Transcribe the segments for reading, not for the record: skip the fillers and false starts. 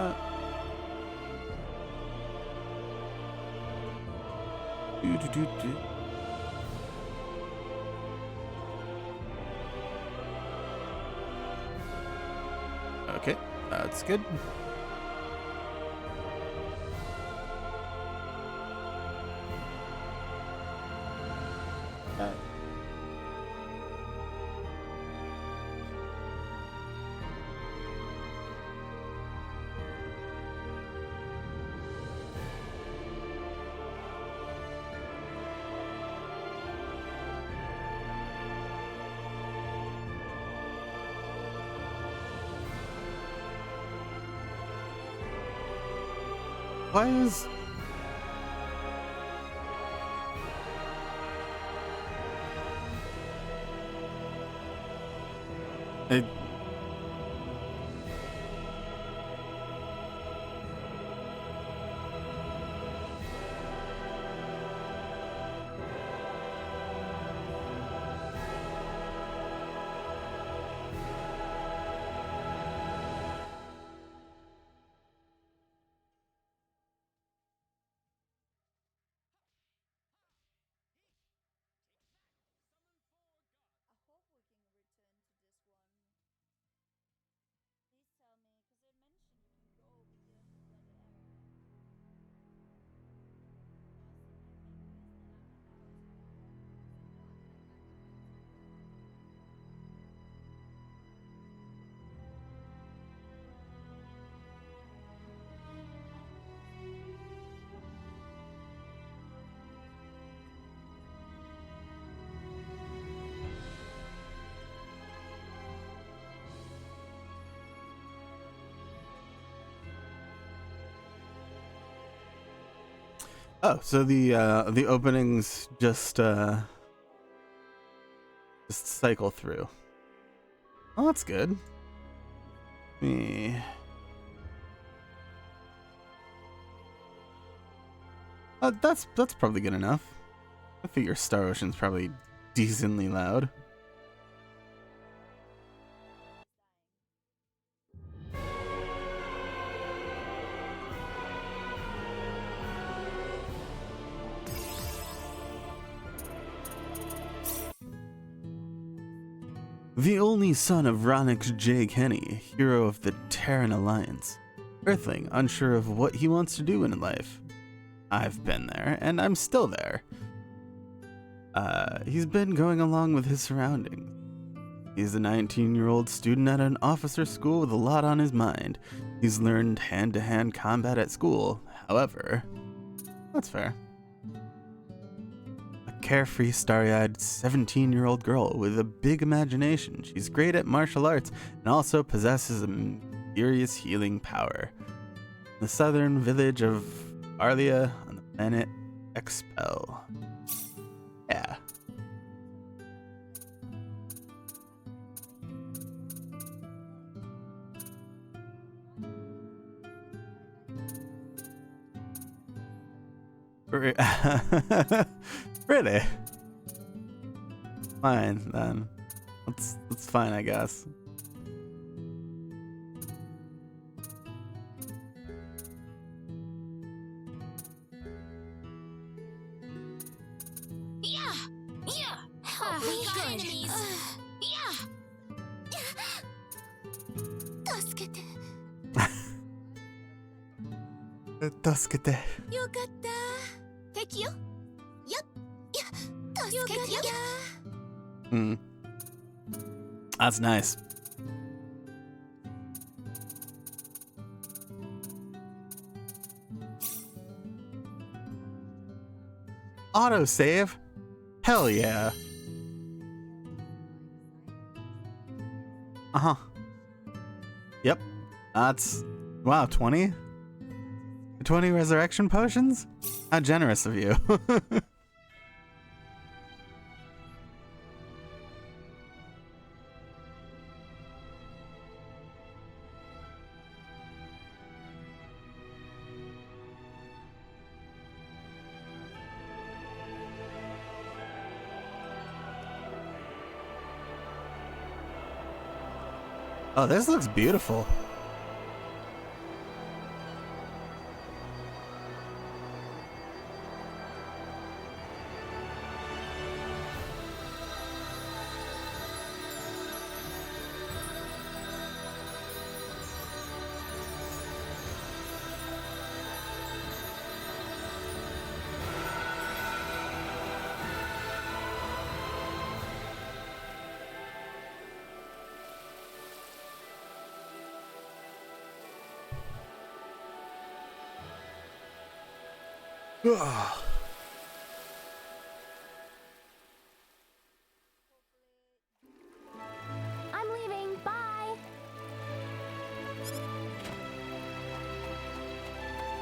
Uh, do, do, do, do. Okay, that's good. Why is... It... Oh, so the openings just cycle through. Oh, that's good. Me. That's probably good enough. I figure Star Ocean's probably decently loud. The only son of Ronix J. Kenny, hero of the Terran Alliance. Earthling, unsure of what he wants to do in life. I've been there, and I'm still there. He's been going along with his surroundings. He's a 19-year-old student at an officer school with a lot on his mind. He's learned hand-to-hand combat at school, however. That's fair. A carefree, starry-eyed 17-year-old girl with a big imagination. She's great at martial arts and also possesses a mysterious healing power. The southern village of Arlia on the planet Expel. Yeah. Really? Fine then. That's fine, I guess. Tasukete. That's nice. Autosave? Hell yeah. Uh-huh. Yep. That's... Wow, 20? 20 resurrection potions? How generous of you. Oh, this looks beautiful. I'm leaving. Bye.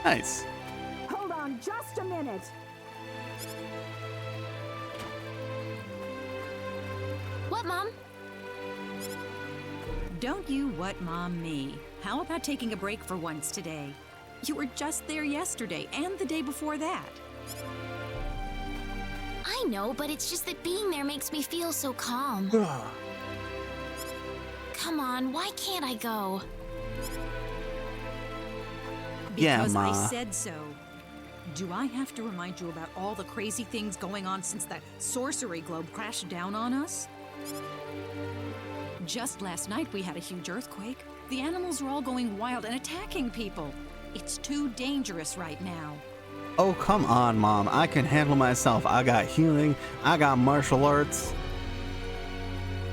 Nice. Hold on just a minute. What, Mom? Don't you what Mom me. How about taking a break for once today? You were just there yesterday and the day before that. I know, but it's just that being there makes me feel so calm. Come on, why can't I go? Yeah, Because I Ma. said so. Do I have to remind you about all the crazy things going on since that sorcery globe crashed down on us? Just last night we had a huge earthquake. The animals are all going wild and attacking people. It's too dangerous right now. Oh, come on, Mom. I can handle myself. I got healing. I got martial arts.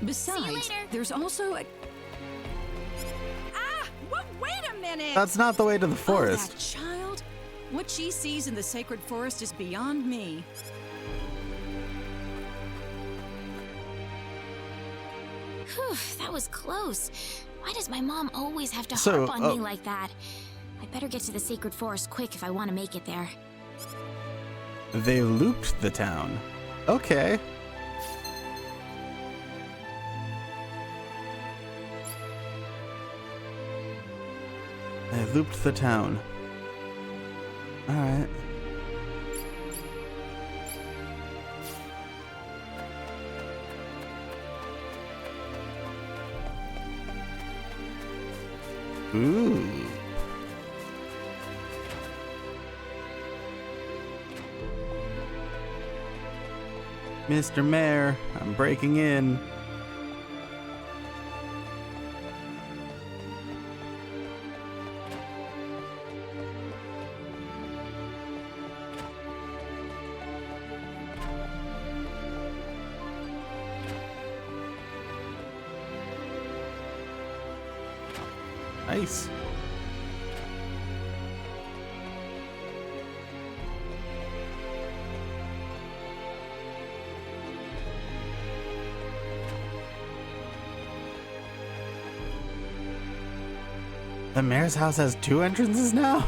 Besides, later. there's also a... Ah! Wait a minute! That's not the way to the Oh, forest. that child? What she sees in the sacred forest is beyond me. Whew, that was close. Why does my mom always have to So, harp on me like that? I better get to the sacred forest quick if I want to make it there. They looped the town. Okay. They looped the town. Alright. Ooh. Mr. Mayor, I'm breaking in. Nice. The mayor's house has 2 entrances now?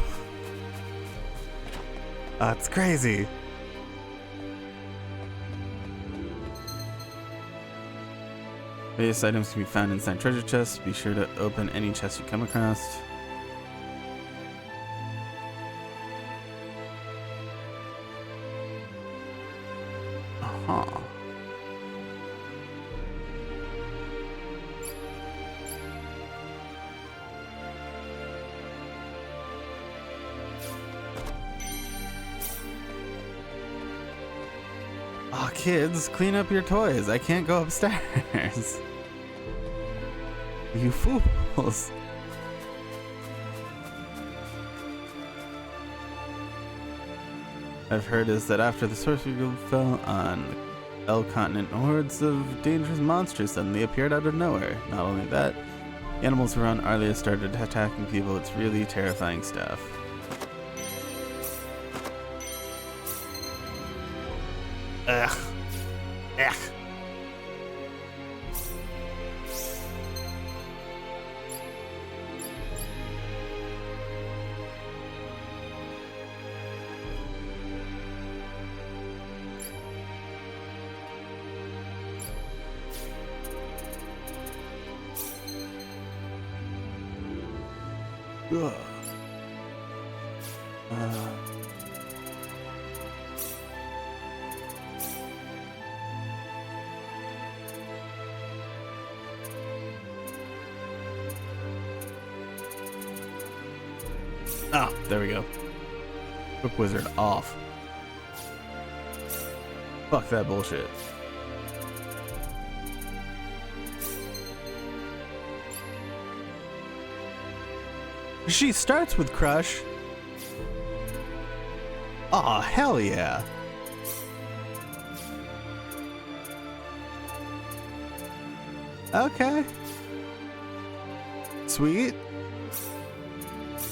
That's crazy. Various items can be found inside treasure chests. Be sure to open any chest you come across. Uh-huh. Aw, kids, clean up your toys. I can't go upstairs. You fools. I've heard is that after the sorcery guild fell on the L continent, hordes of dangerous monsters suddenly appeared out of nowhere. Not only that, the animals around Arlia started attacking people. It's really terrifying stuff. Ugh. Ugh. Ugh. Oh, there we go. Quick wizard off. Fuck that bullshit. She starts with Crush. Aw, hell yeah. Okay. Sweet.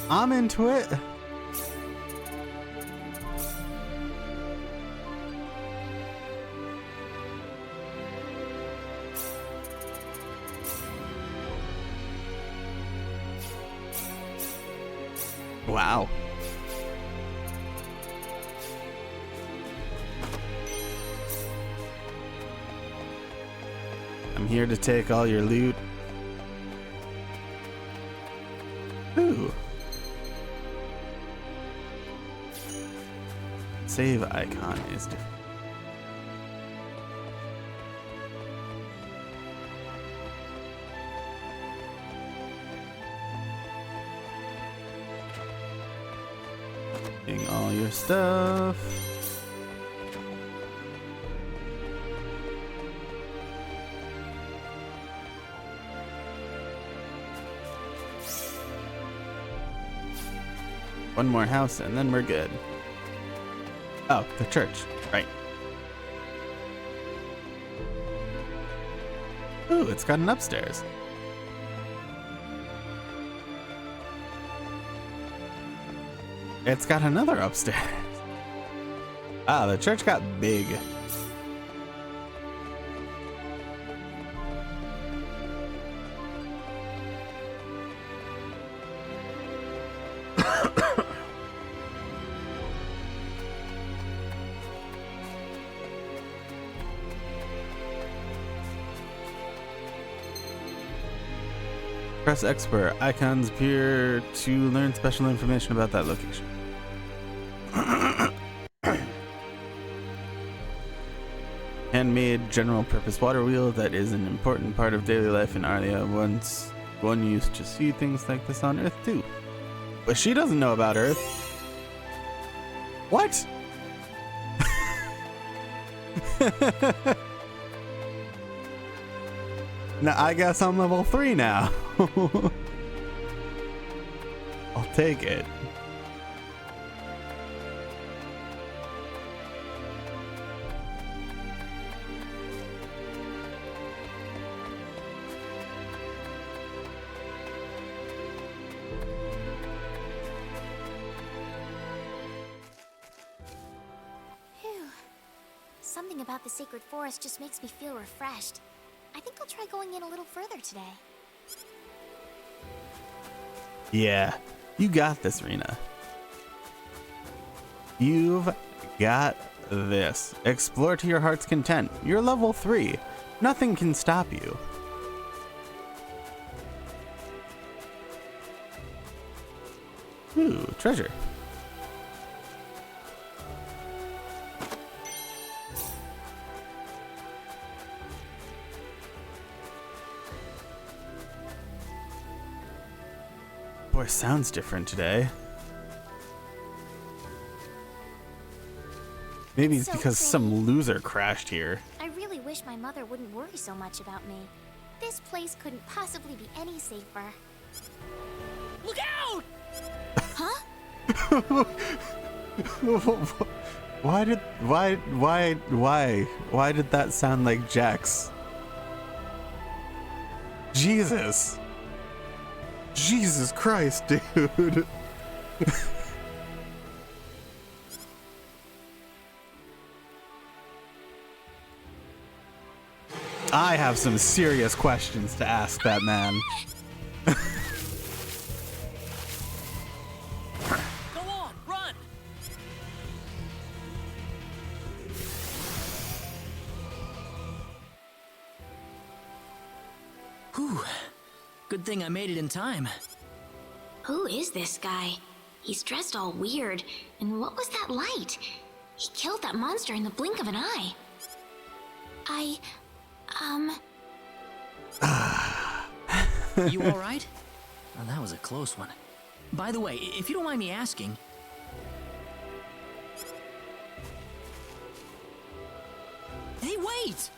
I'm into it. Wow. I'm here to take all your loot. Ooh. Save icon is different. Getting all your stuff. One more house and then we're good. Oh, the church. Right. Ooh, it's got an upstairs. It's got another upstairs. Ah, the church got big. Press X where icons appear to learn special information about that location. Handmade general purpose water wheel that is an important part of daily life in Arlia. Once one used to see things like this on Earth too. But she doesn't know about Earth. What? Now I guess I'm level 3 now. I'll take it. Phew. Something about the sacred forest just makes me feel refreshed. I think I'll try going in a little further today. Yeah, you got this, Rena. You've got this. Explore to your heart's content. You're level 3. Nothing can stop you. Ooh, treasure. Boy, sounds different today. Maybe it's So because pretty. some loser crashed here. I really wish my mother wouldn't worry so much about me. This place couldn't possibly be any safer. Look out! Huh? Why did that sound like Jax? Jesus. Jesus Christ, dude. I have some serious questions to ask that man. Go on, run! Whew. Good thing I made it in time. Who is this guy? He's dressed all weird. And what was that light? He killed that monster in the blink of an eye. You alright? Well, that was a close one. By the way, if you don't mind me asking... Hey, wait!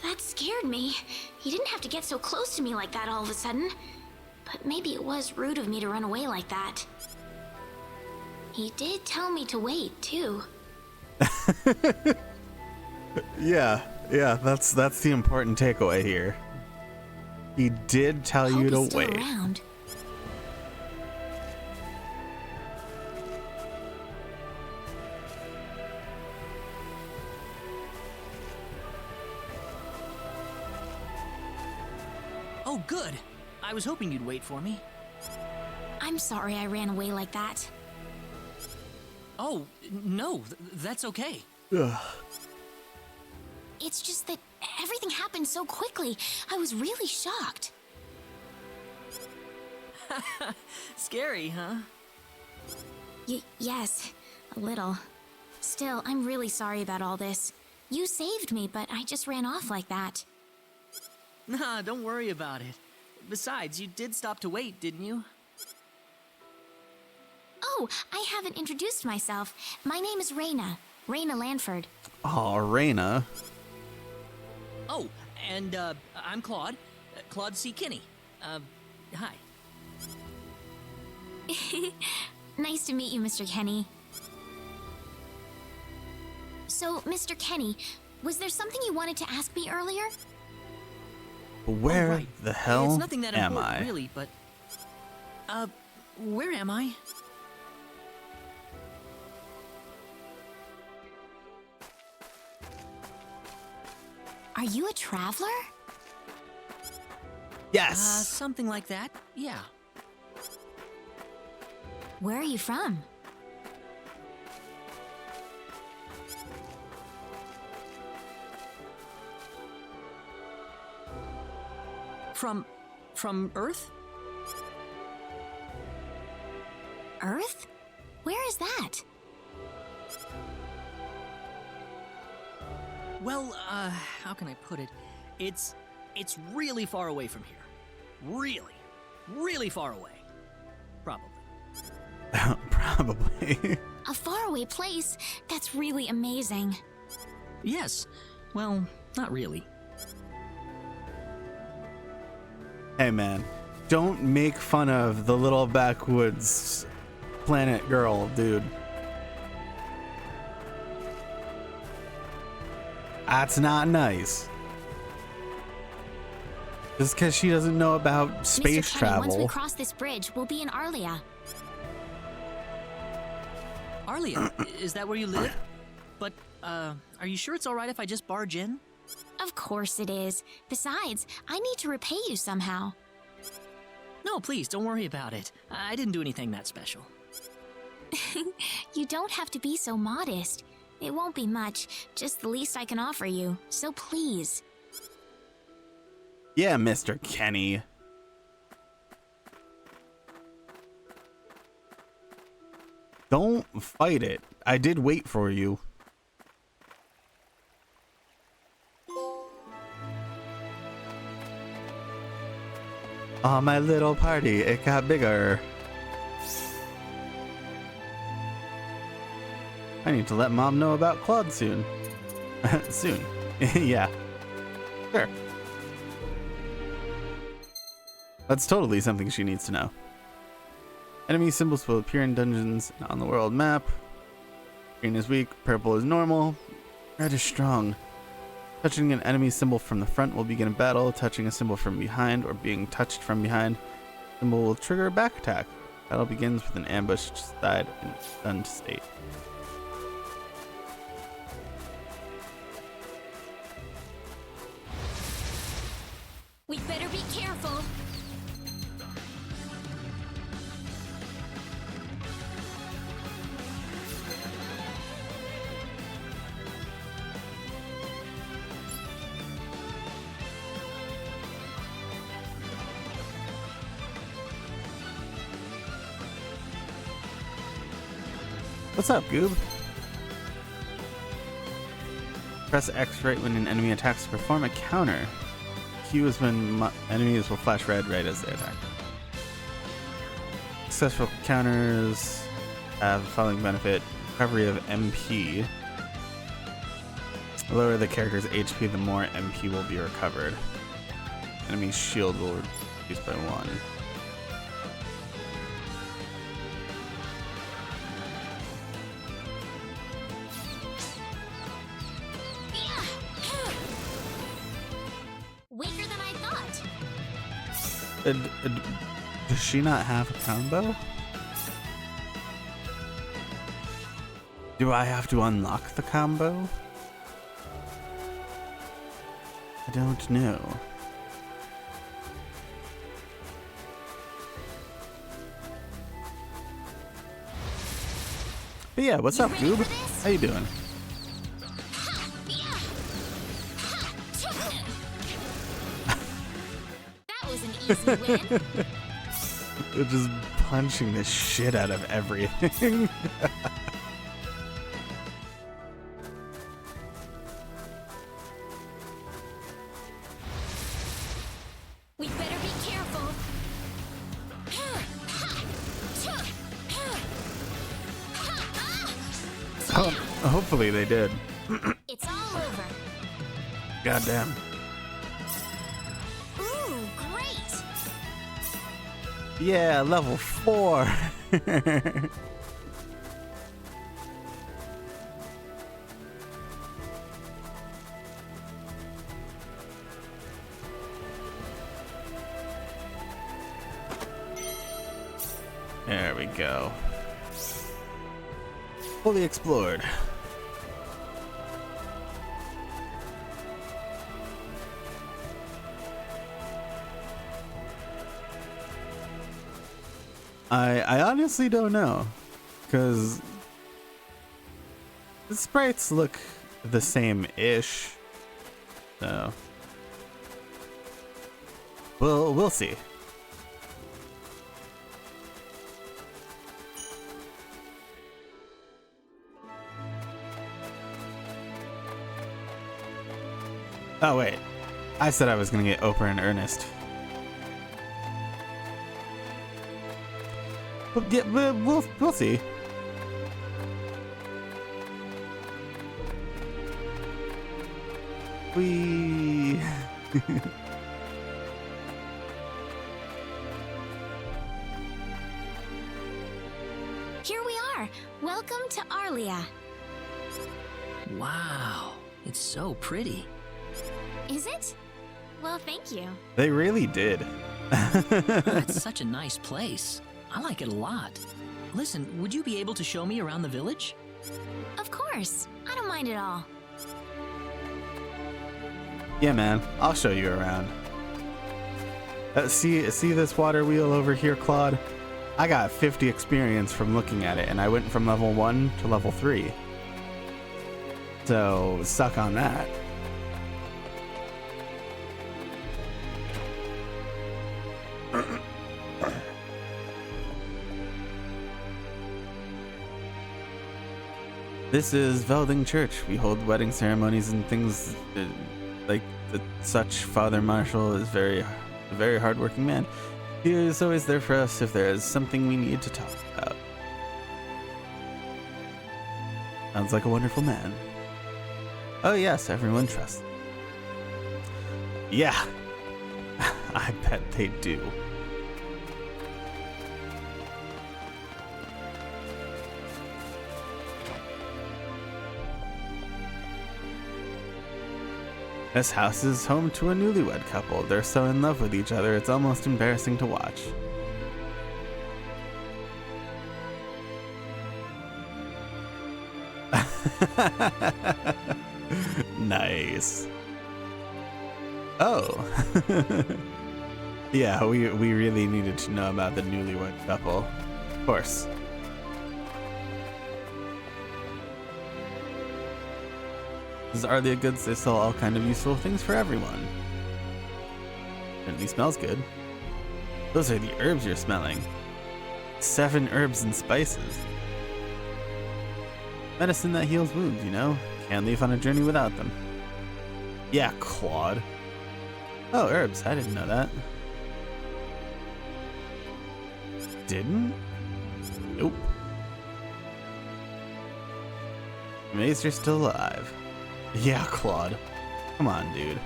That scared me. He didn't have to get so close to me like that all of a sudden. But maybe it was rude of me to run away like that. He did tell me to wait, too. Yeah, that's the important takeaway here. He did tell you Hope to he's still wait. around. Oh, good. I was hoping you'd wait for me. I'm sorry I ran away like that. Oh, no, that's okay. Ugh. It's just that everything happened so quickly. I was really shocked. Scary, huh? Yes, a little. Still, I'm really sorry about all this. You saved me, but I just ran off like that. Nah, don't worry about it. Besides, you did stop to wait, didn't you? Oh, I haven't introduced myself. My name is Raina. Raina Lanford. Oh, Raina. Oh, and, I'm Claude. Claude C. Kinney. Hi. Nice to meet you, Mr. Kenny. So, Mr. Kenny, was there something you wanted to ask me earlier? Where Oh, right. the hell It's nothing that am important, I? really, but... where am I? Are you a traveler? Yes. Something like that, yeah. Where are you from? From Earth? Earth? Where is that? Well, how can I put it? It's really far away from here. Really, really far away. Probably. Probably. A faraway place? That's really amazing. Yes. Well, not really. Hey man, don't make fun of the little backwoods planet girl, dude. That's not nice. Just because she doesn't know about space Mr. Kenny, once we travel. cross this bridge, we'll be in Arlia. Arlia, is that where you live? But, are you sure it's alright if I just barge in? Of course it is. Besides, I need to repay you somehow. No, please, don't worry about it. I didn't do anything that special. You don't have to be so modest. It won't be much, just the least I can offer you. So please. Yeah, Mr. Kenny. Don't fight it. I did wait for you. Oh, my little party, it got bigger. I need to let Mom know about Claude soon. Soon. Yeah. Sure. That's totally something she needs to know. Enemy symbols will appear in dungeons and on the world map. Green is weak, purple is normal, red is strong. Touching an enemy symbol from the front will begin a battle. Touching a symbol from behind or being touched from behind, symbol will trigger a back attack. Battle begins with an ambushed side in a stunned state. We better be careful. What's up, Goob? Press X right when an enemy attacks to perform a counter. Q is when enemies will flash red right as they attack. Successful counters have the following benefit: recovery of MP. The lower the character's HP, the more MP will be recovered. Enemy's shield will reduce by 1. Weaker than I thought. Does she not have a combo? Do I have to unlock the combo? I don't know. But yeah, what's You up, ready Goob? for this? How you doing? That was an easy win. They're just punching the shit out of everything. We better be careful. Hopefully they did. It's all over. Goddamn. Ooh, great. Yeah, level 4. There we go. Fully explored. I honestly don't know, because the sprites look the same-ish, so we'll see. Oh wait, I said I was gonna get Oprah and Ernest. But yeah, we'll see. We Here we are. Welcome to Arlia. Wow, it's so pretty. Is it? Well, thank you. They really did. That's such a nice place. I like it a lot. Listen, would you be able to show me around the village? Of course. I don't mind at all. Yeah, man, I'll show you around. See this water wheel over here, Claude? I got 50 experience from looking at it, and I went from level 1 to level 3. So, suck on that. This is Velding Church. We hold wedding ceremonies and things like such. Father Marshall is a very hardworking man. He is always there for us if there is something we need to talk about. Sounds like a wonderful man. Oh yes, everyone trusts him. Yeah, I bet they do. This house is home to a newlywed couple. They're so in love with each other, it's almost embarrassing to watch. Nice. Oh. Yeah, we really needed to know about the newlywed couple. Of course. This is Arlia Goods. They sell all kind of useful things for everyone. Certainly smells good. Those are the herbs you're smelling. 7 herbs and spices. Medicine that heals wounds, you know? Can't leave on a journey without them. Yeah, Claude. Oh, herbs. I didn't know that. Didn't? Nope. Amazed you're still alive. Yeah, Claude. Come on, dude.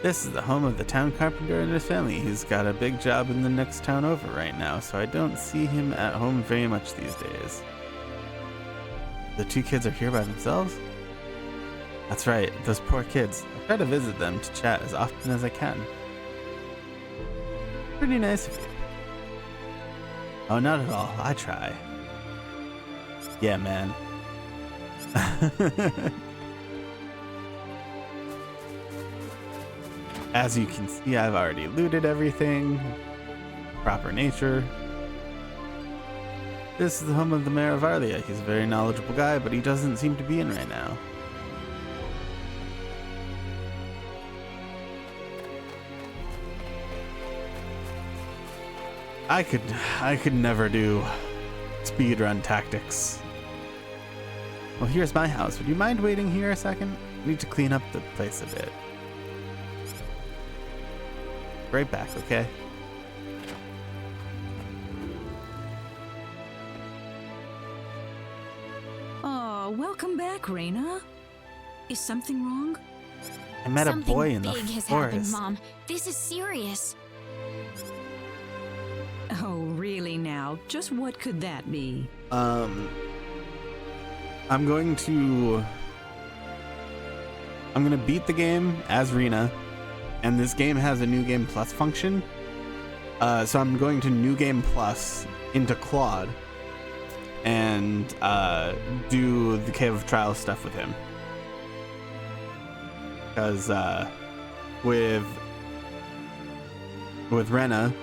This is the home of the town carpenter and his family. He's got a big job in the next town over right now, so I don't see him at home very much these days. The 2 kids are here by themselves? That's right, those poor kids. I try to visit them to chat as often as I can. Pretty nice of you. Oh, not at all. I try. Yeah, man. As you can see, I've already looted everything. Proper nature. This is the home of the Mayor of Arlia. He's a very knowledgeable guy, but he doesn't seem to be in right now. I could never do speedrun tactics. Well, here's my house. Would you mind waiting here a second? I need to clean up the place a bit. Right back, okay? Oh, welcome back, Raina. Is something wrong? I met a Something boy in the big has happened, forest. Mom. This is serious. Oh, really now? Just what could that be? I'm gonna beat the game as Rena, and this game has a New Game Plus function. So I'm going to New Game Plus into Claude and do the Cave of Trials stuff with him. Because with Rena,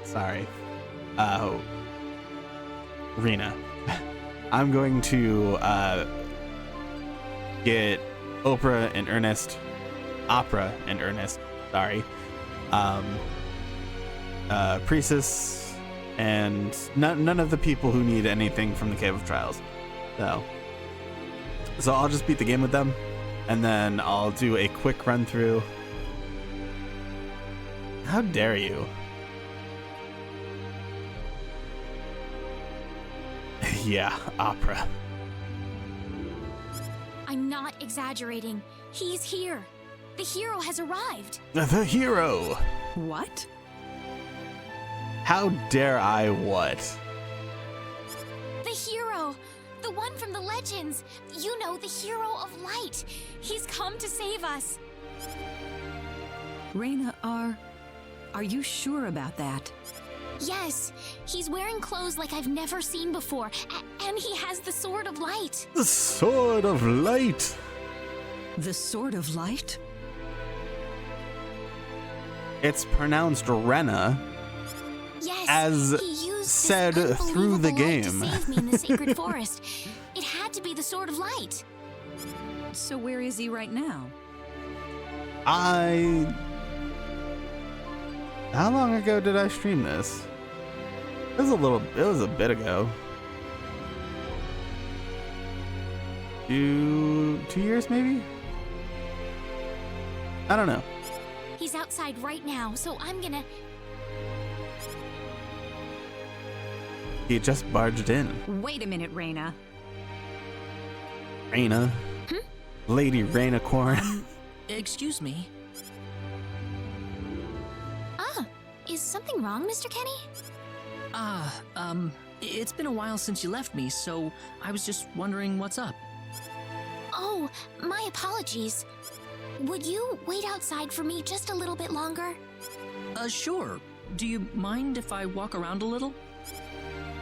sorry, Rena, I'm going to get Opera and Ernest, sorry, Priestess, and none of the people who need anything from the Cave of Trials. So I'll just beat the game with them, and then I'll do a quick run through. How dare you? Yeah, Opera. I'm not exaggerating. He's here. The hero has arrived. The hero! What? How dare I what? The hero! The one from the legends! You know, the hero of light! He's come to save us! Raina, are you sure about that? Yes, he's wearing clothes like I've never seen before, and he has the Sword of Light. The Sword of Light! The Sword of Light? It's pronounced Rena, Yes, as he used said this through the unbelievable light game. to save me in the sacred forest. It had to be the Sword of Light. So where is he right now? How long ago did I stream this? It was a bit ago. 2 years maybe? I don't know. He's outside right now, so I'm gonna... He just barged in. Wait a minute, Raina. Rena. Lady Rena Corn. Excuse me. Is something wrong, Mr. Kenny? It's been a while since you left me, so I was just wondering what's up. Oh, my apologies. Would you wait outside for me just a little bit longer? Sure. Do you mind if I walk around a little?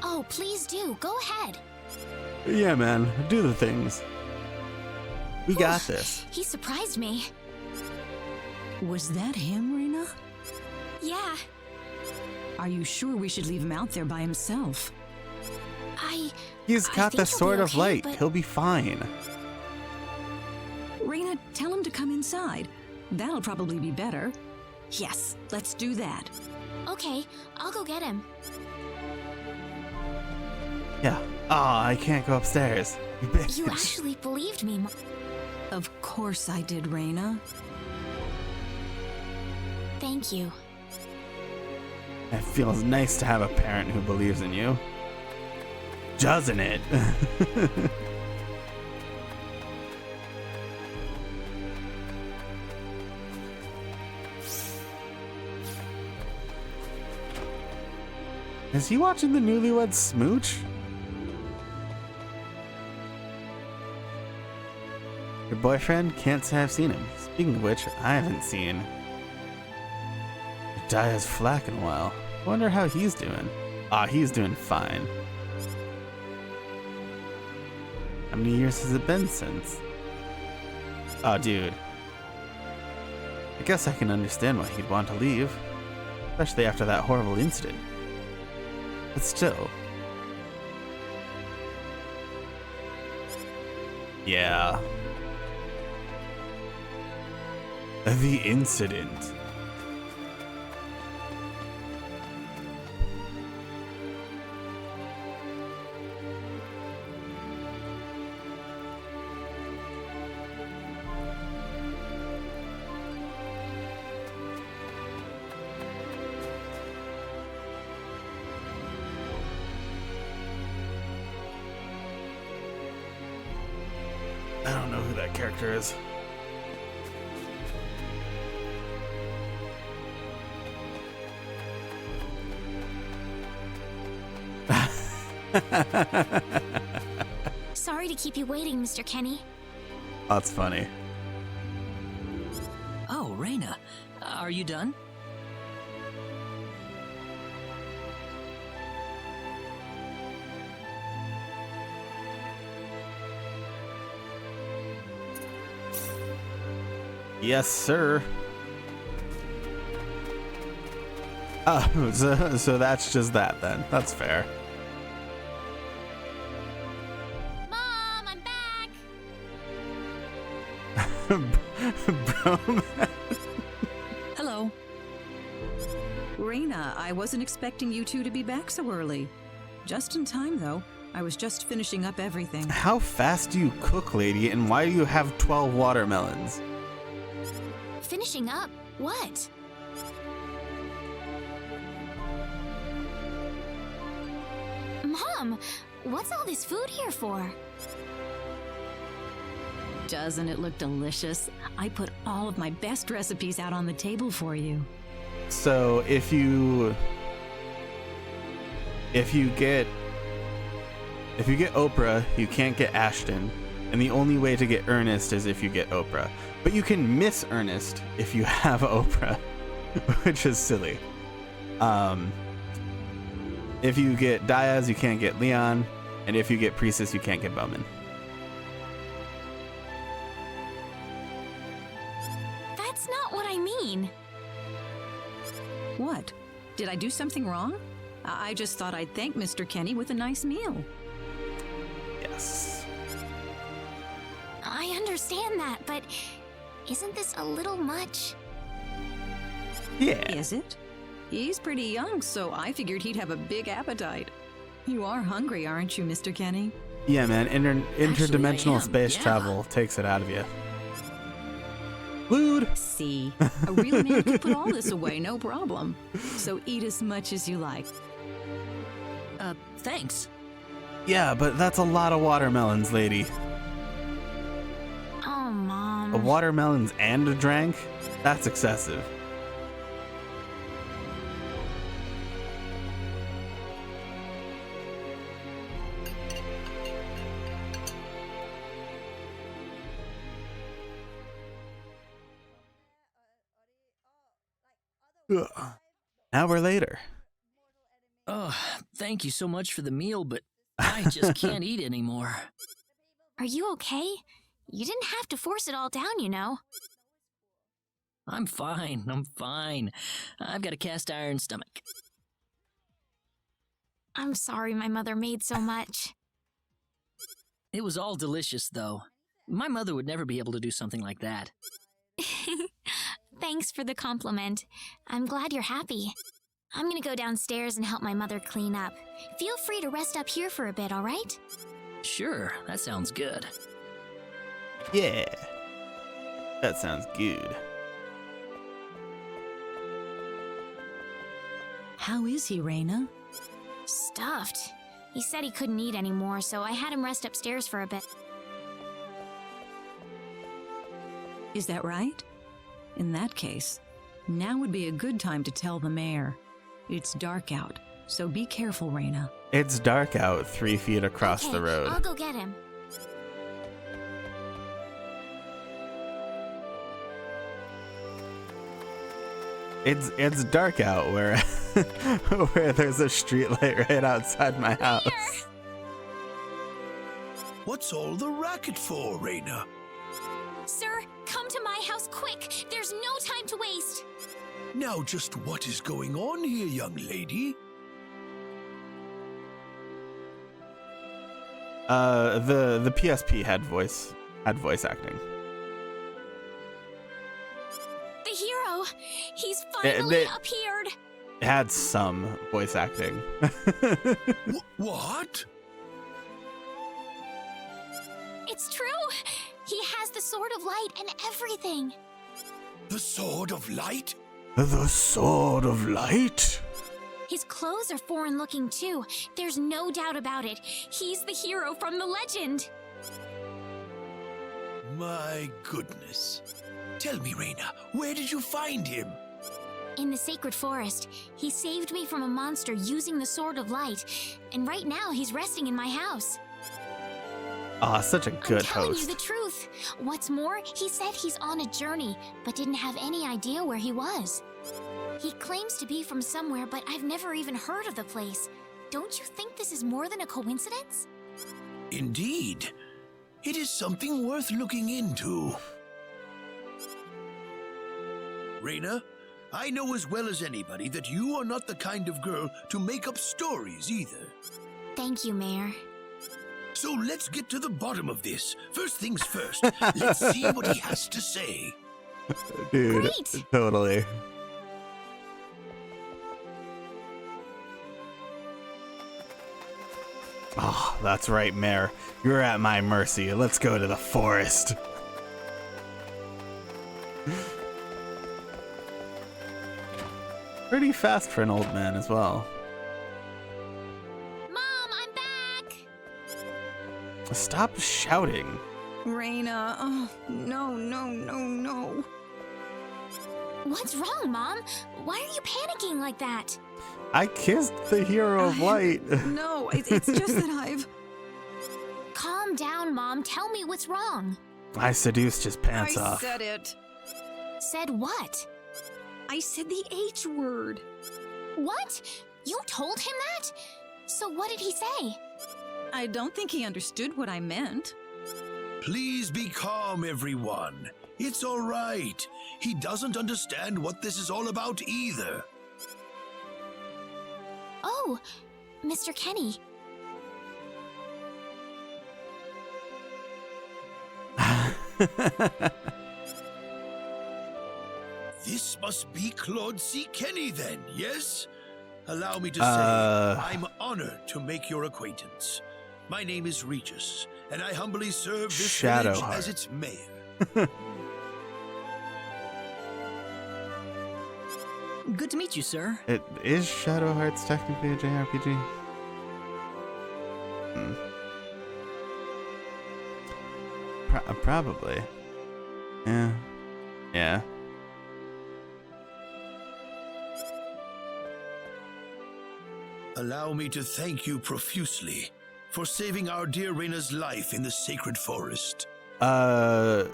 Oh, please do. Go ahead. Yeah, man. Do the things. We got Oof, this. He surprised me. Was that him, Raina? Yeah, Are you sure we should leave him out there by himself? He's I got the think he'll be Sword of okay, Light. but- He'll be fine. Raina, tell him to come inside. That'll probably be better. Yes, let's do that. Okay, I'll go get him. Yeah. I can't go upstairs. You bitch. You actually believed me, Of course I did, Raina. Thank you. It feels nice to have a parent who believes in you. Doesn't it? Is he watching the Newlyweds smooch? Your boyfriend? Can't say I've seen him. Speaking of which, I haven't seen Daya's Flack in a while. Wonder how he's doing. He's doing fine. How many years has it been since? Oh, dude. I guess I can understand why he'd want to leave, especially after that horrible incident. But still. Yeah. The incident. I don't know who that character is. Sorry to keep you waiting, Mr. Kenny. That's funny. Oh, Reina, are you done? Yes, sir. Oh, so that's just that then. That's fair. Mom, I'm back! Bro, Hello. Reina, I wasn't expecting you two to be back so early. Just in time, though. I was just finishing up everything. how fast do you cook, lady, and why do you have 12 watermelons? Finishing up? What? Mom, what's all this food here for? Doesn't it look delicious? I put all of my best recipes out on the table for you. So if you get Oprah, you can't get Ashton, and the only way to get Ernest is if you get Oprah. But you can miss Ernest if you have Oprah, which is silly. If you get Diaz, you can't get Leon, and if you get Priestess, you can't get Bowman. That's not what I mean. What? Did I do something wrong? I just thought I'd thank Mr. Kenny with a nice meal. Yes. I understand that, but isn't this a little much? Yeah. Is it? He's pretty young, so I figured he'd have a big appetite. You are hungry, aren't you, Mr. Kenny? Yeah, man. Interdimensional am, space yeah. travel takes it out of you. Lewd. See, a real man could put all this away, no problem. So eat as much as you like. Thanks. Yeah, but that's a lot of watermelons, lady. Oh, Mom. A watermelons and a drank? That's excessive. Ugh. An hour later. Oh, thank you so much for the meal, but I just can't eat anymore. Are you okay? You didn't have to force it all down, you know. I'm fine. I've got a cast iron stomach. I'm sorry my mother made so much. It was all delicious, though. My mother would never be able to do something like that. Thanks for the compliment. I'm glad you're happy. I'm gonna go downstairs and help my mother clean up. Feel free to rest up here for a bit, all right? Sure, that sounds good. Yeah. That sounds good. How is he, Reina? Stuffed. He said he couldn't eat anymore, so I had him rest upstairs for a bit. Is that right? In that case, now would be a good time to tell the mayor. It's dark out, so be careful, Reina. It's dark out 3 feet across Okay, the road. I'll go get him. It's dark out where where there's a street light right outside my house. What's all the racket for, Reina? Sir, come to my house quick. There's no time to Now, just what is going on here, young lady? The PSP had voice acting. The hero! He's finally appeared! It had some voice acting. What? It's true! He has the Sword of Light and everything! The Sword of Light? The Sword of Light? His clothes are foreign looking too. There's no doubt about it. He's the hero from the legend. My goodness. Tell me, Reina, where did you find him? In the Sacred Forest, he saved me from a monster using the Sword of Light, and right now he's resting in my house. Ah, such a good I'm telling host. you the truth. What's more, he said he's on a journey, but didn't have any idea where he was. He claims to be from somewhere, but I've never even heard of the place. Don't you think this is more than a coincidence? Indeed. It is something worth looking into. Reina, I know as well as anybody that you are not the kind of girl to make up stories either. Thank you, Mayor. So let's get to the bottom of this. First things first, let's see what he has to say. Dude, Great. totally. Oh, that's right, Mayor. You're at my mercy. Let's go to the forest. Pretty fast for an old man as well. Mom, I'm back! Stop shouting. Reina, oh, no. What's wrong, Mom? Why are you panicking like that? I kissed the hero of light. No, it's just that I've... Calm down, Mom. Tell me what's wrong. I seduced his pants I off. said it. Said what? I said the H word. What? You told him that? So what did he say? I don't think he understood what I meant. Please be calm, everyone. It's all right. He doesn't understand what this is all about either. Oh, Mr. Kenny. This must be Claude C. Kenny then, yes? Allow me to say, I'm honored to make your acquaintance. My name is Regis, and I humbly serve this village Shadowheart. as its mayor. Good to meet you, sir. It is Shadow Hearts technically a JRPG? Probably. Yeah. Allow me to thank you profusely for saving our dear Reina's life in the sacred forest. The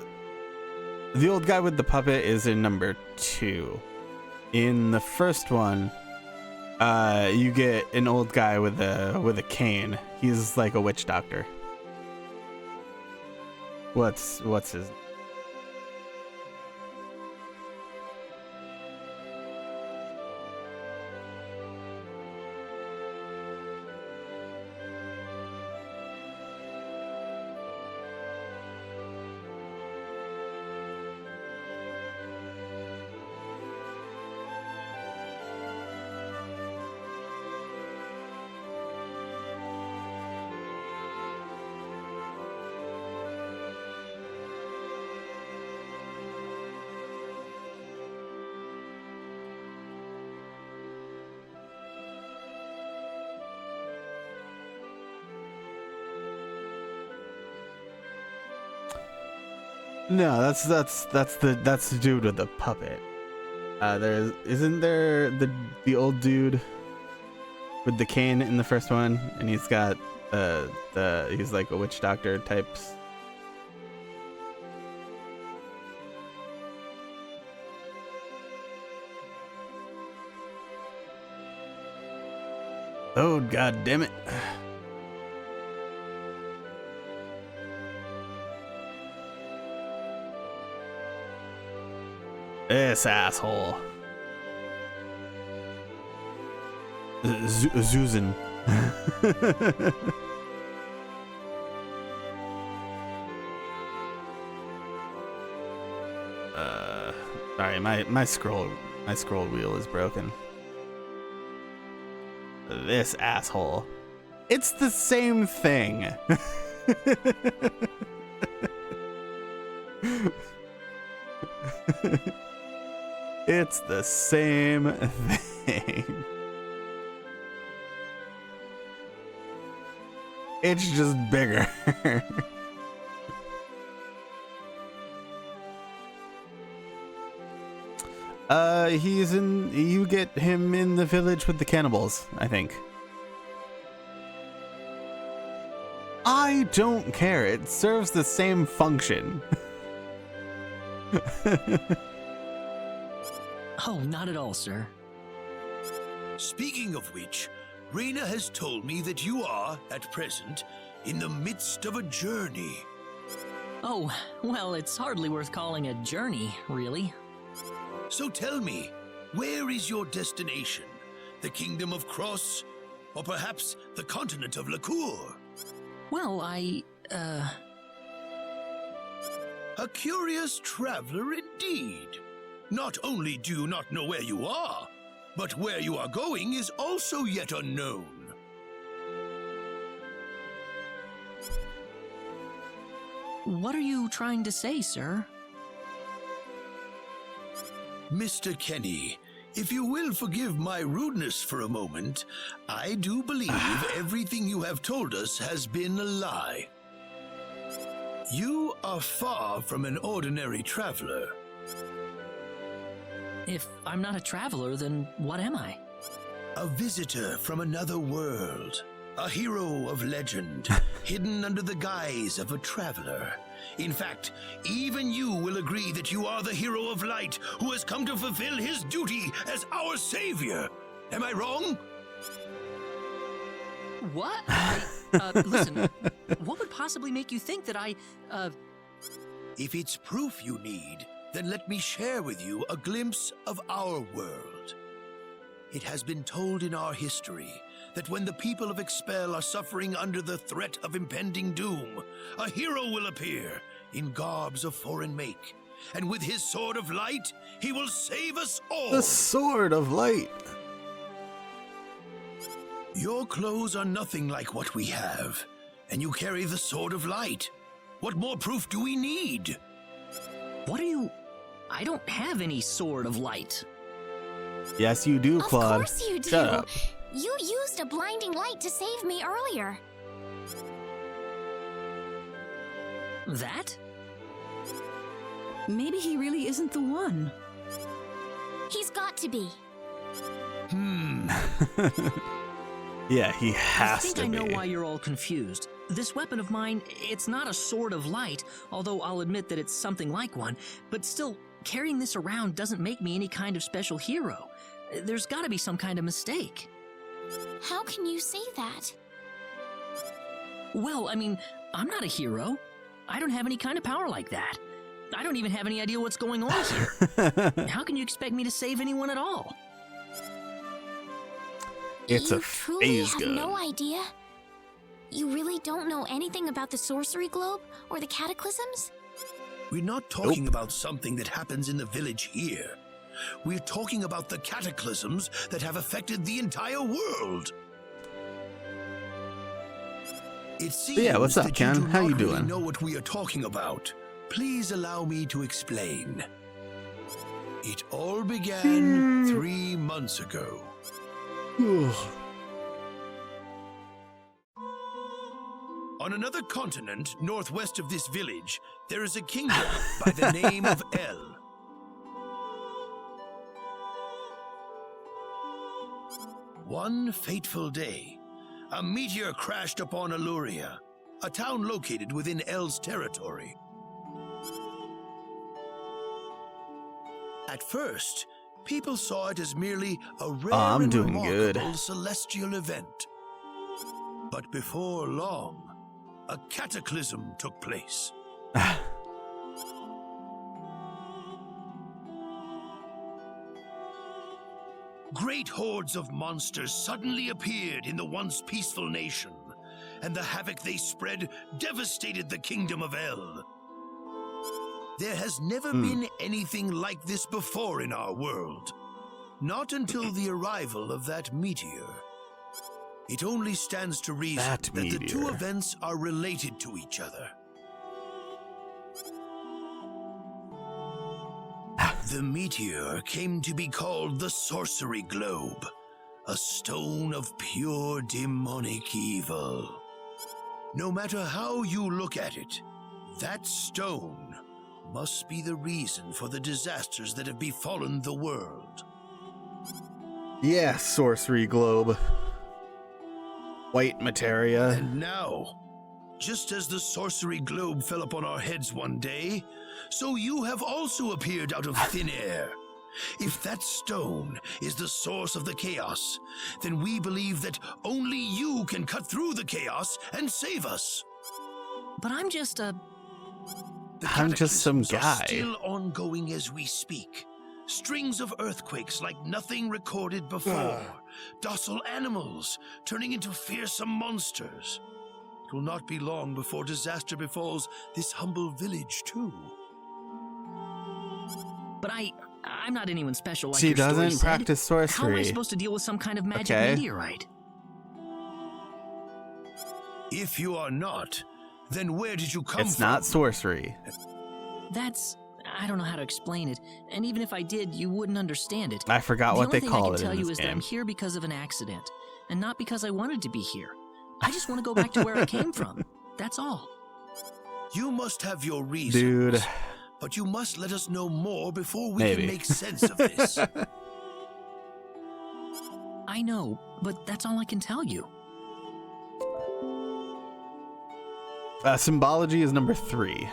old guy with the puppet is in number 2. In the first one, you get an old guy with a cane. He's like a witch doctor. What's his? No, that's the dude with the puppet. Isn't there the old dude with the cane in the first one, and he's got he's like a witch doctor types. Oh, god damn it. This asshole. Zuzan. Sorry, my scroll wheel is broken. This asshole. It's the same thing. It's the same thing. It's just bigger. You get him in the village with the cannibals, I think. I don't care. It serves the same function. Oh, not at all, sir. Speaking of which, Reyna has told me that you are, at present, in the midst of a journey. Oh, well, it's hardly worth calling a journey, really. So tell me, where is your destination? The Kingdom of Cross? Or perhaps the continent of Lacour? Well, A curious traveler indeed. Not only do you not know where you are, but where you are going is also yet unknown. What are you trying to say, sir? Mr. Kenny, if you will forgive my rudeness for a moment, I do believe everything you have told us has been a lie. You are far from an ordinary traveler. If I'm not a traveler, then what am I? A visitor from another world. A hero of legend, hidden under the guise of a traveler. In fact, even you will agree that you are the hero of light who has come to fulfill his duty as our savior. Am I wrong? What? Listen, what would possibly make you think that If it's proof you need, then let me share with you a glimpse of our world. It has been told in our history that when the people of Expel are suffering under the threat of impending doom, a hero will appear in garbs of foreign make, and with his sword of light, he will save us all. The sword of light. Your clothes are nothing like what we have, and you carry the sword of light. What more proof do we need? what are you... I don't have any sword of light. Yes, you do, Claude. Of course you do. Shut up. You used a blinding light to save me earlier. That? Maybe he really isn't the one. He's got to be. Yeah, he I has think to I know be. why you're all confused. This weapon of mine, it's not a sword of light, although I'll admit that it's something like one, but still, carrying this around doesn't make me any kind of special hero. There's gotta be some kind of mistake. How can you say that? Well, I mean, I'm not a hero. I don't have any kind of power like that. I don't even have any idea what's going on here. How can you expect me to save anyone at all? It's you a truly phase have gun. no idea? You really don't know anything about the sorcery globe or the cataclysms? We're not talking about something that happens in the village here. We're talking about the cataclysms that have affected the entire world. It seems Yeah, what's up, that Ken? you do How not you really doing? know what we are talking about. Please allow me to explain. It all began 3 months ago. On another continent, northwest of this village, there is a kingdom by the name of El. One fateful day, a meteor crashed upon Aluria, a town located within El's territory. At first, people saw it as merely a rare I'm and doing good. remarkable celestial event. But before long, a cataclysm took place. great hordes of monsters suddenly appeared in the once peaceful nation, and the havoc they spread devastated the kingdom of El. There has never been anything like this before in our world. Not until the arrival of that meteor. It only stands to reason that the two events are related to each other. The meteor came to be called the Sorcery Globe, a stone of pure demonic evil. No matter how you look at it, that stone must be the reason for the disasters that have befallen the world. Yeah, Sorcery Globe. White materia. And now, just as the Sorcery Globe fell upon our heads one day, so you have also appeared out of thin air. If that stone is the source of the chaos, then we believe that only you can cut through the chaos and save us. But I'm just a... I'm just some cataclysms guy. Are still ongoing as we speak. Strings of earthquakes like nothing recorded before. Docile animals turning into fearsome monsters. It will not be long before disaster befalls this humble village, too. But I'm not anyone special like She your story doesn't said. practice How am I sorcery. supposed to deal with some kind of magic Okay. meteorite? If you are not, then where did you come It's from? not sorcery. That's... I don't know how to explain it. And even if I did, you wouldn't understand it. I forgot what they The call only it thing I in can tell you this is that I'm game. here because of an accident, and not because I wanted to be here. I just want to go back to where I came from. That's all. You must have your reasons. Dude. But you must let us know more before we Maybe. can make sense of this. I know, but that's all I can tell you. Symbology is number 3.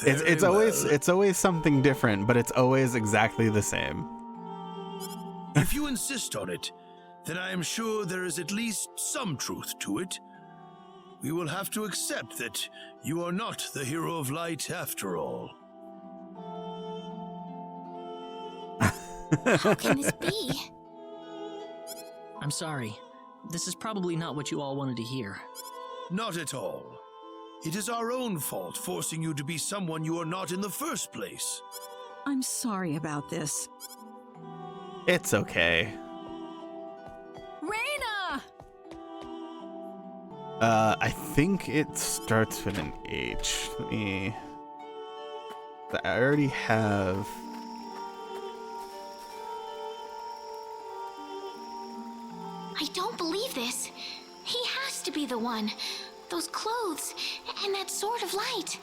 It's Very always well. it's always something different, but it's always exactly the same. If you insist on it, then I am sure there is at least some truth to it. We will have to accept that you are not the hero of light after all. How can this be? I'm sorry. This is probably not what you all wanted to hear. Not at all. It is our own fault forcing you to be someone you are not in the first place. I'm sorry about this. It's okay. Raina! I think it starts with an H. Let me... I already have... I don't believe this. He has to be the one. Those clothes and that sword of light.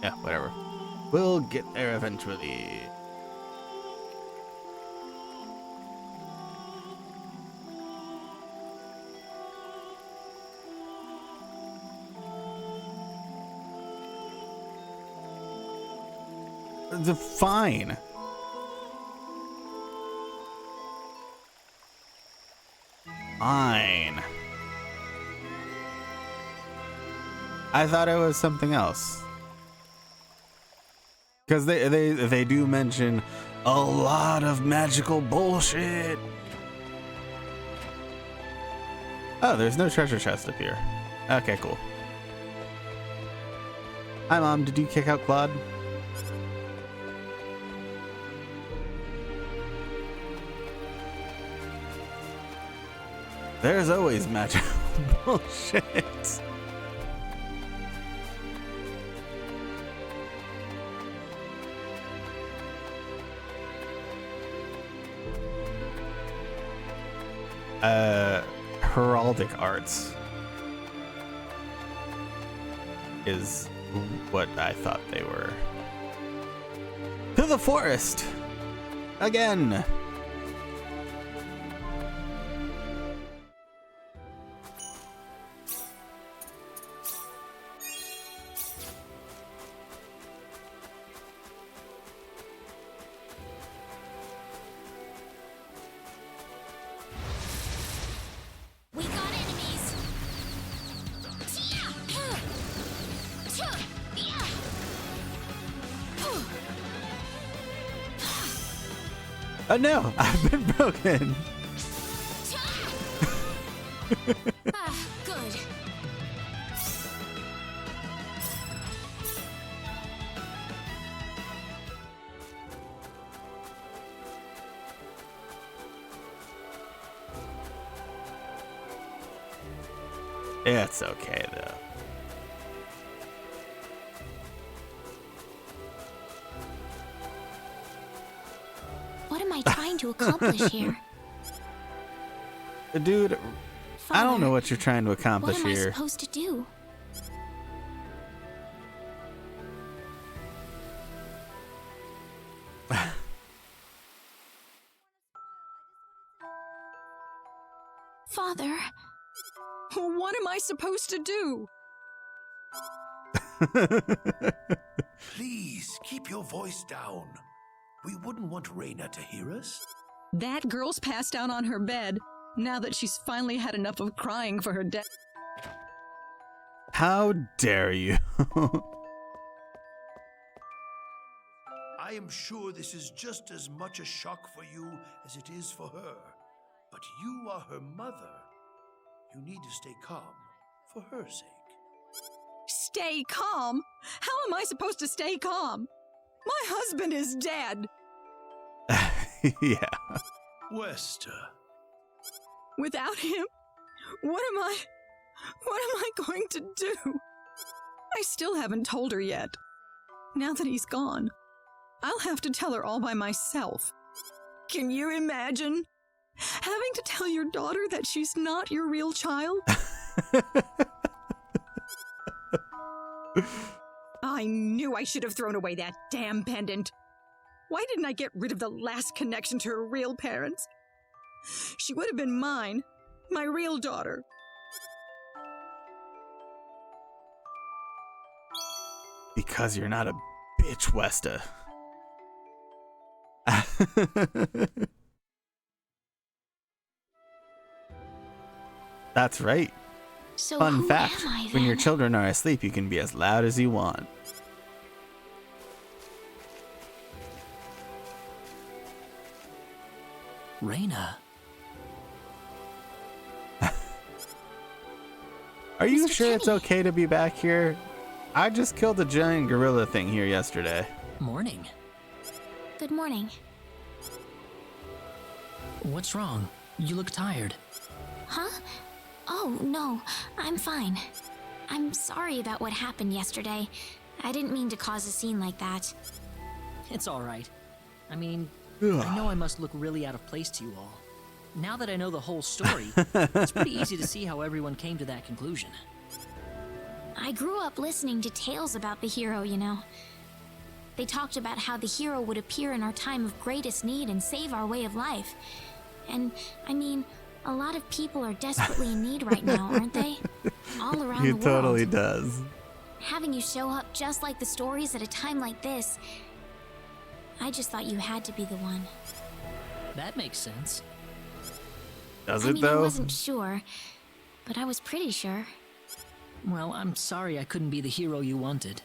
Yeah, whatever. We'll get there eventually. Fine. Fine. I thought it was something else. Because they do mention a lot of magical bullshit. Oh, there's no treasure chest up here. Okay, cool. Hi, Mom. Did you kick out Claude? There's always magical bullshit. Heraldic arts. is what I thought they were. To the forest! Again! We got enemies. Oh no! I've been broken! Good. It's okay though. What am I trying to accomplish here? Dude, I don't know Father, what you're trying to What accomplish am I here. supposed to do? Father, What am I supposed to do? Please keep your voice down. We wouldn't want Reina to hear us. That girl's passed out on her bed now that she's finally had enough of crying for her death. How dare you? I am sure this is just as much a shock for you as it is for her. But you are her mother. You need to stay calm for her sake. Stay calm? How am I supposed to stay calm? My husband is dead. Yeah. Wester, Without him, what am I going to do? I still haven't told her yet. Now that he's gone, I'll have to tell her all by myself. Can you imagine having to tell your daughter that she's not your real child? I knew I should have thrown away that damn pendant. Why didn't I get rid of the last connection to her real parents? She would have been mine, my real daughter. Because you're not a bitch, Westa. That's right. so Fun who fact, am I when your then? children are asleep, you can be as loud as you want. Reina. Are you Mr. sure it's Kenny. okay to be back here? I just killed a giant gorilla thing here yesterday. Morning. Good morning. What's wrong? You look tired. Huh? Oh, no, I'm fine. I'm sorry about what happened yesterday. I didn't mean to cause a scene like that. It's all right. I mean, Ugh. I know I must look really out of place to you all. Now that I know the whole story, it's pretty easy to see how everyone came to that conclusion. I grew up listening to tales about the hero, you know. They talked about how the hero would appear in our time of greatest need and save our way of life. And, I mean, a lot of people are desperately in need right now, aren't they? All around He the world. totally does. Having you show up just like the stories at a time like this, I just thought you had to be the one. That makes sense. Does I it mean, I though? wasn't sure, but I was pretty sure. Well, I'm sorry I couldn't be the hero you wanted.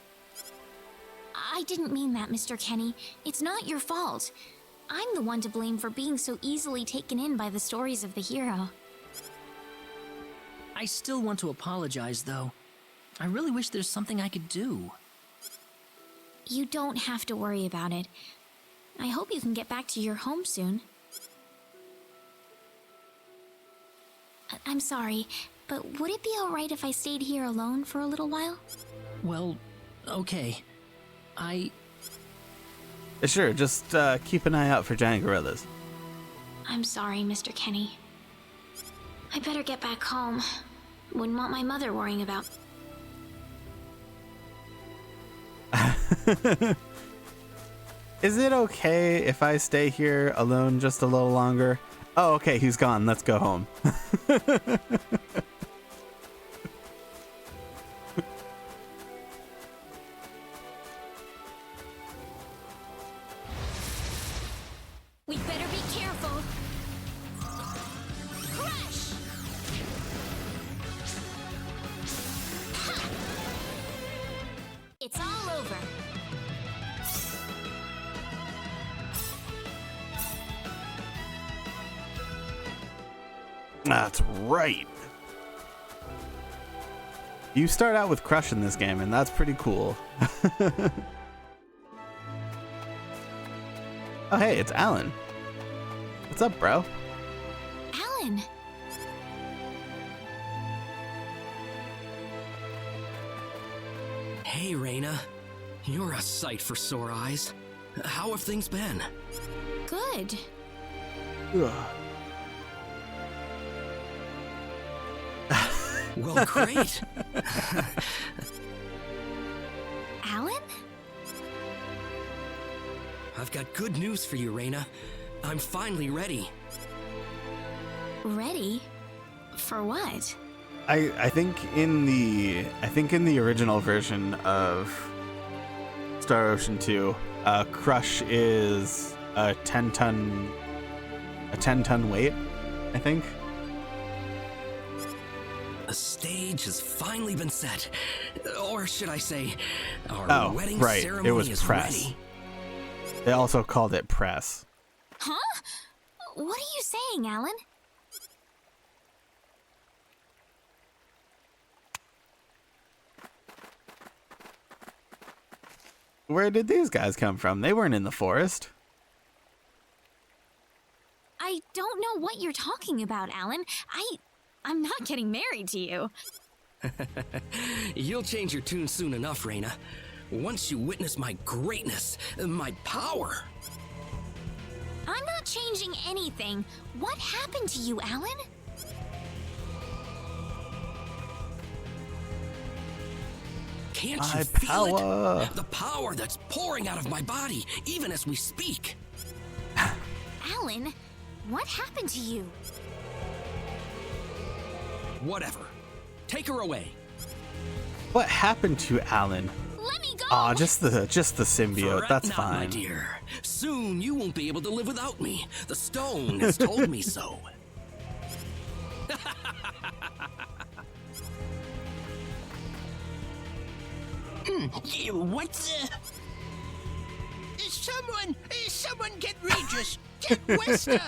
I didn't mean that, Mr. Kenny. It's not your fault. I'm the one to blame for being so easily taken in by the stories of the hero. I still want to apologize, though. I really wish there's something I could do. You don't have to worry about it. I hope you can get back to your home soon. I'm sorry, but would it be alright if I stayed here alone for a little while? Well, okay. Sure, just keep an eye out for giant gorillas. I'm sorry, Mr. Kenny. I better get back home. Wouldn't want my mother worrying about... Is it okay if I stay here alone just a little longer? Oh, okay, he's gone. Let's go home. We better be careful. Crush! Ha! It's all over. That's right. You start out with Crush in this game, and that's pretty cool. Oh, hey, it's Alan. What's up, bro? Alan! Hey, Reina. You're a sight for sore eyes. How have things been? Good. Ugh. Well, great. Alan? I've got good news for you, Reina. I'm finally ready. Ready? For what? I think in the original version of Star Ocean 2, Crush is a 10-ton weight, I think. The stage has finally been set. Or should I say, our wedding right. ceremony It was is press. ready. They also called it press. Huh? What are you saying, Alan? Where did these guys come from? They weren't in the forest. I don't know what you're talking about, Alan. I'm not getting married to you. You'll change your tune soon enough, Reina. Once you witness my greatness, my power. I'm not changing anything. What happened to you, Alan? Can't My you feel power. it? The power that's pouring out of my body, even as we speak. Alan, what happened to you? Whatever. Take her away. What happened to Alan? Let me go! Aw, just the symbiote. Fret That's not, my fine. dear. Soon you won't be able to live without me. The stone has told me so. What? Someone get Regis. Get Wester.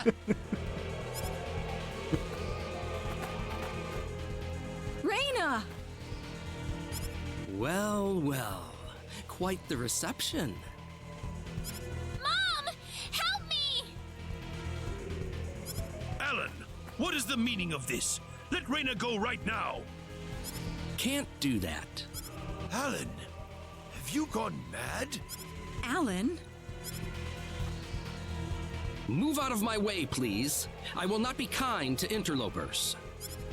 Reina! Well, well. Quite the reception. Mom! Help me! Alan, what is the meaning of this? Let Reina go right now. Can't do that. Alan, have you gone mad? Alan? Move out of my way, please. I will not be kind to interlopers.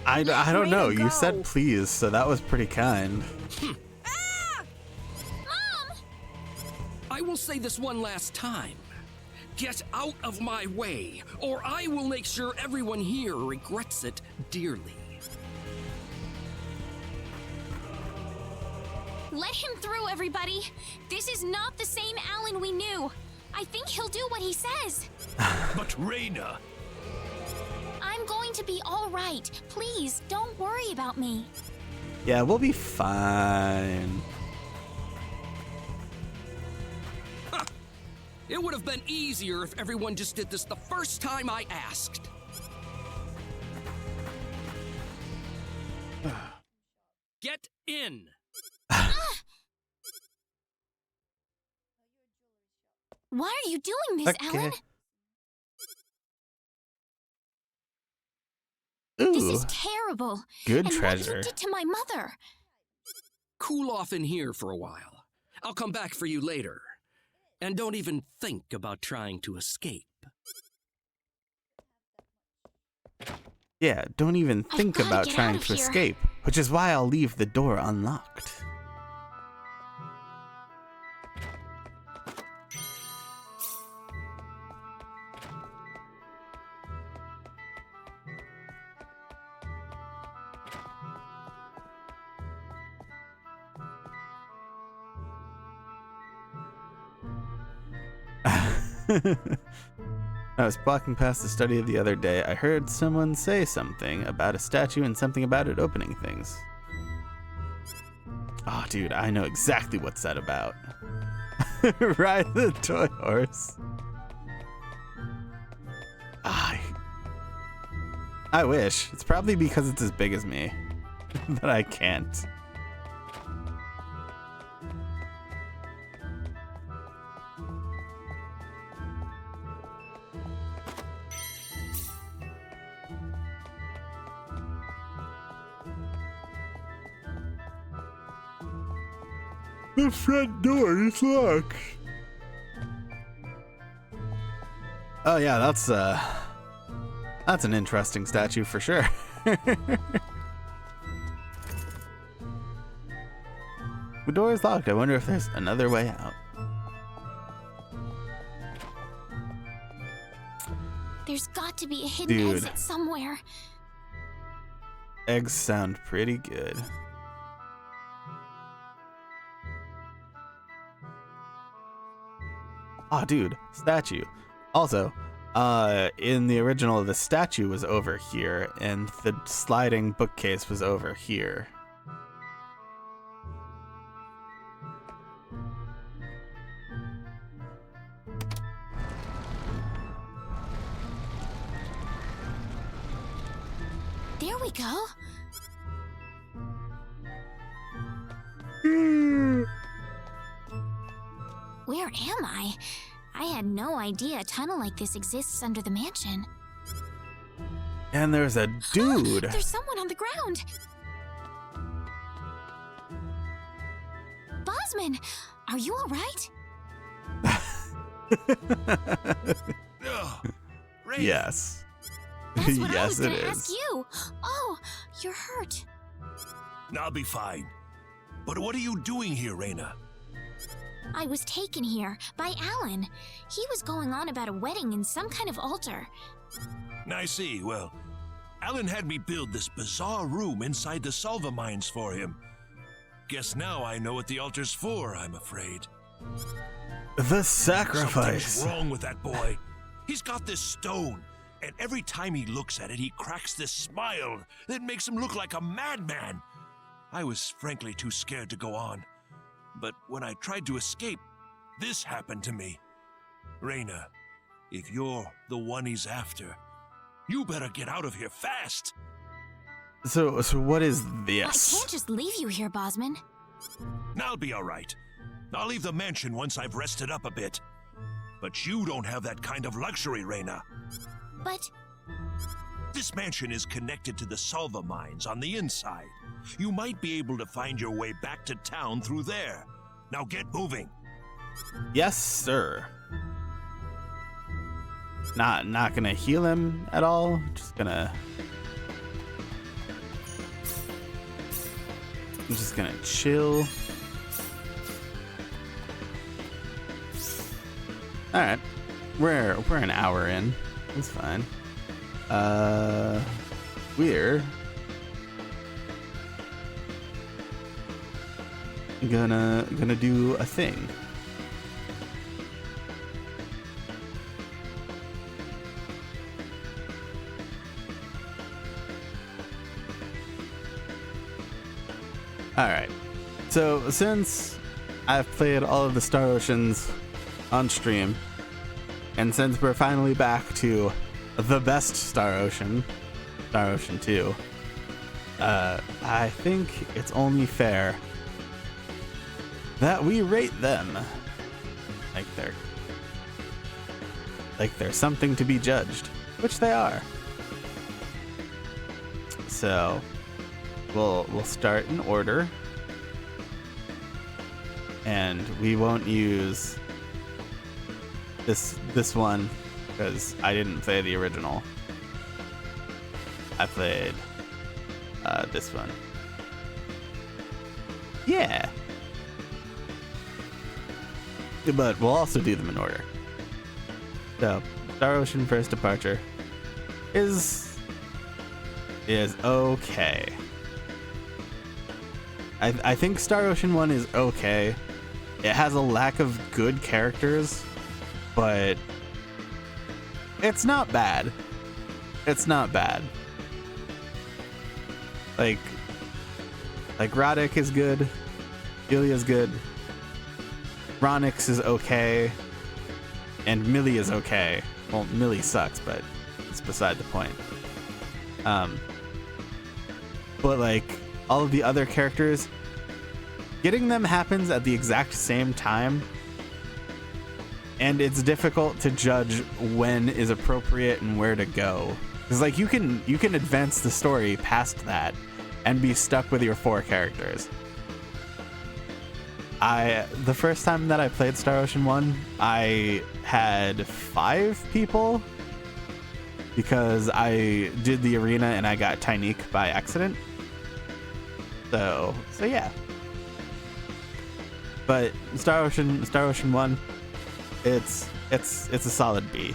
I don't know. Reina, You go. said please, so that was pretty kind. Mom! I will say this one last time. Get out of my way, or I will make sure everyone here regrets it dearly. Let him through, everybody. This is not the same Alan we knew. I think he'll do what he says. But Reina, I'm going to be all right. Please, don't worry about me. Yeah, we'll be fine. It would have been easier if everyone just did this the first time I asked. Get in. Why are you doing this, Okay. Alan? Ooh, This is terrible. good And treasure. what you did to my mother. Cool off in here for a while. I'll come back for you later. And don't even think about trying to escape. Yeah, don't even I've think gotta about get trying out of to here. escape, which is why I'll leave the door unlocked. I was walking past the study the other day. I heard someone say something about a statue and something about it opening things. Oh, dude, I know exactly what's that about. Ride the toy horse. I wish. It's probably because it's as big as me that I can't. The front door is locked. Oh yeah, that's an interesting statue for sure. The door is locked. I wonder if there's another way out. There's got to be a hidden exit somewhere. Eggs sound pretty good. Oh, dude, statue. Also, in the original, the statue was over here, and the sliding bookcase was over here. There we go. Where am I? I had no idea a tunnel like this exists under the mansion. And there's a dude. There's someone on the ground. Bosman, are you all right? Raina. Yes. That's what I was Yes, it gonna ask is. you. Oh, you're hurt. I'll be fine. But what are you doing here, Raina? I was taken here by Alan. He was going on about a wedding in some kind of altar. I see. Well, Alan had me build this bizarre room inside the Salva mines for him. Guess now I know what the altar's for, I'm afraid. The sacrifice. Something's wrong with that boy. He's got this stone, and every time he looks at it, he cracks this smile that makes him look like a madman. I was frankly too scared to go on. But when I tried to escape, this happened to me. Raina, if you're the one he's after, you better get out of here fast. So what is I this? can't just leave you here, Bosman. I'll be all right. I'll leave the mansion once I've rested up a bit. But you don't have that kind of luxury, Raina. But This mansion is connected to the Salva mines on the inside. You might be able to find your way back to town through there. Now get moving. Yes, sir. Not gonna heal him at all. I'm just gonna chill. All right, we're an hour in. That's fine. We're gonna do a thing. All right. So since I've played all of the Star Oceans on stream, and since we're finally back to the best Star Ocean, Star Ocean 2, I think it's only fair that we rate them like they're something to be judged, which they are. So we'll start in order, and we won't use this one because I didn't play the original. I played this one. Yeah. But we'll also do them in order. So, Star Ocean First Departure is okay. I think Star Ocean 1 is okay. It has a lack of good characters, but it's not bad. It's not bad. Like Roddick is good. Ilya's good. Ronix is okay. And Millie is okay. Well, Millie sucks, but it's beside the point. But like all of the other characters, getting them happens at the exact same time. And it's difficult to judge when is appropriate and where to go. Because like you can advance the story past that and be stuck with your 4 characters. The first time that I played Star Ocean 1, I had 5 people because I did the arena and I got Tyneek by accident. So yeah. But Star Ocean 1, it's a solid B.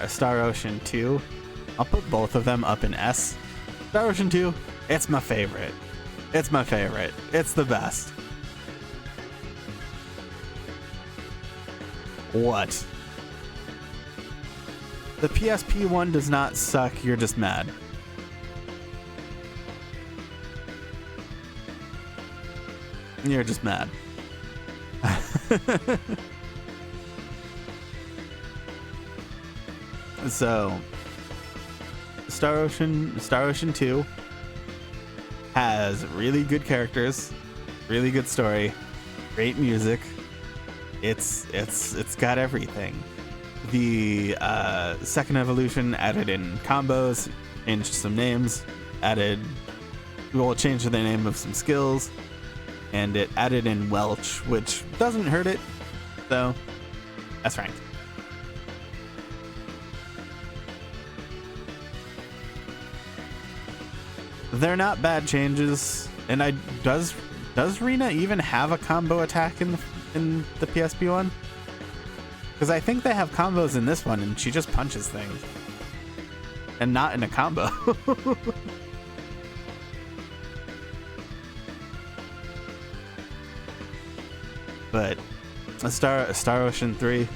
Star Ocean 2, I'll put both of them up in S. Star Ocean 2, it's my favorite. It's my favorite. It's the best. What? The PSP one does not suck, you're just mad. You're just mad. So, Star Ocean 2 has really good characters, really good story, great music. It's got everything. The second evolution added in combos, changed some names, changed the name of some skills, and it added in Welch, which doesn't hurt it, so that's right. They're not bad changes, and does Rena even have a combo attack in the PSP one? Because I think they have combos in this one, and she just punches things, and not in a combo. But Star Ocean 3,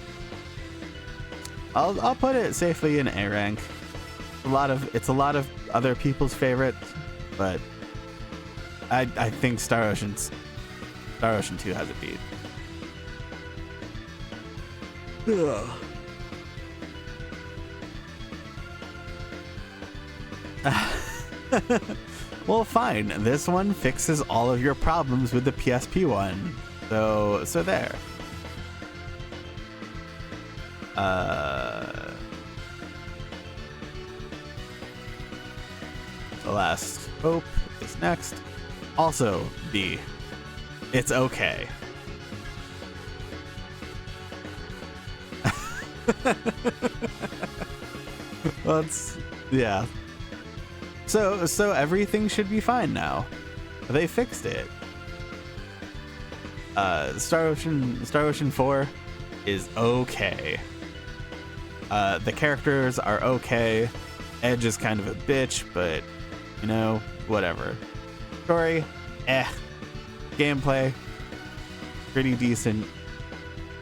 I'll put it safely in A rank. It's a lot of other people's favorites, but I think Star Ocean 2 has a beat. Well, fine. This one fixes all of your problems with the PSP one. So there. The Last Hope is next. Also B. It's okay. Yeah. So everything should be fine now. They fixed it. Star Ocean 4 is okay. The characters are okay. Edge is kind of a bitch, but you know, whatever. Story, Gameplay, pretty decent.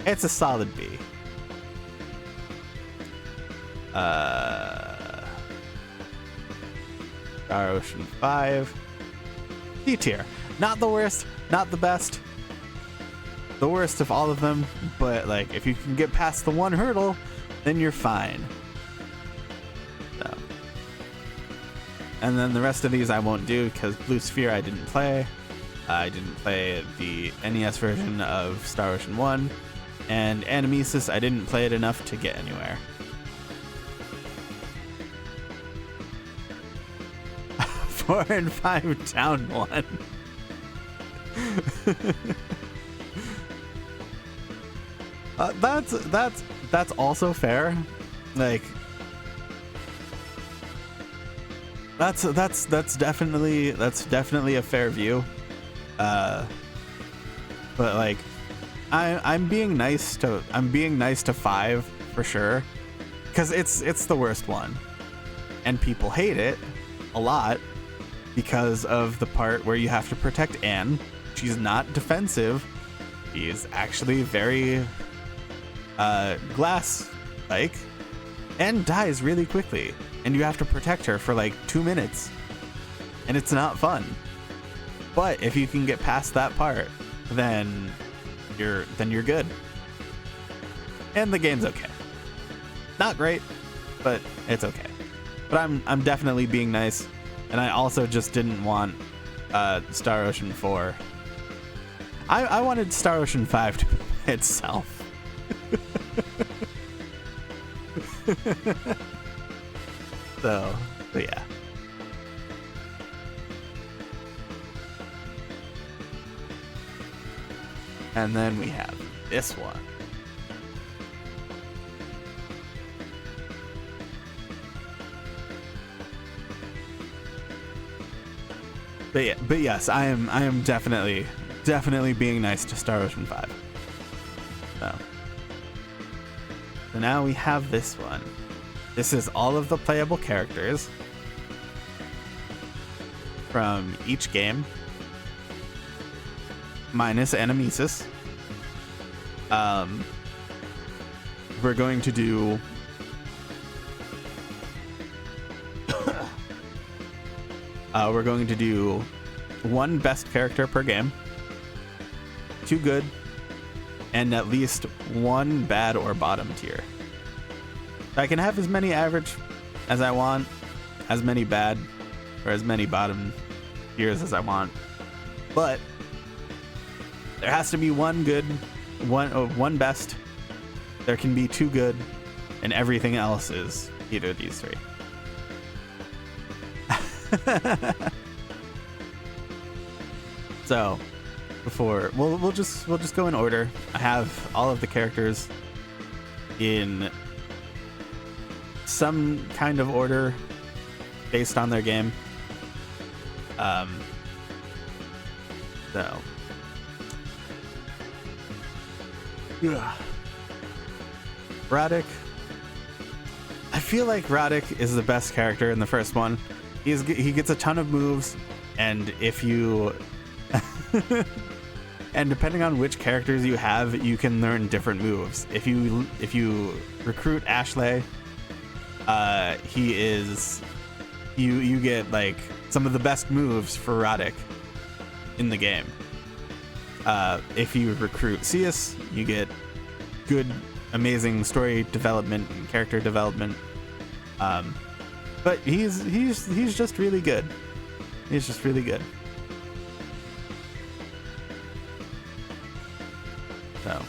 It's a solid B. Star Ocean 5, D tier. Not the worst, not the best. The worst of all of them, but like if you can get past the one hurdle, then you're fine. So. And then the rest of these I won't do because Blue Sphere I didn't play. I didn't play the NES version of Star Ocean 1, and Animesis I didn't play it enough to get anywhere. 4 and 5 down 1. That's also fair. Like that's definitely a fair view. But like I'm being nice to 5 for sure, because it's the worst one, and people hate it a lot because of the part where you have to protect Anne. She's not defensive. She's actually very glass bike and dies really quickly, and you have to protect her for like 2 minutes, and it's not fun. But if you can get past that part, then you're good. And the game's okay. Not great, but it's okay. But I'm definitely being nice, and I also just didn't want Star Ocean 4. I wanted Star Ocean 5 to be by itself. So yeah. And then we have this one. But yes, I am definitely being nice to Star Ocean 5. So now we have this one. This is all of the playable characters from each game, minus Animesis. We're going to do one best character per game, 2 good, and at least 1 bad or bottom tier. I can have as many average as I want, as many bad, or as many bottom tiers as I want, but there has to be 1 good, 1 best. There can be 2 good, and everything else is either of these 3. So before we'll just go in order. I have all of the characters in some kind of order based on their game. So yeah. Radek. I feel like Radek is the best character in the first one. He gets a ton of moves, and if you and depending on which characters you have, you can learn different moves. If you recruit Ashley, you get like some of the best moves for Radek in the game. If you recruit Sius, you get good, amazing story development and character development. But he's just really good. He's just really good. So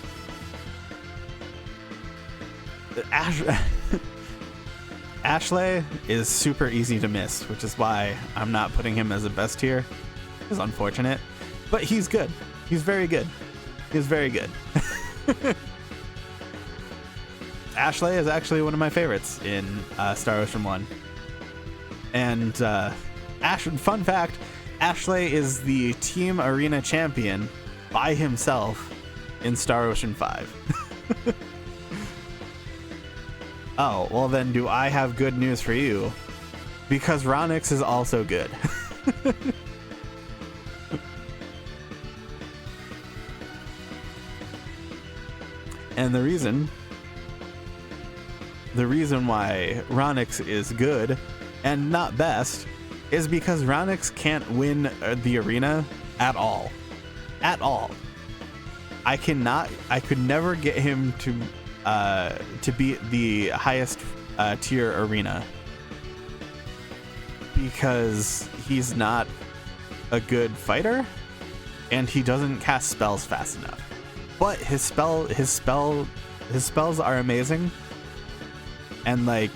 Ashley is super easy to miss, which is why I'm not putting him as a best tier. It's unfortunate, but he's good. He's very good. He's very good. Ashley is actually one of my favorites in Star Ocean 1. And fun fact, Ashley is the Team Arena champion by himself in Star Ocean 5. Oh, well then do I have good news for you? Because Ronix is also good. And the reason why Ronix is good and not best is because Ronix can't win the arena at all. At all. I could never get him to beat the highest tier arena because he's not a good fighter and he doesn't cast spells fast enough. But his spells are amazing, and like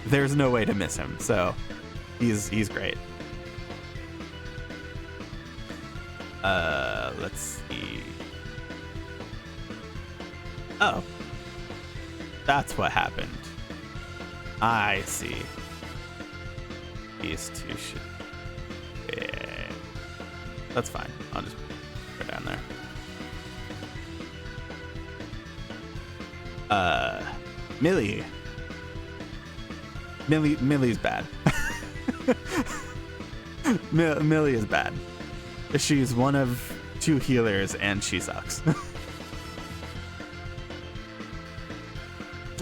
there's no way to miss him. So he's great. Let's see. Oh, that's what happened. I see. These two should. Yeah, that's fine. I'll just put it down there. Millie's bad. Millie is bad. She's one of 2 healers and she sucks.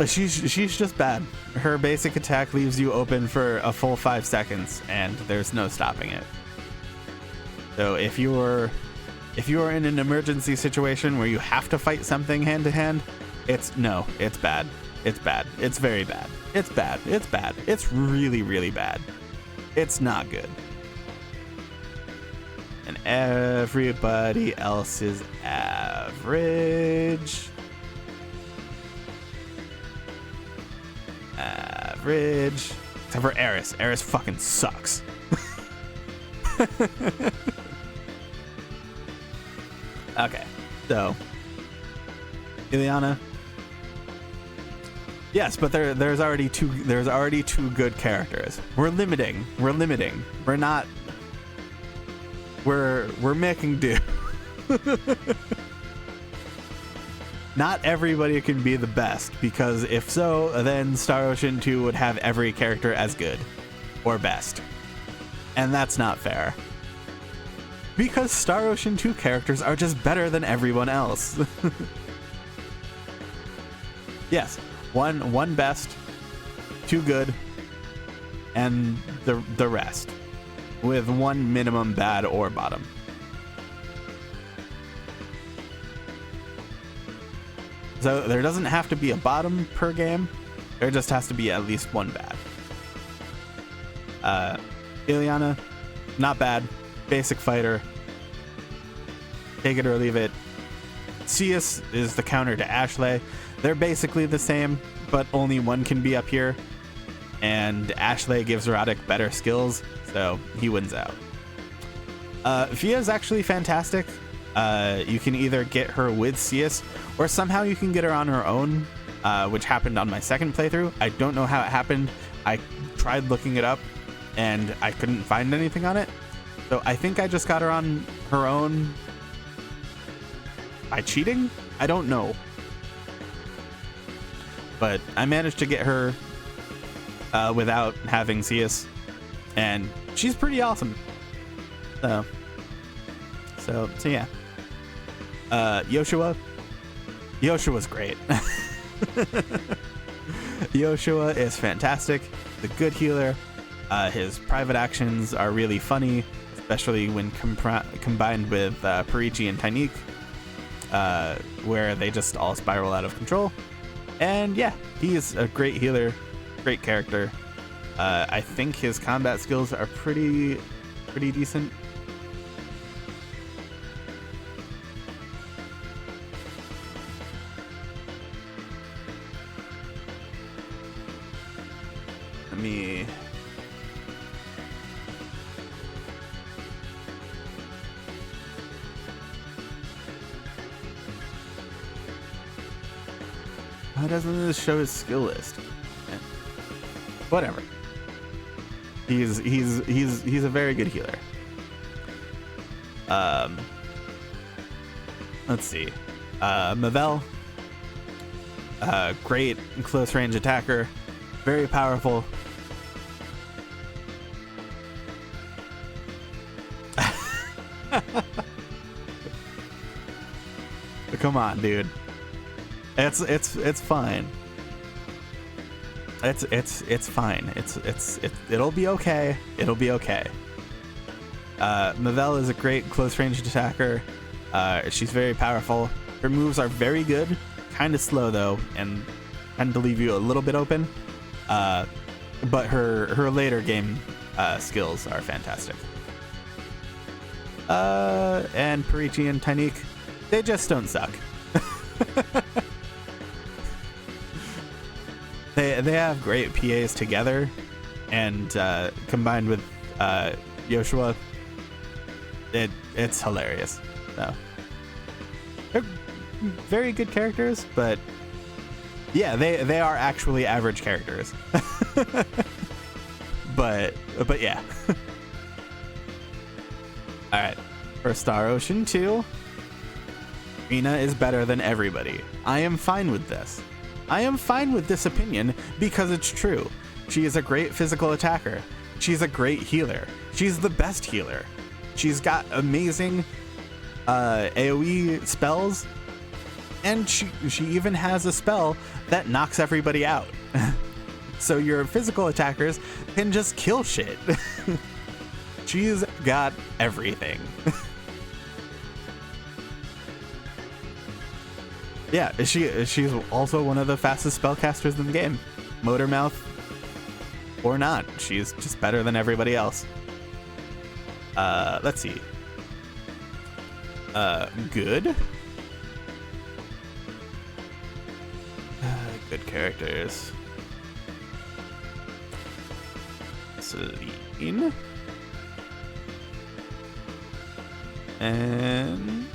She's just bad. Her basic attack leaves you open for a full 5 seconds, and there's no stopping it. So if you are in an emergency situation where you have to fight something hand to hand, it's bad. It's bad. It's very bad. It's bad. It's bad. It's really, really bad. It's not good. And everybody else is average. Average. Except for Eris. Eris fucking sucks. Okay, so Ileana. Yes, but there's already two good characters. We're limiting. We're making do. Not everybody can be the best, because if so, then Star Ocean 2 would have every character as good or best. And that's not fair. Because Star Ocean 2 characters are just better than everyone else. Yes, one best, 2 good, and the rest, with 1 minimum bad or bottom. So there doesn't have to be a bottom per game. There just has to be at least 1 bad. Ileana, not bad. Basic fighter. Take it or leave it. Cius is the counter to Ashley. They're basically the same, but only one can be up here. And Ashley gives Roddick better skills, so he wins out. Fia is actually fantastic. You can either get her with Cius, or somehow you can get her on her own, which happened on my second playthrough. I don't know how it happened. I tried looking it up, and I couldn't find anything on it. So I think I just got her on her own by cheating? I don't know. But I managed to get her without having Cius, and she's pretty awesome. So yeah. Yoshua's great. Yoshua is fantastic. The good healer. His private actions are really funny, especially when combined with Perichi and Tyneek, where they just all spiral out of control. And yeah, he is a great healer, great character. I think his combat skills are pretty decent. Let me... Why doesn't this show his skill list? Whatever. He's a very good healer. Let's see. Mavel. Great close range attacker. Very powerful. Come on, dude. It's fine. It's fine. It'll be okay. It'll be okay. Mavel is a great close range attacker. She's very powerful. Her moves are very good, kind of slow though, and tend to leave you a little bit open. But her later game skills are fantastic. And Perichi and Tyneek, they just don't suck. They have great PAs together, and combined with Yoshua, it's hilarious. So they're very good characters, but yeah, they are actually average characters. but yeah. All right, for Star Ocean 2, Rena is better than everybody. I am fine with this. I am fine with this opinion because it's true. She is a great physical attacker. She's a great healer. She's the best healer. She's got amazing AoE spells And she even has a spell that knocks everybody out. So your physical attackers can just kill shit. She's got everything. Yeah, she's also one of the fastest spellcasters in the game. Motor Mouth or not, she's just better than everybody else. Let's see. Good. Good characters. Celine. And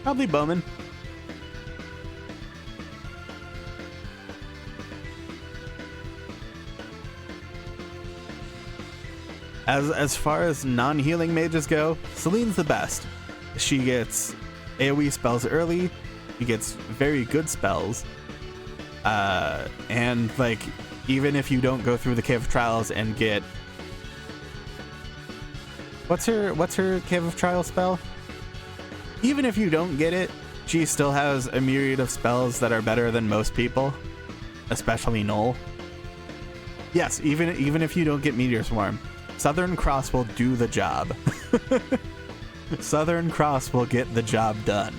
probably Bowman. As far as non-healing mages go, Celine's the best. She gets AoE spells early. She gets very good spells. And like, even if you don't go through the Cave of Trials and get what's her Cave of Trials spell? Even if you don't get it, she still has a myriad of spells that are better than most people, especially Null. Yes, even if you don't get Meteor Swarm, Southern Cross will do the job. Southern Cross will get the job done.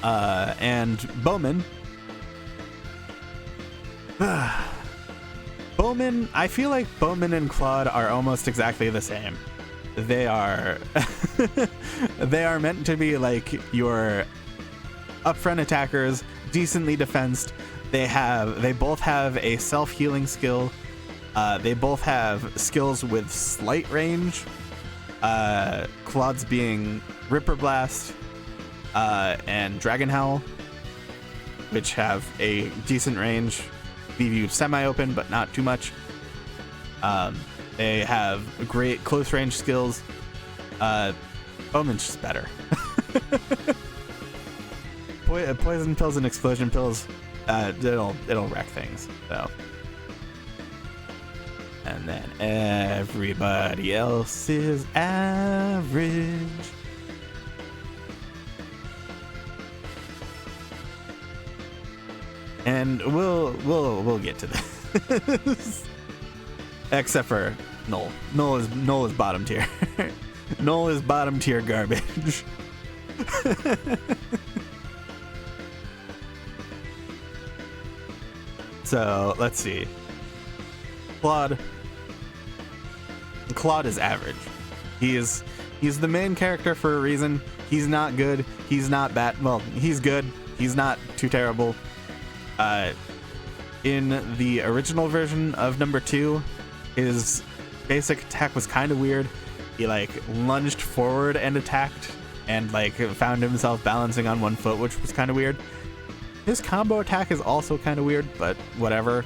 And Bowman. Bowman, I feel like Bowman and Claude are almost exactly the same. They are they are meant to be like your upfront attackers, decently defensed. They both have a self-healing skill. They both have skills with slight range. Claude's being Ripper Blast and Dragon Howl, which have a decent range, leave you semi-open but not too much. They have great close range skills. Bowman's just better. Poison pills and explosion pills, it'll wreck things. So, and then everybody else is average. And we'll get to this. Except for Null. Null is bottom tier. Null is bottom tier garbage. So let's see. Claude is average. He's the main character for a reason. He's not good. He's not bad. Well, he's good. He's not too terrible. In the original version of number 2, his basic attack was kind of weird. He like lunged forward and attacked and like found himself balancing on one foot, which was kind of weird. His combo attack is also kind of weird, but whatever.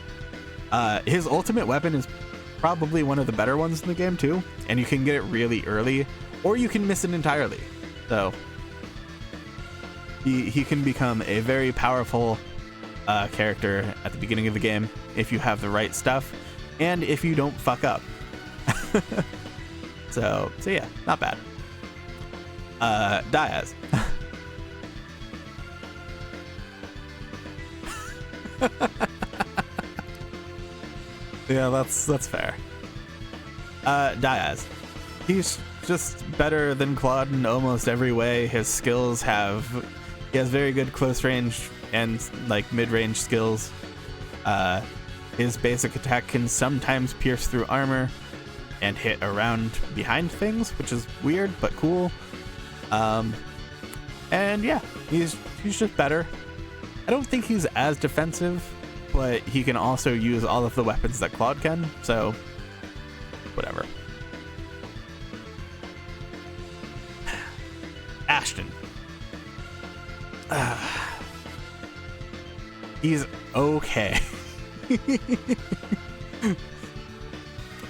His ultimate weapon is probably one of the better ones in the game too, and you can get it really early or you can miss it entirely. So he can become a very powerful character at the beginning of the game if you have the right stuff and if you don't fuck up. so yeah, not bad. Diaz. Yeah, that's fair. Diaz. He's just better than Claude in almost every way. He has very good close range and like mid-range skills. His basic attack can sometimes pierce through armor and hit around behind things, which is weird but cool. And yeah, he's just better. I don't think he's as defensive, but he can also use all of the weapons that Claude can, so whatever. Ashton. He's okay.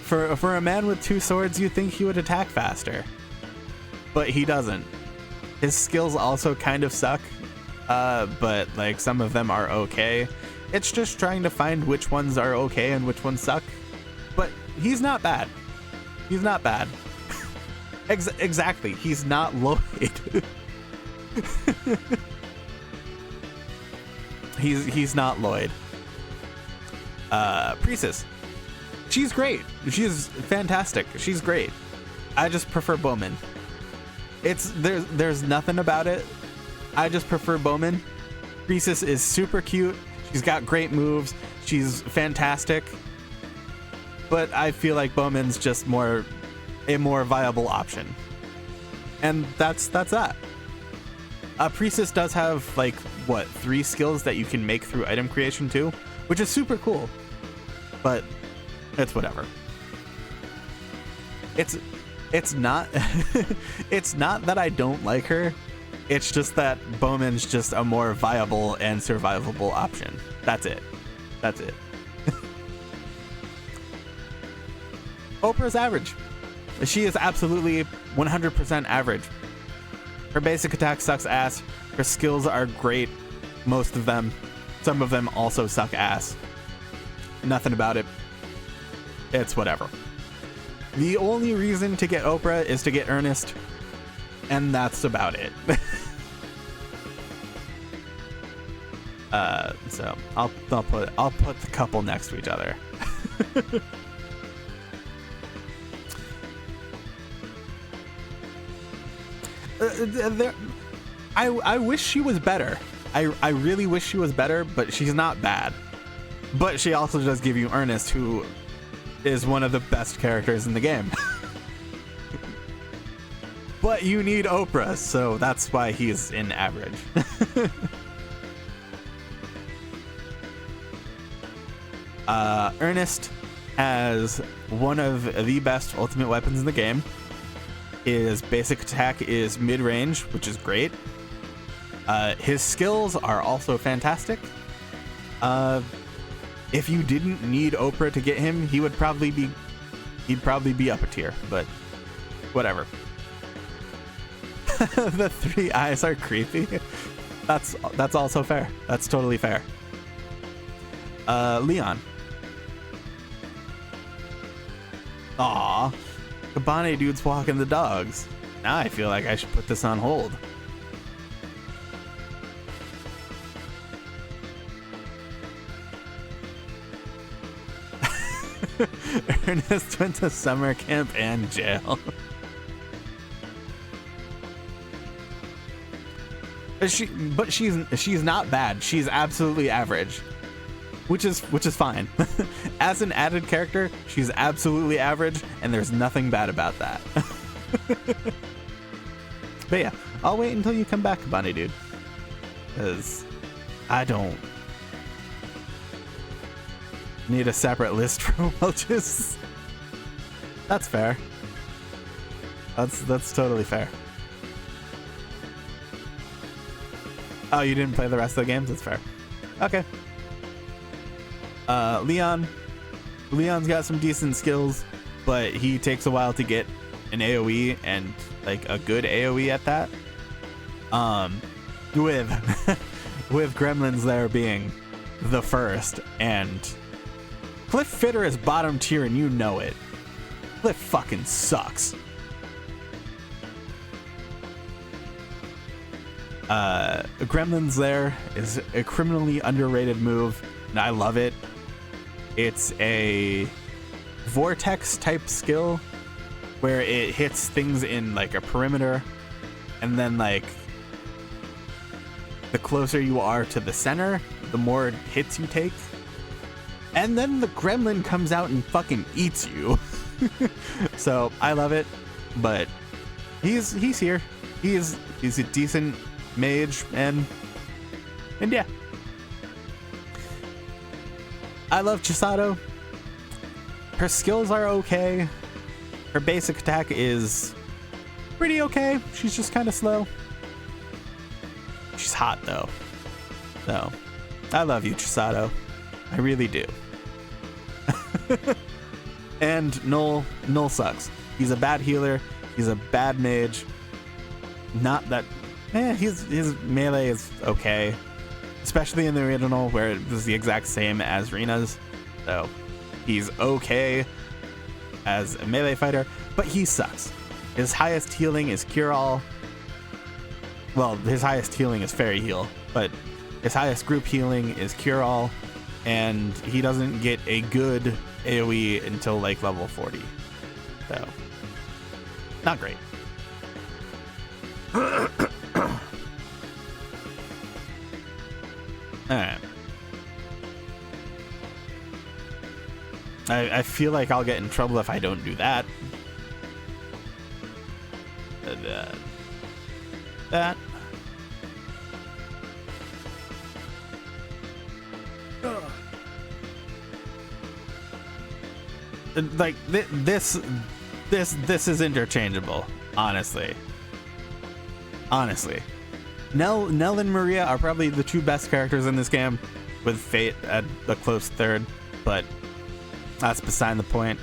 For a man with 2 swords, you'd think he would attack faster, but he doesn't. His skills also kind of suck, but like some of them are okay. It's just trying to find which ones are okay and which ones suck. But he's not bad. He's not bad. Exactly. He's not Lloyd. he's not Lloyd. Priestess. She's great. She's fantastic. She's great. I just prefer Bowman. There's nothing about it. I just prefer Bowman. Priestess is super cute. She's got great moves. She's fantastic. But I feel like Bowman's just a more viable option. And that's that. Priestess does have like 3 skills that you can make through item creation too, which is super cool. But it's whatever. It's not it's not that I don't like her. It's just that Bowman's just a more viable and survivable option. That's it. Oprah's average. She is absolutely 100% average. Her basic attack sucks ass. Her skills are great. Most of them. Some of them also suck ass. Nothing about it. It's whatever. The only reason to get Oprah is to get Ernest, and that's about it. So I'll put the couple next to each other. I wish she was better. I really wish she was better, but she's not bad. But she also does give you Ernest, who is one of the best characters in the game. But you need Oprah, so that's why he's in average. Ernest has one of the best ultimate weapons in the game. His basic attack is mid-range, which is great. His skills are also fantastic. If you didn't need Oprah to get him, he'd probably be up a tier, but whatever. The 3 eyes are creepy. That's also fair. That's totally fair. Leon. Aw. Kabane dude's walking the dogs. Now I feel like I should put this on hold. Ernest went to summer camp and jail. But she's not bad. She's absolutely average, which is fine. As an added character, she's absolutely average, and there's nothing bad about that. But yeah, I'll wait until you come back, Bunny Dude, because I don't need a separate list for Welch's. That's fair. That's totally fair. Oh, you didn't play the rest of the games? That's fair. Okay. Leon's got some decent skills, but he takes a while to get an AoE, and like a good AoE at that. With Gremlins there being the first, and Cliff Fitter is bottom tier, and you know it. Cliff fucking sucks. Gremlins there is a criminally underrated move, and I love it. It's a vortex type skill where it hits things in like a perimeter, and then like the closer you are to the center, the more hits you take. And then the gremlin comes out and fucking eats you. So I love it, but he's here. He's a decent mage, and yeah. I love Chisato. Her skills are okay. Her basic attack is pretty okay. She's just kind of slow. She's hot though. So I love you, Chisato. I really do. And Null sucks. He's a bad healer. He's a bad mage. Not that his melee is okay, especially in the original where it was the exact same as Rina's. So he's okay as a melee fighter, but he sucks. His highest healing is Cure All. Well, his highest healing is Fairy Heal, but his highest group healing is Cure All, and he doesn't get a good AoE until like level 40. So, not great. Alright. I feel like I'll get in trouble if I don't do that. That. Like this is interchangeable, honestly. Nell and Maria are probably the two best characters in this game, with Fate at a close third, but that's beside the point.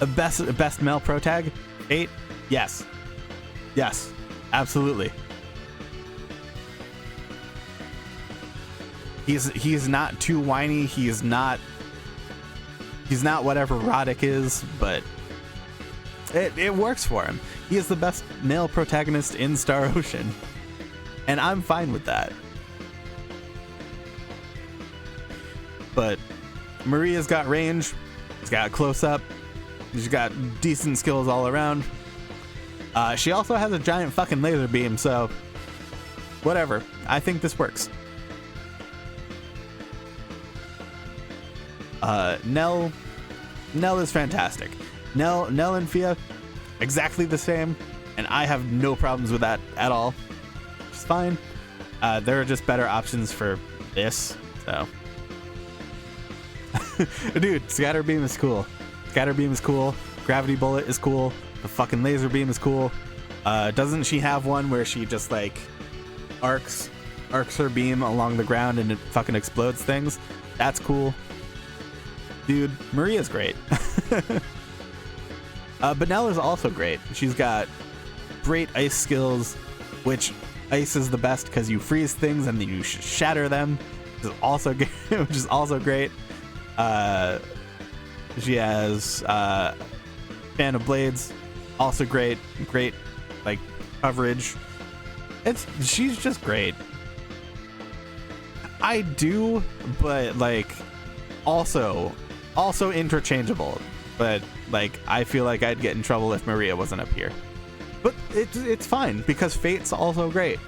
A best male pro tag, Fate? Yes, absolutely. He's not too whiny. He's not whatever Roddick is, but it works for him. He is the best male protagonist in Star Ocean, and I'm fine with that. But Maria's got range. She's got close up. She's got decent skills all around. She also has a giant fucking laser beam, so whatever. I think this works. Nell is fantastic. Nell and Fia, exactly the same, and I have no problems with that at all. It's fine. There are just better options for this, so. Dude, Scatter Beam is cool. Gravity Bullet is cool. The fucking laser beam is cool. Doesn't she have one where she just like arcs her beam along the ground and it fucking explodes things? That's cool. Dude, Maria's great. But Nell is also great. She's got great ice skills, which ice is the best because you freeze things and then you shatter them, which is also great. She has Fan of Blades, also great like coverage. She's just great. I do, but like also interchangeable. But like I feel like I'd get in trouble if Maria wasn't up here. But it's fine because Fate's also great.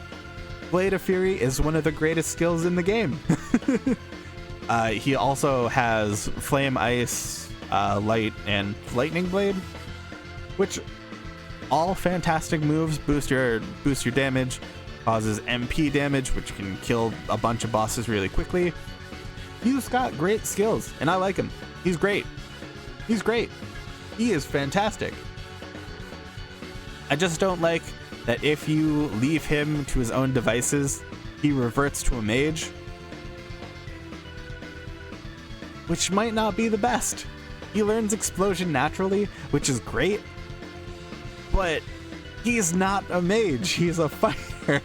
Blade of Fury is one of the greatest skills in the game. He also has Flame, Ice, Light, and Lightning Blade, which all fantastic moves. Boost your damage, causes MP damage, which can kill a bunch of bosses really quickly. He's got great skills, and I like him. He's great. He is fantastic. I just don't like that if you leave him to his own devices, he reverts to a mage, which might not be the best. He learns explosion naturally, which is great, but he's not a mage, he's a fighter.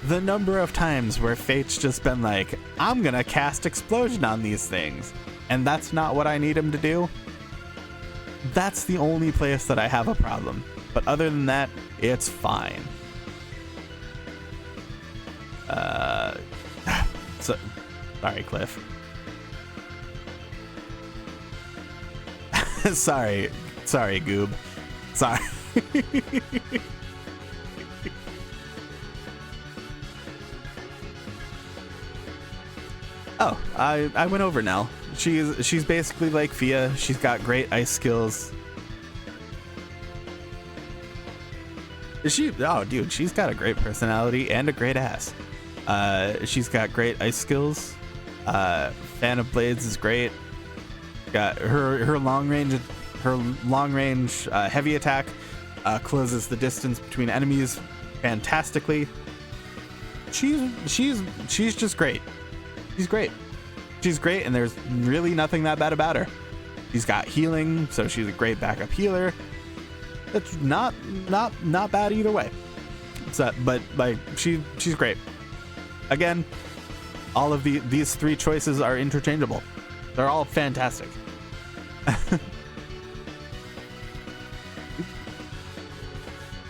The number of times where Fate's just been like, I'm gonna cast explosion on these things, and that's not what I need him to do. That's the only place that I have a problem. But other than that, it's fine. Sorry, Cliff. Sorry, Goob. Sorry. Oh, I went over Nell. She's basically like Fia. She's got great ice skills. Oh, dude, she's got a great personality and a great ass. She's got great ice skills. Fan of Blades is great. Got her long range heavy attack closes the distance between enemies fantastically. She's just great. She's great, and there's really nothing that bad about her. She's got healing, so she's a great backup healer. It's not bad either way. So, but like she's great. Again, All of these three choices are interchangeable. They're all fantastic.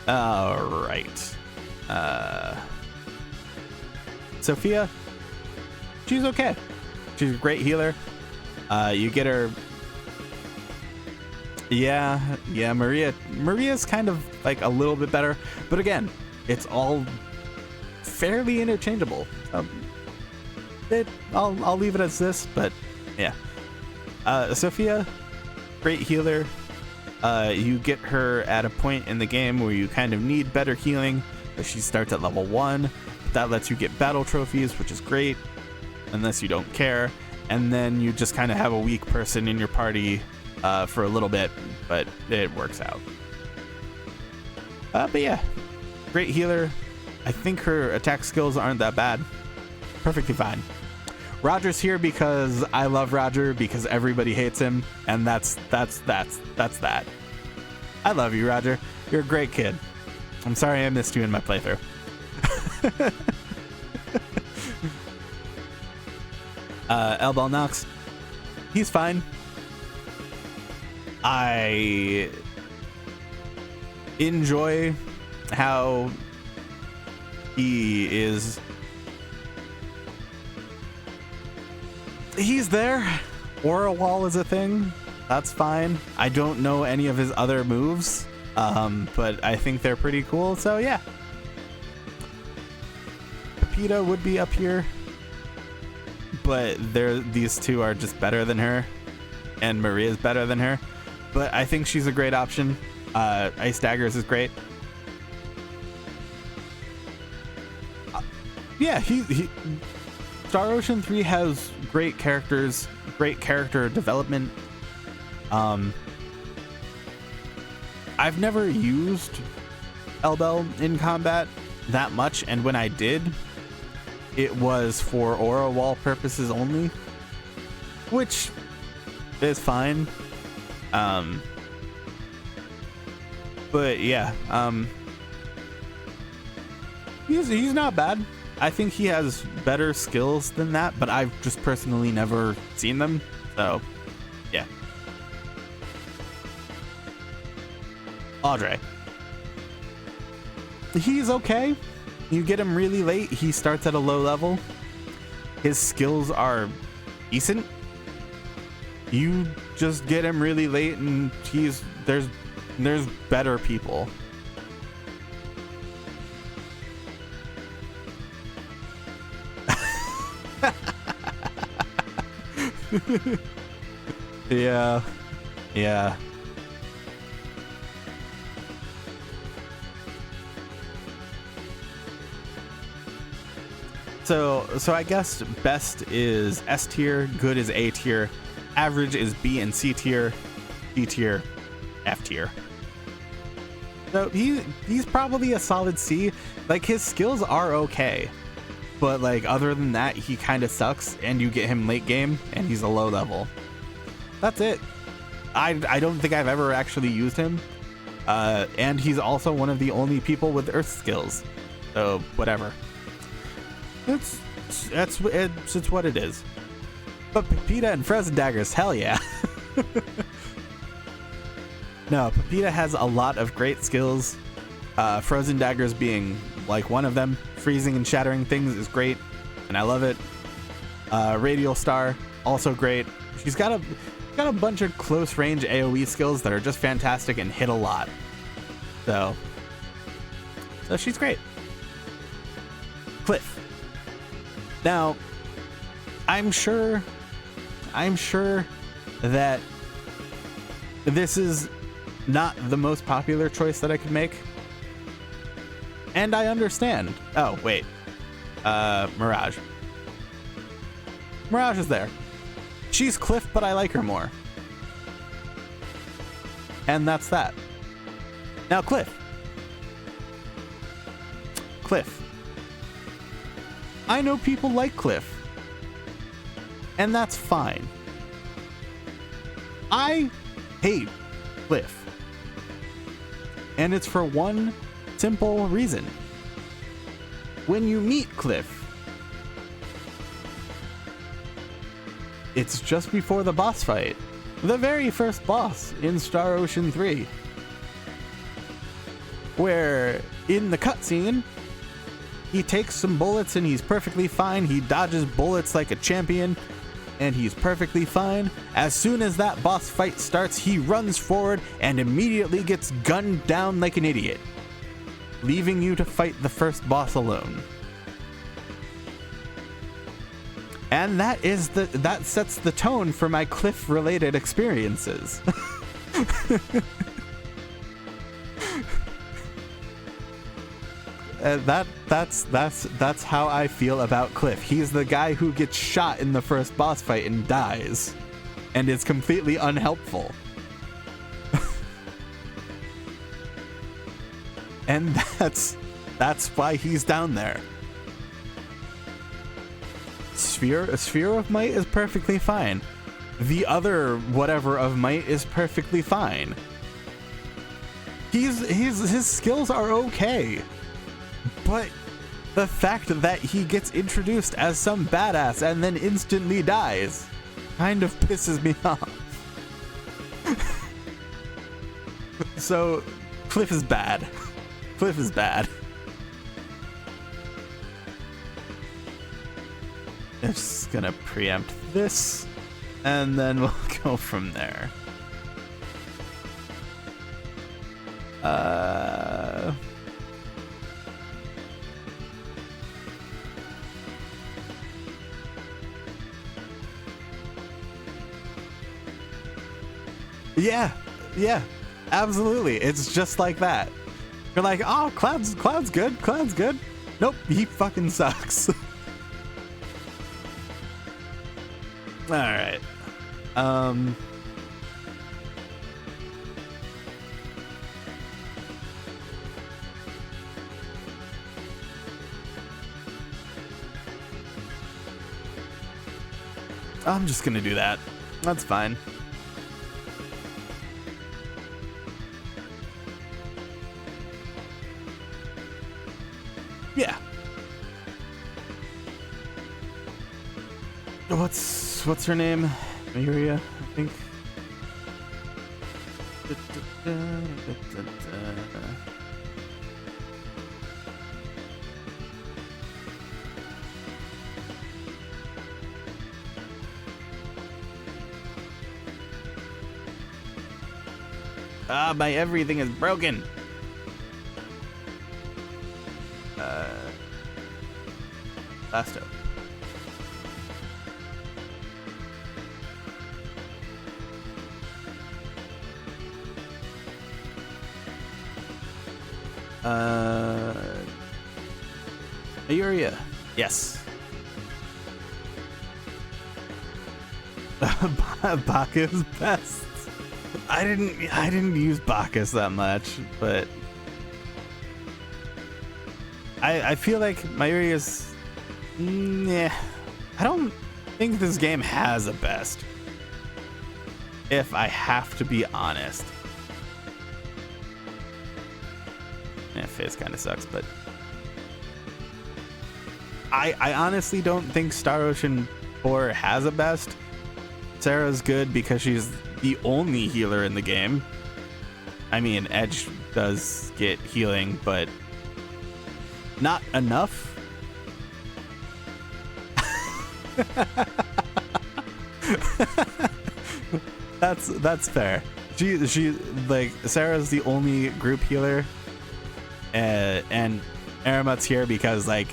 All right. Sophia, she's okay. She's a great healer. You get her. Yeah. Maria's kind of like a little bit better, but again, it's all fairly interchangeable. I'll leave it as this, but yeah. Sophia, great healer. You get her at a point in the game where you kind of need better healing, but she starts at level 1. That lets you get battle trophies, which is great, unless you don't care. And then you just kind of have a weak person in your party for a little bit, but it works out. But yeah, great healer. I think her attack skills aren't that bad. Perfectly fine. Roger's here because I love Roger, because everybody hates him, and that's that. I love you, Roger. You're a great kid. I'm sorry I missed you in my playthrough. Elbel Nox, he's fine. I enjoy how he's there. Aura Wall is a thing. That's fine. I don't know any of his other moves, but I think they're pretty cool. So yeah. Pepita would be up here, but these two are just better than her, and Maria's better than her. But I think she's a great option. Ice Daggers is great. Yeah, Star Ocean 3 has great characters, great character development. I've never used Elbel in combat that much, and when I did, it was for Aura Wall purposes only, which is fine. But yeah, he's not bad. I think he has better skills than that, but I've just personally never seen them. So, yeah. Audrey. He's okay. You get him really late. He starts at a low level. His skills are decent. You just get him really late, and there's better people. Yeah. So I guess best is S tier, good is A tier, average is B and C tier, D tier, F tier. So he's probably a solid C. Like, his skills are okay, but like other than that, he kind of sucks, and you get him late game and he's a low level. That's it. I don't think I've ever actually used him, and he's also one of the only people with earth skills. So whatever. It's what it is. But Pepita and Frozen Daggers, hell yeah. No, Pepita has a lot of great skills. Frozen Daggers being like one of them. Freezing and shattering things is great, and I love it. Radial Star, also great. She's got a bunch of close range AoE skills that are just fantastic and hit a lot. So she's great. Cliff. Now, I'm sure that this is not the most popular choice that I could make, and I understand. Oh wait, Mirage is there. She's Cliff, but I like her more, and that's that. Now Cliff. I know people like Cliff, and that's fine. I hate Cliff, and it's for one simple reason. When you meet Cliff, it's just before the boss fight. The very first boss in Star Ocean 3. Where in the cutscene, he takes some bullets and he's perfectly fine. He dodges bullets like a champion and he's perfectly fine. As soon as that boss fight starts, he runs forward and immediately gets gunned down like an idiot, leaving you to fight the first boss alone. And that sets the tone for my Cliff-related experiences. That's how I feel about Cliff. He's the guy who gets shot in the first boss fight and dies, and is completely unhelpful. And that's why he's down there. A sphere of might is perfectly fine. The other whatever of might is perfectly fine. His skills are okay. But the fact that he gets introduced as some badass and then instantly dies kind of pisses me off. So, Cliff is bad. Cliff is bad. I'm just gonna preempt this, and then we'll go from there. Yeah, absolutely. It's just like that. You're like, oh, Cloud's good. Nope, he fucking sucks. All right. I'm just gonna do that. That's fine. Yeah. What's her name? Miria, I think. Ah, my everything is broken. Lasto. Ayuria. Yes. Bacchus best. I didn't use Bacchus that much, but I feel like Mayuria's yeah. I don't think this game has a best, if I have to be honest. Yeah, Face kind of sucks, but I honestly don't think Star Ocean 4 has a best. Sarah's good because she's the only healer in the game. I mean, Edge does get healing, but not enough. That's fair. She like Sarah's the only group healer, and Aramat's here because like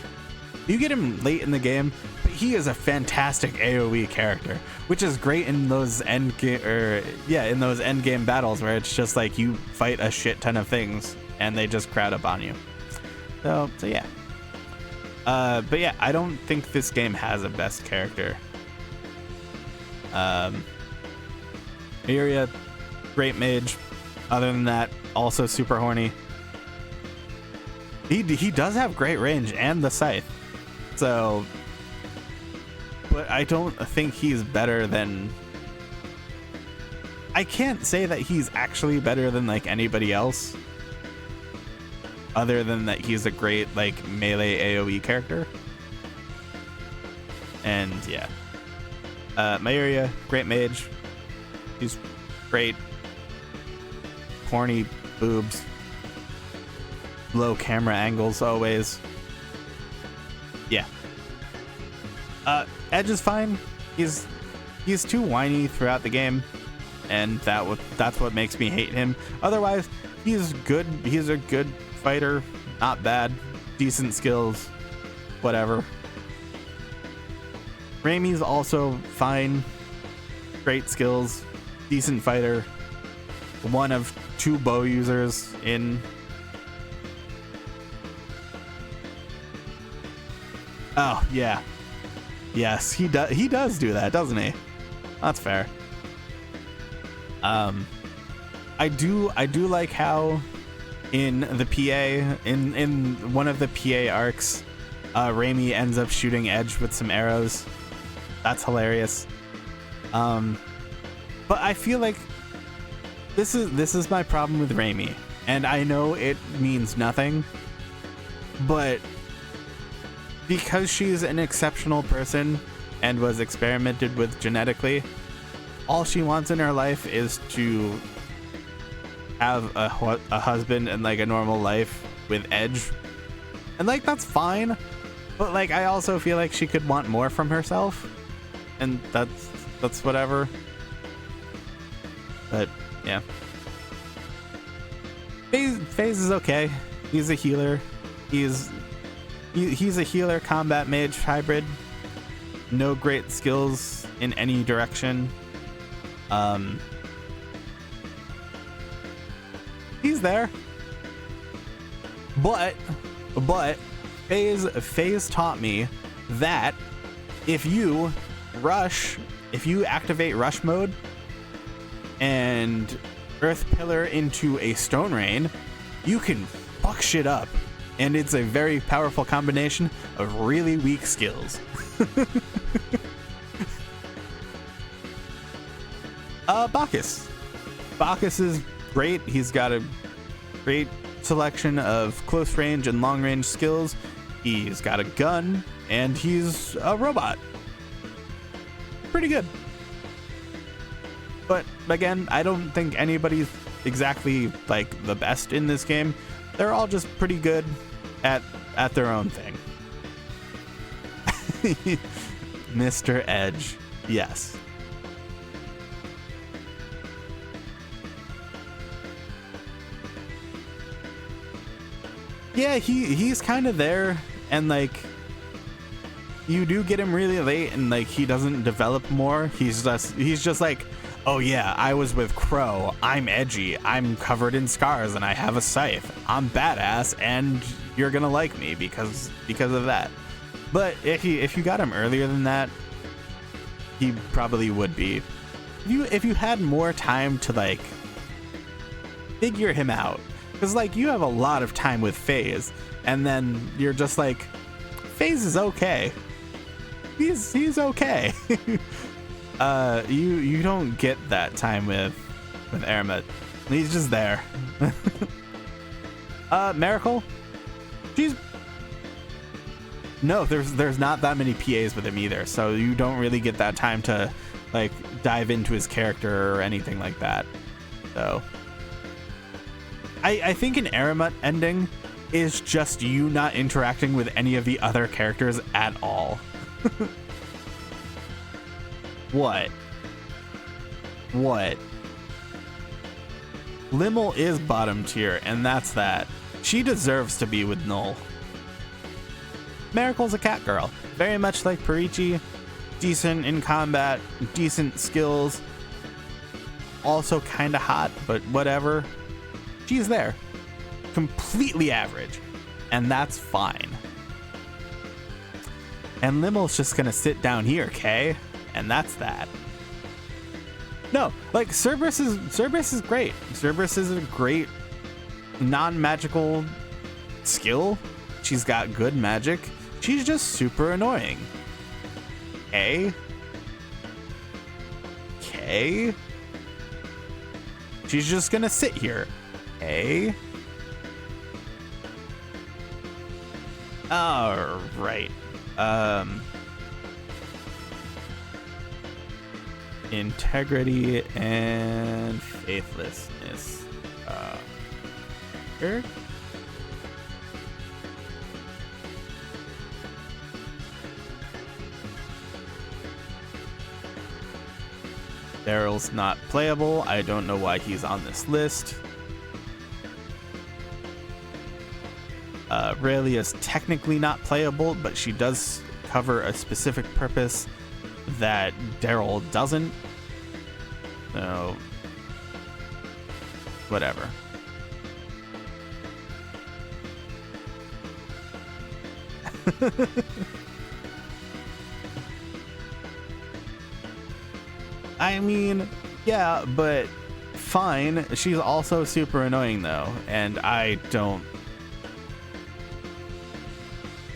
you get him late in the game, but he is a fantastic AoE character, which is great in those end game battles where it's just like you fight a shit ton of things and they just crowd up on you. So yeah. But yeah, I don't think this game has a best character. Miria, great mage. Other than that, also super horny. He does have great range and the scythe. So, but I don't think he's better than... I can't say that he's actually better than like anybody else, other than that he's a great like melee AoE character. And yeah. Myuria, great mage. She's great. Horny boobs. Low camera angles always. Yeah. Edge is fine. He's too whiny throughout the game, and that's what makes me hate him. Otherwise, he's good. He's a good fighter. Not bad. Decent skills. Whatever. Raimi's also fine. Great skills. Decent fighter. One of 2 bow users in. Oh, yeah. Yes, he does do that, doesn't he? That's fair. I do like how in the PA in one of the PA arcs, Raimi ends up shooting Edge with some arrows. That's hilarious. But I feel like this is my problem with Raimi, and I know it means nothing, but because she's an exceptional person and was experimented with genetically, all she wants in her life is to have a husband and like a normal life with Edge, and like that's fine, but like I also feel like she could want more from herself, and that's whatever. But yeah, FaZe is okay. He's a healer. He's a healer combat mage hybrid. No great skills in any direction. He's there. But FaZe taught me that if you activate rush mode and Earth Pillar into a Stone Rain, you can fuck shit up. And it's a very powerful combination of really weak skills. Bacchus. Bacchus is great. He's got a great selection of close range and long range skills. He's got a gun, and he's a robot. Pretty good. But again, I don't think anybody's exactly like the best in this game. They're all just pretty good at their own thing. Mr. Edge. Yes. Yeah, he's kind of there, and like you do get him really late, and like he doesn't develop more. He's just like, oh yeah, I was with Crow. I'm edgy. I'm covered in scars, and I have a scythe. I'm badass, and you're gonna like me because of that. But if you got him earlier than that, he probably would be. If you had more time to like figure him out, because like you have a lot of time with FaZe, and then you're just like, FaZe is okay. He's okay. You don't get that time with Eremit. He's just there. Miracle, there's not that many PAs with him either, so you don't really get that time to like dive into his character or anything like that. So I think an Eremit ending is just you not interacting with any of the other characters at all. What? Limmel is bottom tier, and that's that. She deserves to be with Null. Miracle's a cat girl, very much like Perichi. Decent in combat, decent skills. Also kind of hot, but whatever. She's there. Completely average, and that's fine. And Limmel's just gonna sit down here, okay? And that's that. No, like Cerberus is great. Cerberus is a great non-magical skill. She's got good magic. She's just super annoying. Okay. She's just gonna sit here. Okay. All right. integrity and faithlessness. Sure. Daryl's not playable. I don't know why he's on this list. Rayleigh is technically not playable, but she does cover a specific purpose that Daryl doesn't. So, whatever. I mean, yeah, but fine. She's also super annoying though, and I don't.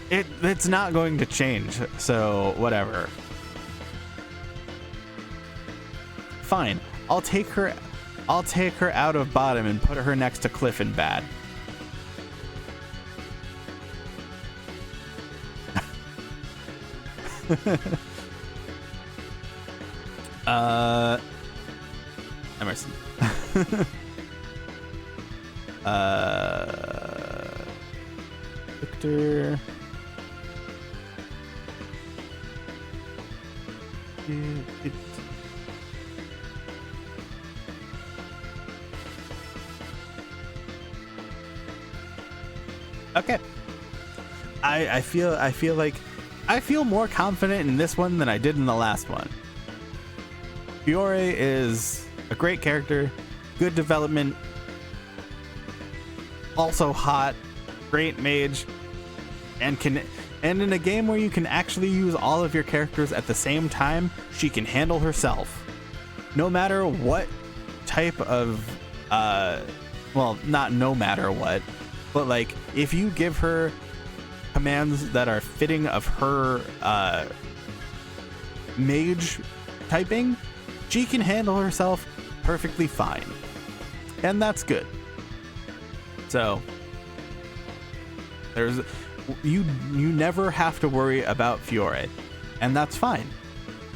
It's not going to change, so whatever. Fine. I'll take her out of bottom and put her next to Cliff in bad. Emerson. Victor. Okay. I feel more confident in this one than I did in the last one. Fiore is a great character, good development, also hot, great mage, and in a game where you can actually use all of your characters at the same time, she can handle herself. No matter what type of well, not no matter what, but like if you give her commands that are fitting of her mage typing, she can handle herself perfectly fine. And that's good. So you never have to worry about Fiore, and that's fine.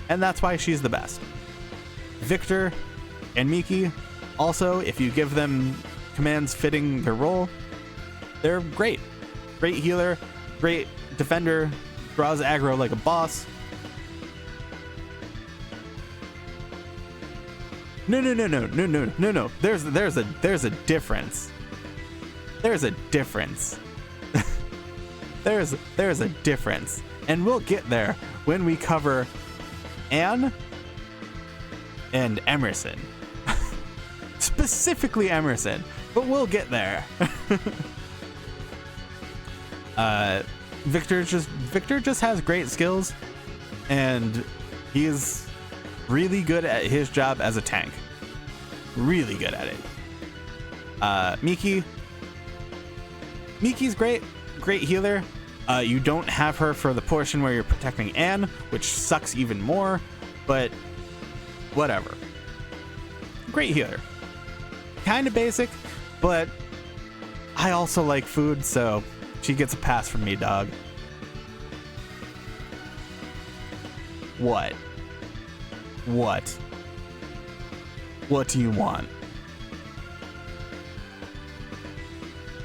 And that's why she's the best. Victor and Miki, also, if you give them commands fitting their role, they're great. Great healer, great defender, draws aggro like a boss. No. There's a difference. There's a difference. There's a difference. And we'll get there when we cover Anne and Emerson. Specifically Emerson, but we'll get there. Victor just has great skills, and he's really good at his job as a tank. Really good at it. Miki's great healer. You don't have her for the portion where you're protecting Anne, which sucks even more, but whatever. Great healer. Kind of basic, but I also like food, so she gets a pass from me, dog. What do you want?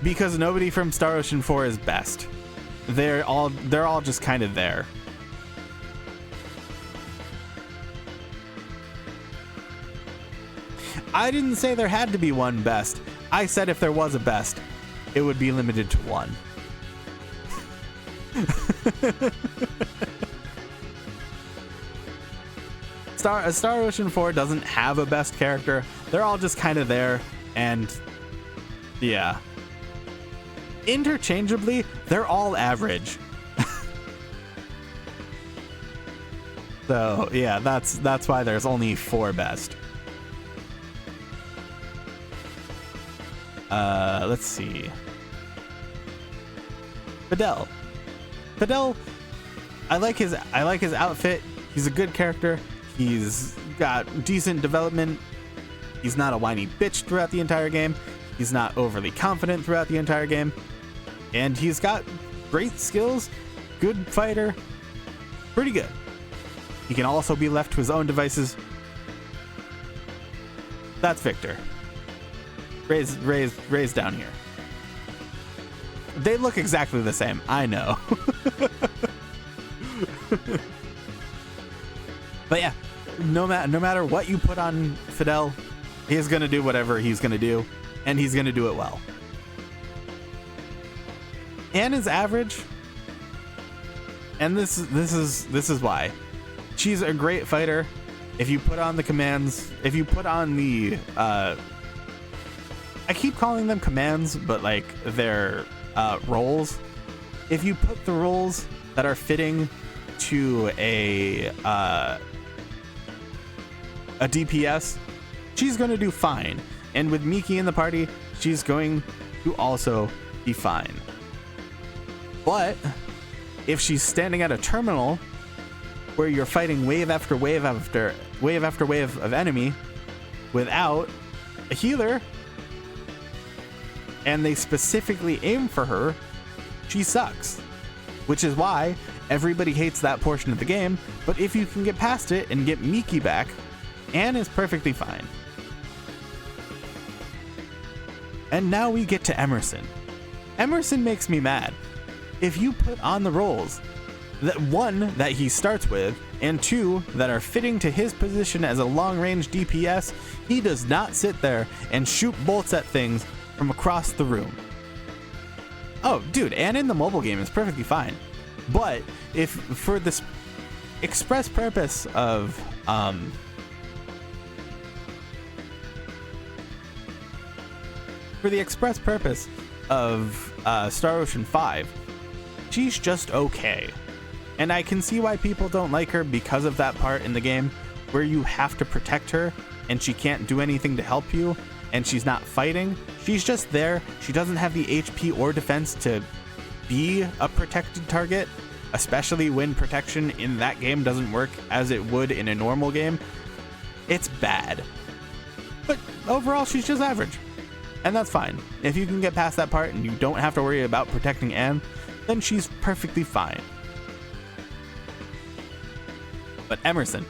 Because nobody from Star Ocean 4 is best. They're all just kind of there. I didn't say there had to be one best. I said if there was a best, it would be limited to one. Star Ocean 4 doesn't have a best character. They're all just kind of there, and yeah. Interchangeably, they're all average. So yeah, that's why there's only 4 best. Let's see. Fidel, I like his outfit. He's a good character. He's got decent development. He's not a whiny bitch throughout the entire game. He's not overly confident throughout the entire game. And he's got great skills, good fighter, pretty good. He can also be left to his own devices, That's Victor. Ray's down here. They look exactly the same. I know. But yeah, no matter what you put on Fidel, he's gonna do whatever he's gonna do, and he's gonna do it well. Anne is average, and this is why. She's a great fighter. If you put on the commands, if you put on the I keep calling them commands, but like they're roles. If you put the roles that are fitting to a DPS, she's going to do fine. And with Miki in the party, she's going to also be fine. But if she's standing at a terminal where you're fighting wave after wave after wave after wave of enemy without a healer, and they specifically aim for her, she sucks. Which is why everybody hates that portion of the game. But if you can get past it and get Miki back, Anne is perfectly fine. And now we get to Emerson. Emerson makes me mad. If you put on the roles, that one, that he starts with, and two, that are fitting to his position as a long-range DPS, he does not sit there and shoot bolts at things from across the room. Oh, dude, and in the mobile game is perfectly fine. But if for this express purpose of Star Ocean 5, she's just okay. And I can see why people don't like her because of that part in the game where you have to protect her and she can't do anything to help you and she's not fighting. She's just there. She doesn't have the HP or defense to be a protected target, especially when protection in that game doesn't work as it would in a normal game. It's bad. But overall, she's just average. And that's fine. If you can get past that part and you don't have to worry about protecting Anne, then she's perfectly fine. But Emerson,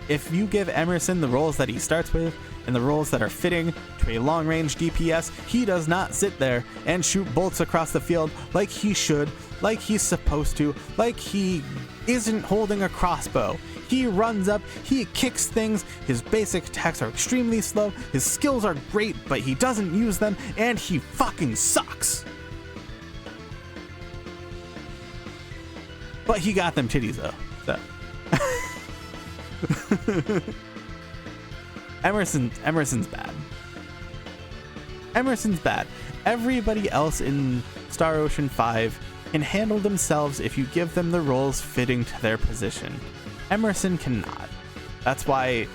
if you give Emerson the roles that he starts with and the roles that are fitting to a long-range DPS, he does not sit there and shoot bolts across the field like he should, like he's supposed to, like he isn't holding a crossbow. He runs up, he kicks things, his basic attacks are extremely slow, his skills are great, but he doesn't use them, and he fucking sucks. But he got them titties though, so. Emerson's bad. Emerson's bad. Everybody else in Star Ocean 5 can handle themselves if you give them the roles fitting to their position. Emerson cannot. That's why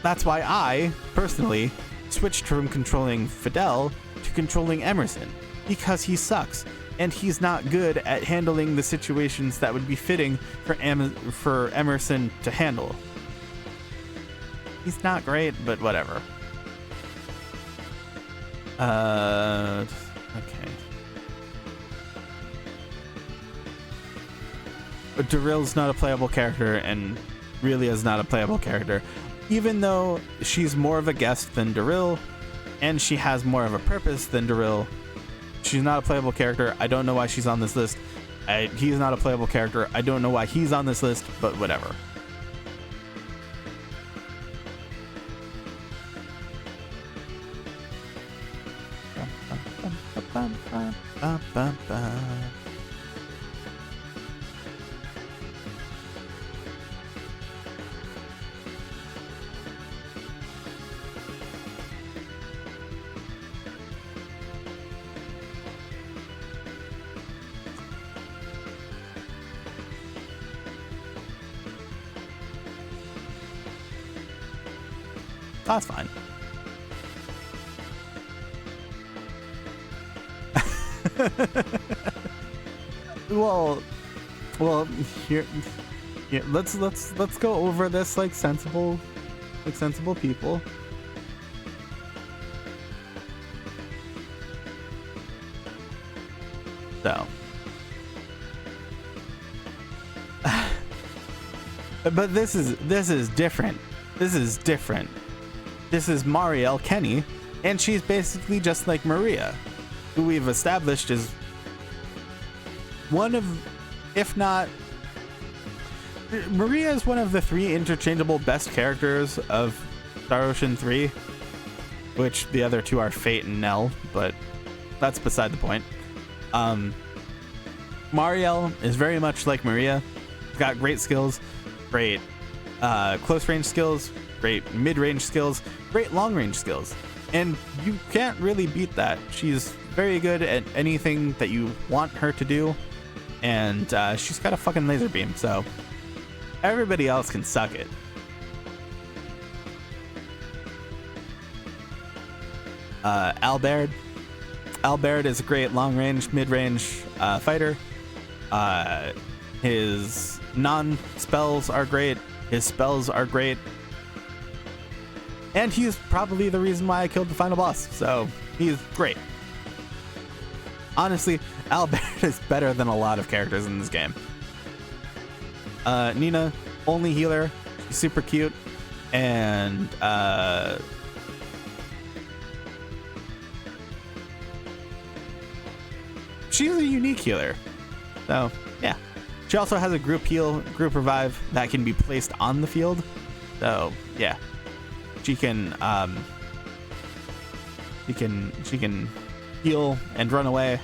I, personally, switched from controlling Fidel to controlling Emerson, because he sucks, and he's not good at handling the situations that would be fitting for Emerson to handle. He's not great, but whatever. Okay. Daryl's not a playable character, and Relia is not a playable character. Even though she's more of a guest than Daryl, and she has more of a purpose than Daryl, she's not a playable character. I don't know why she's on this list. He's not a playable character. I don't know why he's on this list, but whatever. That's fine. well, here, let's go over this like sensible people. So, but this is different. This is different. This is Marielle Kenny, and she's basically just like Maria, who we've established is one of, if not, Maria is one of the 3 interchangeable best characters of Star Ocean 3, which the other 2 are Fate and Nell, but that's beside the point. Marielle is very much like Maria. She's got great skills, great close range skills, great mid-range skills, great long-range skills, and you can't really beat that. She's very good at anything that you want her to do, and she's got a fucking laser beam, so everybody else can suck it. Albert is a great long-range, mid-range fighter. His non-spells are great. His spells are great. And he's probably the reason why I killed the final boss, so he's great. Honestly, Albert is better than a lot of characters in this game. Nina, only healer. She's super cute. And she's a unique healer. So, yeah. She also has a group heal, group revive that can be placed on the field. So, yeah. She can heal and run away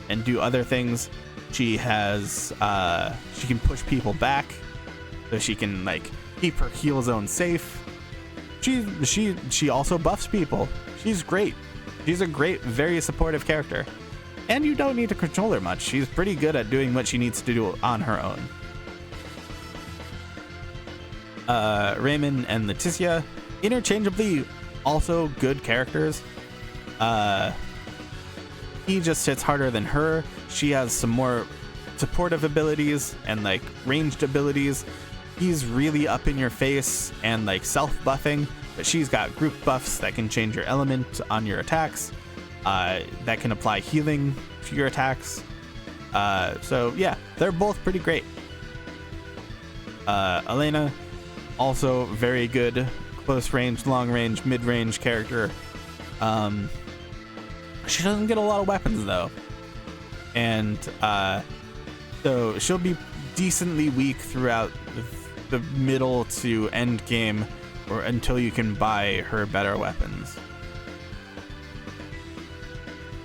and do other things. She has she can push people back, so she can like keep her heal zone safe. She also buffs people. She's great. She's a great, very supportive character. And you don't need to control her much. She's pretty good at doing what she needs to do on her own. Raymond and Leticia, interchangeably also good characters. He just hits harder than her. She has some more supportive abilities and like ranged abilities. He's really up in your face and like self-buffing, but she's got group buffs that can change your element on your attacks. That can apply healing to your attacks. So yeah, they're both pretty great. Elena, also very good close range, long range, mid range character. She doesn't get a lot of weapons though, and so she'll be decently weak throughout the middle to end game, or until you can buy her better weapons.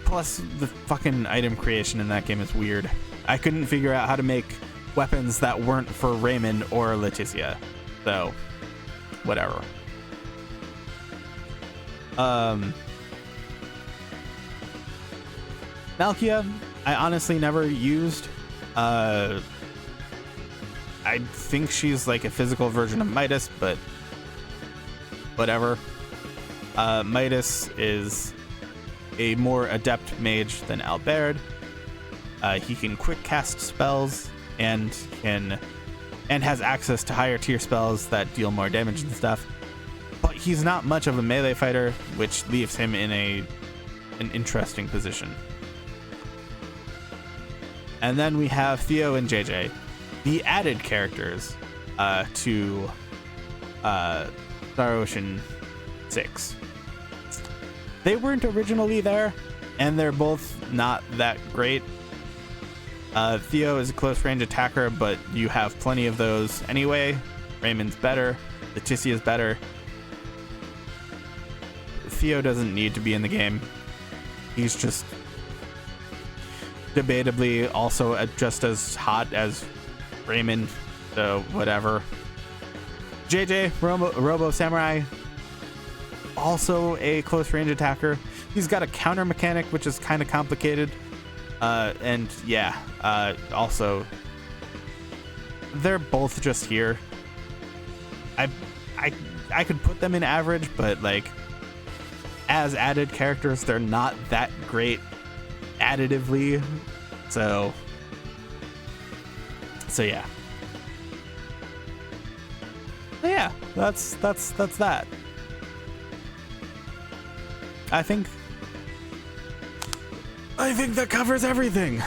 Plus, the fucking item creation in that game is weird. I couldn't figure out how to make weapons that weren't for Raymond or Leticia. So, whatever. Malkia, I honestly never used. I think she's like a physical version of Midas, but whatever. Midas is a more adept mage than Albert. He can quick cast spells and has access to higher tier spells that deal more damage and stuff. But he's not much of a melee fighter, which leaves him in an interesting position. And then we have Theo and JJ, the added characters to Star Ocean 6. They weren't originally there, and they're both not that great. Theo is a close range attacker, but you have plenty of those anyway. Raymond's better. Leticia's better. Theo doesn't need to be in the game. He's just debatably also just as hot as Raymond, so whatever. JJ, Robo Samurai, also a close range attacker. He's got a counter mechanic, which is kind of complicated. And yeah, also they're both just here. I could put them in average, but like as added characters, they're not that great additively. So yeah. But yeah, that's that. I think that covers everything.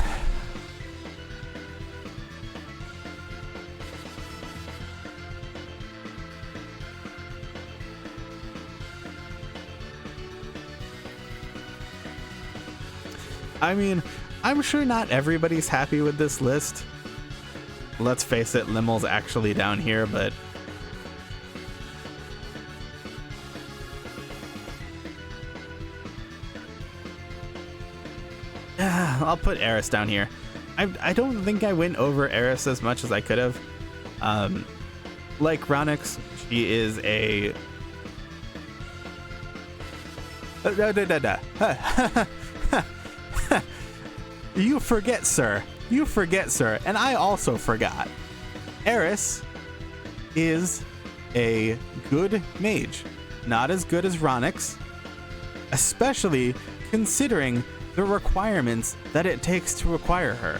I mean, I'm sure not everybody's happy with this list. Let's face it, Limmel's actually down here, but I'll put Eris down here. I don't think I went over Eris as much as I could have. Like Ronix, she is a You forget, sir. You forget, sir. And I also forgot. Eris is a good mage. Not as good as Ronix, especially considering the requirements that it takes to acquire her.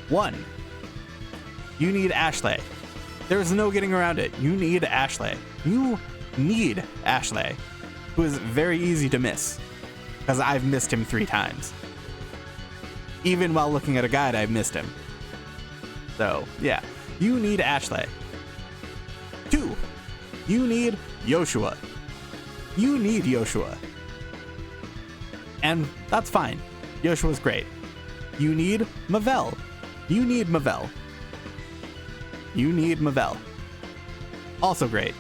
1. You need Ashley. There's no getting around it. You need Ashley. You need Ashley, who is very easy to miss, because I've missed him 3 times. Even while looking at a guide, I've missed him. So, yeah. You need Ashley. 2. You need Yoshua. You need Yoshua. And that's fine. Yoshua's great. You need Mavelle. You need Mavelle. You need Mavelle. Also great.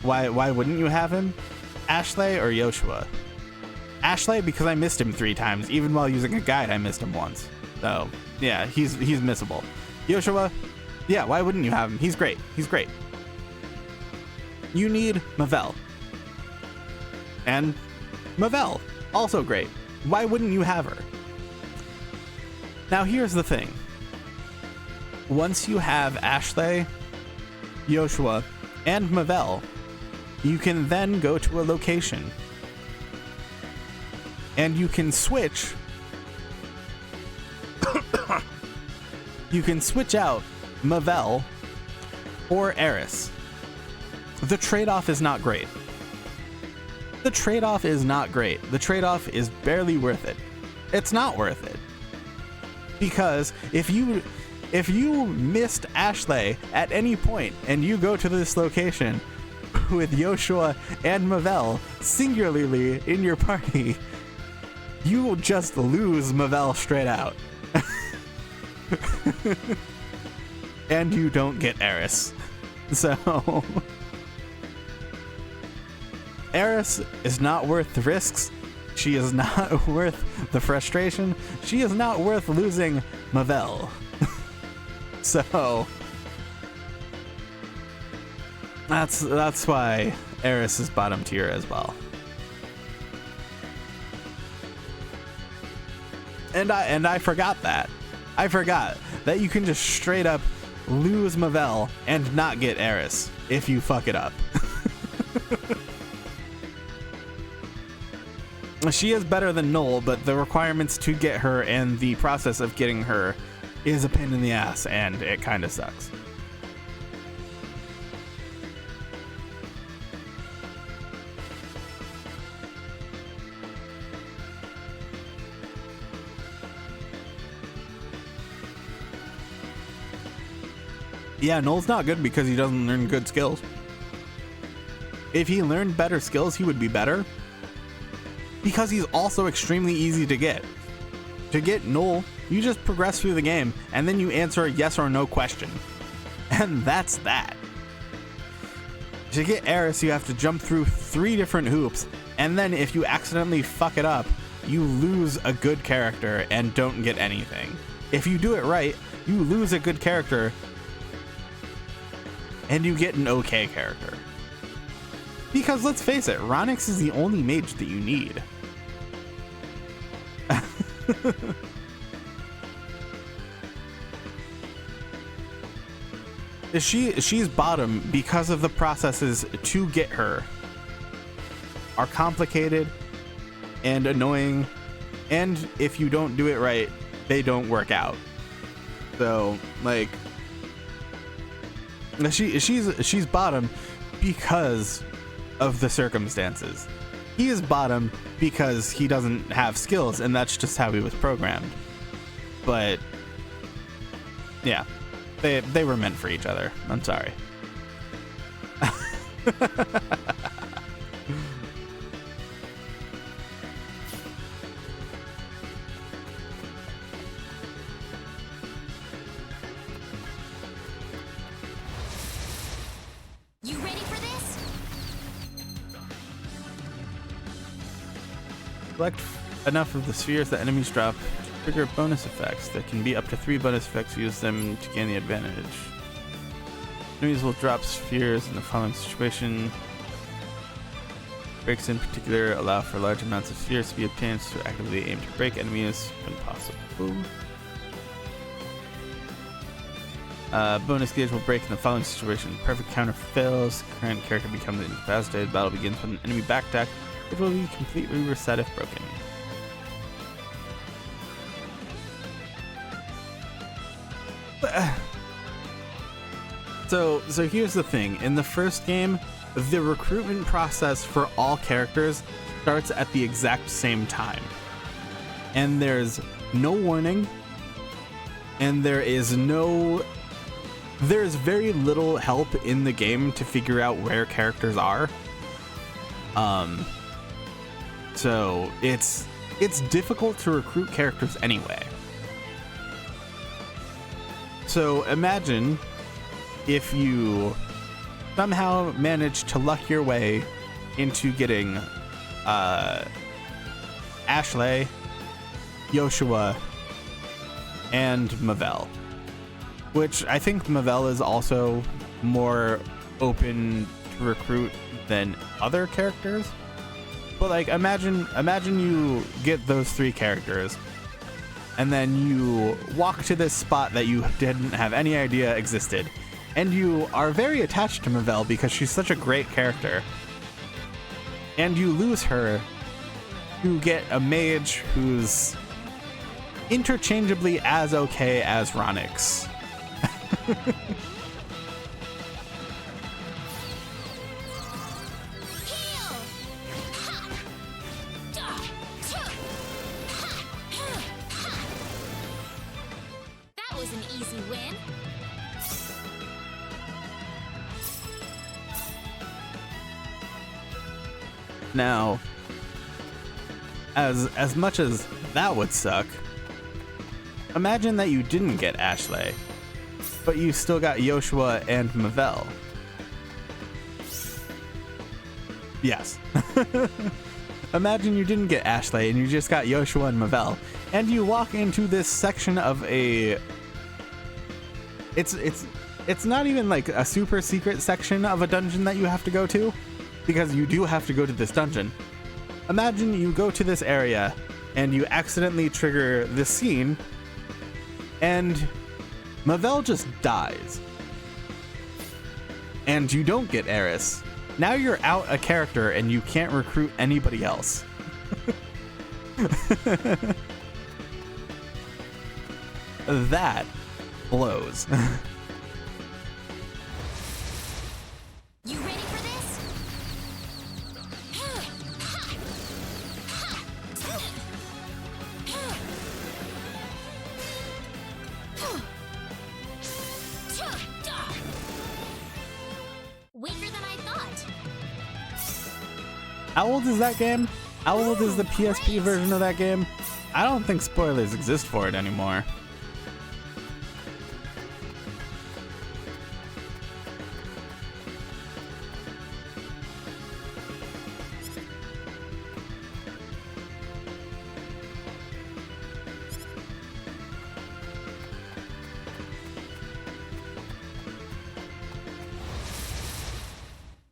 Why wouldn't you have him? Ashley or Yoshua? Ashley, because I missed him 3 times. Even while using a guide, I missed him once. So, yeah, he's missable. Yoshua, yeah, why wouldn't you have him? He's great. He's great. You need Mavelle. And Mavelle, also great. Why wouldn't you have her? Now, here's the thing. Once you have Ashley, Yoshua, and Mavelle, you can then go to a location and you can switch. You can switch out Mavelle or Eris. The trade-off is not great. The trade-off is not great. The trade-off is barely worth it. It's not worth it. Because if you missed Ashley at any point and you go to this location with Yoshua and Mavelle singularly in your party, you will just lose Mavelle straight out. And you don't get Eris. So Eris is not worth the risks. She is not worth the frustration. She is not worth losing Mavelle. So that's why Eris is bottom tier as well. And I forgot that. I forgot that you can just straight up lose Mavelle and not get Eris if you fuck it up. She is better than Null, but the requirements to get her and the process of getting her is a pain in the ass, and it kind of sucks. Yeah, Null's not good because he doesn't learn good skills. If he learned better skills, he would be better. Because he's also extremely easy to get. To get Null, you just progress through the game, and then you answer a yes or no question. And that's that. To get Eris, you have to jump through 3 different hoops, and then if you accidentally fuck it up, you lose a good character and don't get anything. If you do it right, you lose a good character, and you get an okay character. Because let's face it, Ronix is the only mage that you need. She's bottom because of the processes to get her are complicated and annoying, and if you don't do it right, they don't work out. So, like, she's bottom because of the circumstances. He is bottom because he doesn't have skills, and that's just how he was programmed. But yeah, they were meant for each other. I'm sorry. collect enough of the spheres that enemies drop to trigger bonus effects. There can be up to 3 bonus effects. Use them to gain the advantage. Enemies will drop spheres in the following situation. Breaks in particular allow for large amounts of spheres to be obtained to actively aim to break enemies when possible. Bonus gauge will break in the following situation. Perfect counter fails. Current character becomes incapacitated. Battle begins with an enemy back attack, which will be completely reset if broken. So here's the thing. In the first game, the recruitment process for all characters starts at the exact same time. And there's no warning, and there's very little help in the game to figure out where characters are. So it's difficult to recruit characters anyway. So imagine if you somehow manage to luck your way into getting Ashley, Yoshua, and Mavelle. Which I think Mavelle is also more open to recruit than other characters. But like imagine you get those 3 characters and then you walk to this spot that you didn't have any idea existed. And you are very attached to Mavelle because she's such a great character. And you lose her to get a mage who's interchangeably as okay as Ronix. That was an easy win. Now, as much as that would suck, imagine that you didn't get Ashley, but you still got Yoshua and Mavelle. Yes. Imagine you didn't get Ashley and you just got Yoshua and Mavelle, and you walk into this section of a... It's not even like a super secret section of a dungeon that you have to go to, because you do have to go to this dungeon. Imagine you go to this area and you accidentally trigger this scene and Mavelle just dies. And you don't get Eris. Now you're out a character and you can't recruit anybody else. That blows. You ready for this? Weaker than I thought. How old is that game? How old is the PSP version of that game? I don't think spoilers exist for it anymore.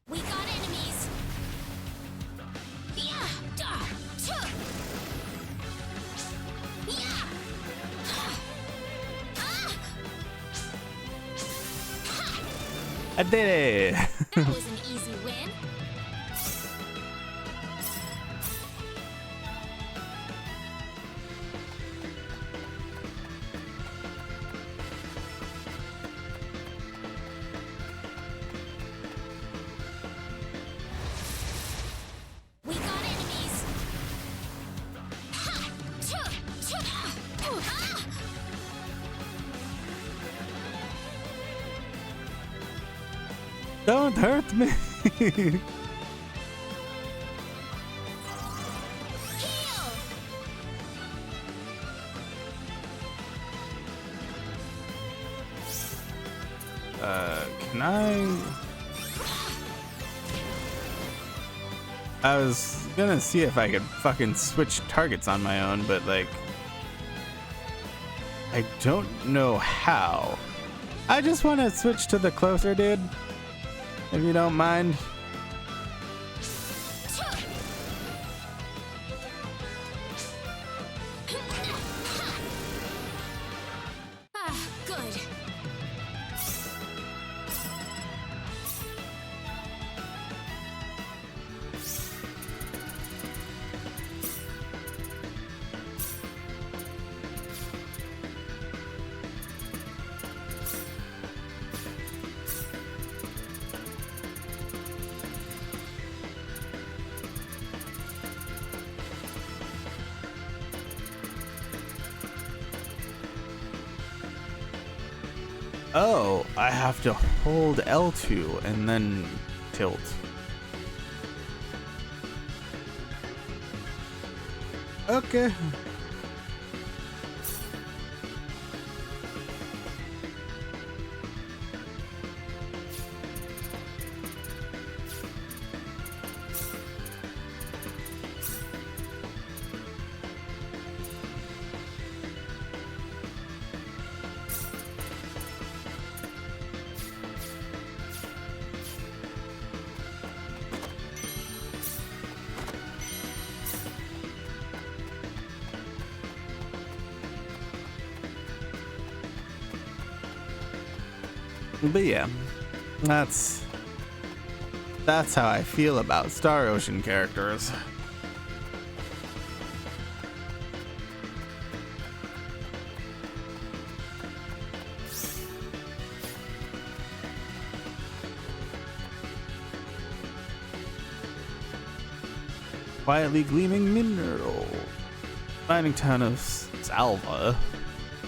We got enemies. Yeah, duh, tuh. Yeah. Ah. I did it! That was an easy win. We got enemies. Ha! Tuh! Tuh! Ah! Don't hurt me! Heal! Can I... I was gonna see if I could fucking switch targets on my own, but like, I don't know how. I just want to switch to the closer dude, if you don't mind. Ah, good. Oh, I have to hold L2 and then tilt. Okay. But yeah, that's how I feel about Star Ocean characters. Quietly gleaming mineral. Mining town of Salva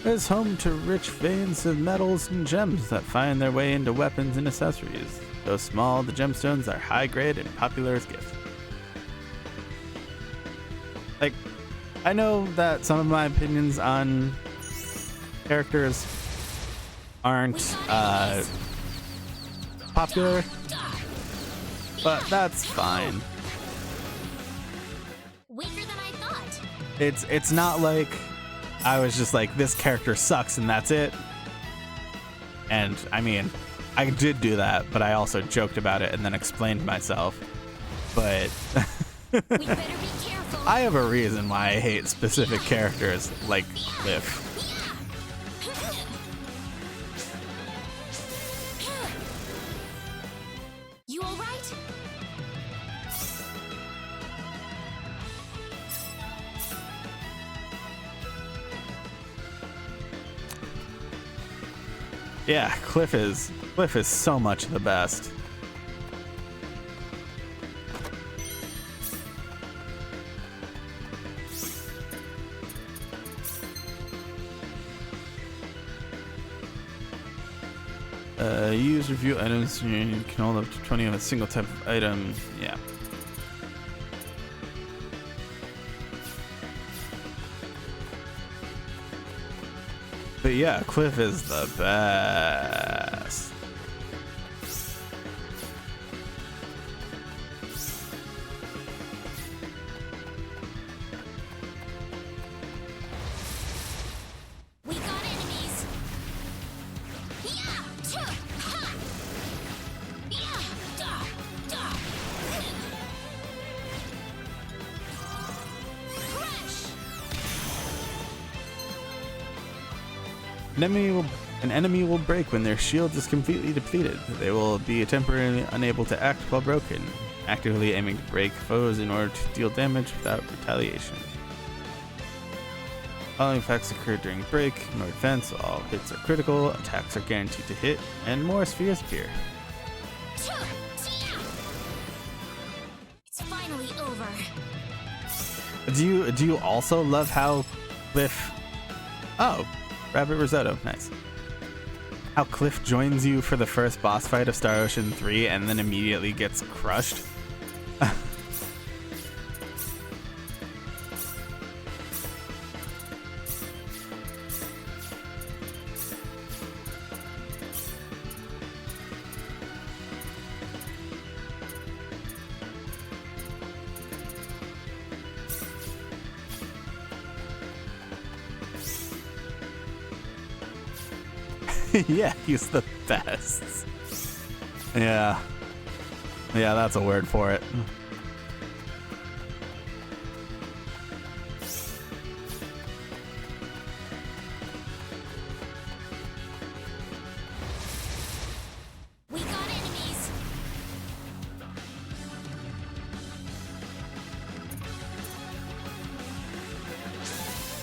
is home to rich veins of metals and gems that find their way into weapons and accessories. Though small, the gemstones are high grade and popular as gifts. Like, I know that some of my opinions on characters aren't popular, but that's fine. Weaker than I thought. It's not like I was just like, this character sucks and that's it. And I mean, I did do that, but I also joked about it and then explained myself. But We better be careful. I have a reason why I hate specific characters like Cliff. You all right? Yeah, Cliff is so much the best. Use review items. You can hold up to 20 of a single type of item. Yeah. But yeah, Cliff is the best. We got enemies. Yeah, cha, ha. Yeah, da, da. Crash. An enemy will break when their shield is completely depleted. They will be temporarily unable to act while broken, actively aiming to break foes in order to deal damage without retaliation. Following effects occur during break, no defense, all hits are critical, attacks are guaranteed to hit, and more spheres appear. Cha, tia. It's finally over. Do you also love how Cliff... Oh, Rabbit Risotto, nice. How Cliff joins you for the first boss fight of Star Ocean 3 and then immediately gets crushed? Yeah, he's the best. Yeah. Yeah, that's a word for it. We got enemies.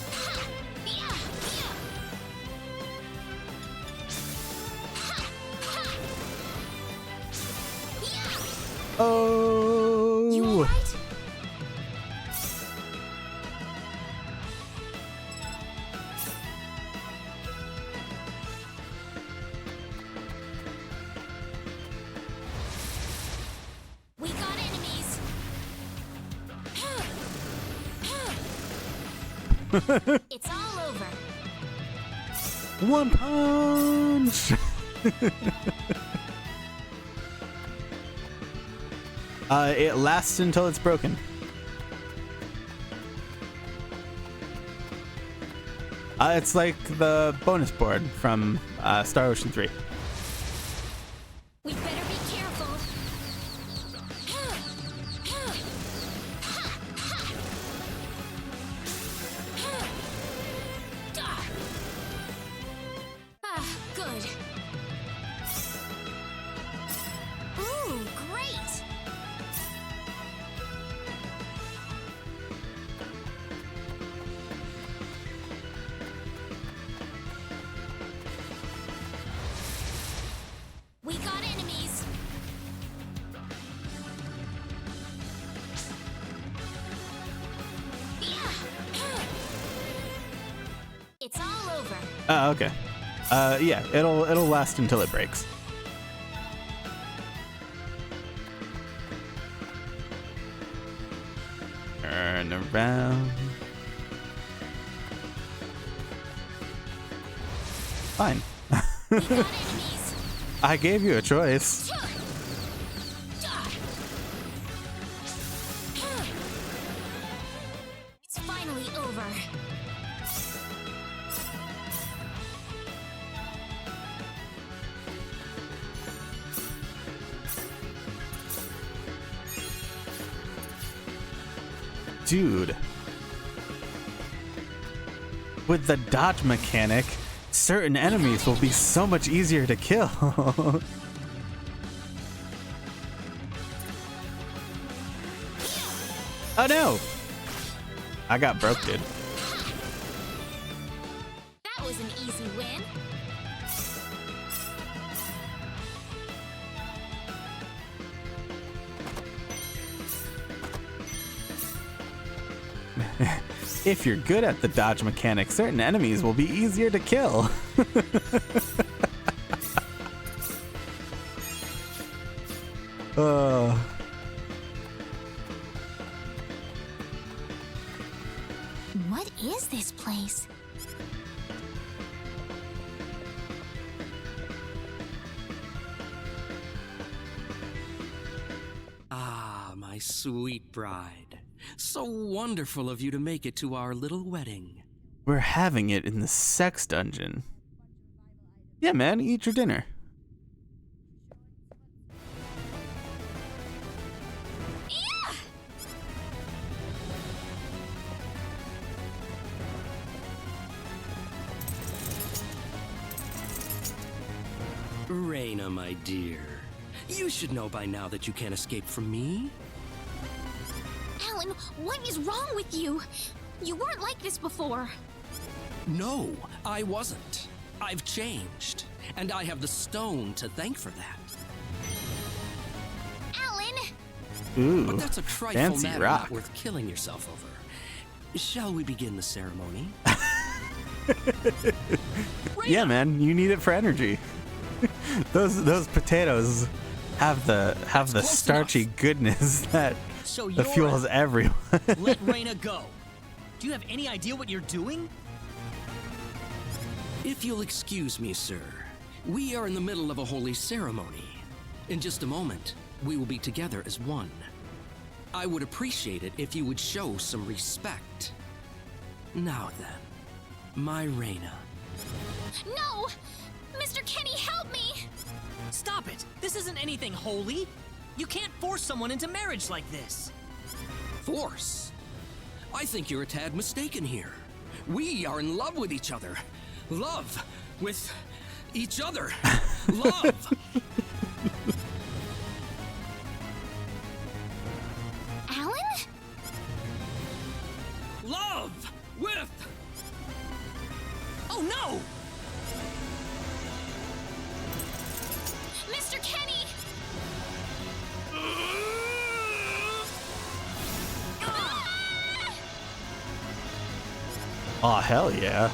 Ha! Yeah! Yeah! Ha! Ha! Yeah! Oh! You alright? We got enemies. It's all over. One punch! It lasts until it's broken. It's like the bonus board from Star Ocean 3. We better be careful. Ah, good. Ooh, great. We got enemies. It's all over. Okay. Yeah, it'll last until it breaks. Turn around. Fine. We got enemies. I gave you a choice. It's finally over. Dude. With the dodge mechanic, certain enemies will be so much easier to kill. Oh no! I got broke, dude. That was an easy win. If you're good at the dodge mechanic, certain enemies will be easier to kill. What is this place? Ah, my sweet bride. So wonderful of you to make it to our little wedding. We're having it in the sex dungeon. Yeah, man, eat your dinner. Reina, my dear. You should know by now that you can't escape from me. Alan, what is wrong with you? You weren't like this before. No, I wasn't. I've changed, and I have the stone to thank for that. Alan! Ooh, But that's a trifle fancy matter rock. not worth killing yourself over. Shall we begin the ceremony? Yeah, man, you need it for energy. those potatoes have the close starchy goodness that So that fuels everyone. Let Reina go. Do you have any idea what you're doing? If you'll excuse me, sir, we are in the middle of a holy ceremony. In just a moment, we will be together as one. I would appreciate it if you would show some respect. Now then, my Reina. No! Mr. Kenny, help me! Stop it! This isn't anything holy! You can't force someone into marriage like this! Force? I think you're a tad mistaken here. We are in love with each other. Love with each other. Love! Alan? Love with... Oh no! Mr. Kenny! Oh, hell yeah.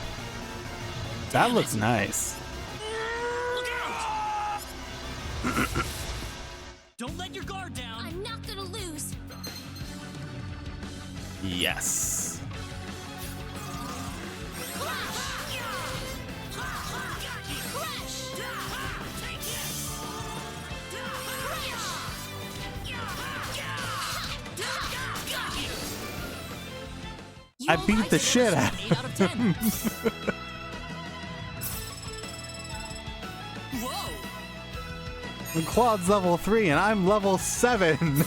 That looks nice. Look out! Don't let your guard down! I'm not gonna lose. Yes. I beat the shit out of 8 out of 10. Whoa! And Claude's level 3 and I'm level 7.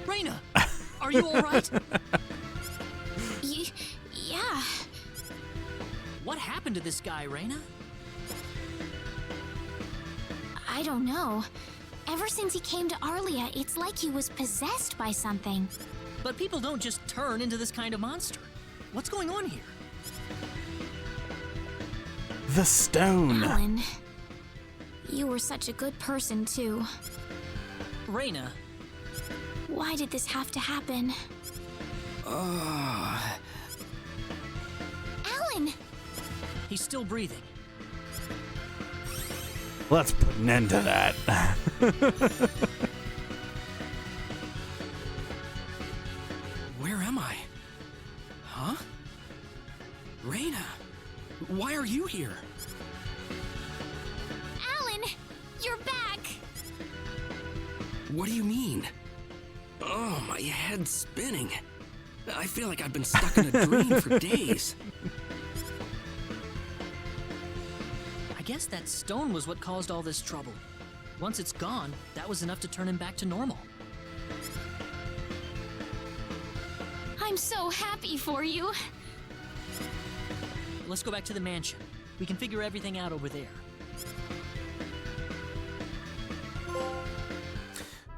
Reina, are you alright? Yeah. What happened to this guy, Reina? I don't know. Ever since he came to Arlia, it's like he was possessed by something. But people don't just turn into this kind of monster. What's going on here? The stone. Alan, you were such a good person, too. Reina, Why did this have to happen? Alan! he's still breathing. Let's put an end to that. Where am I? Huh? Reina, why are you here? Alan! You're back! What do you mean? Oh, my head's spinning. I feel like I've been stuck in a dream for days. I guess that stone was what caused all this trouble. Once it's gone, that was enough to turn him back to normal. I'm so happy for you. Let's go back to the mansion. We can figure everything out over there.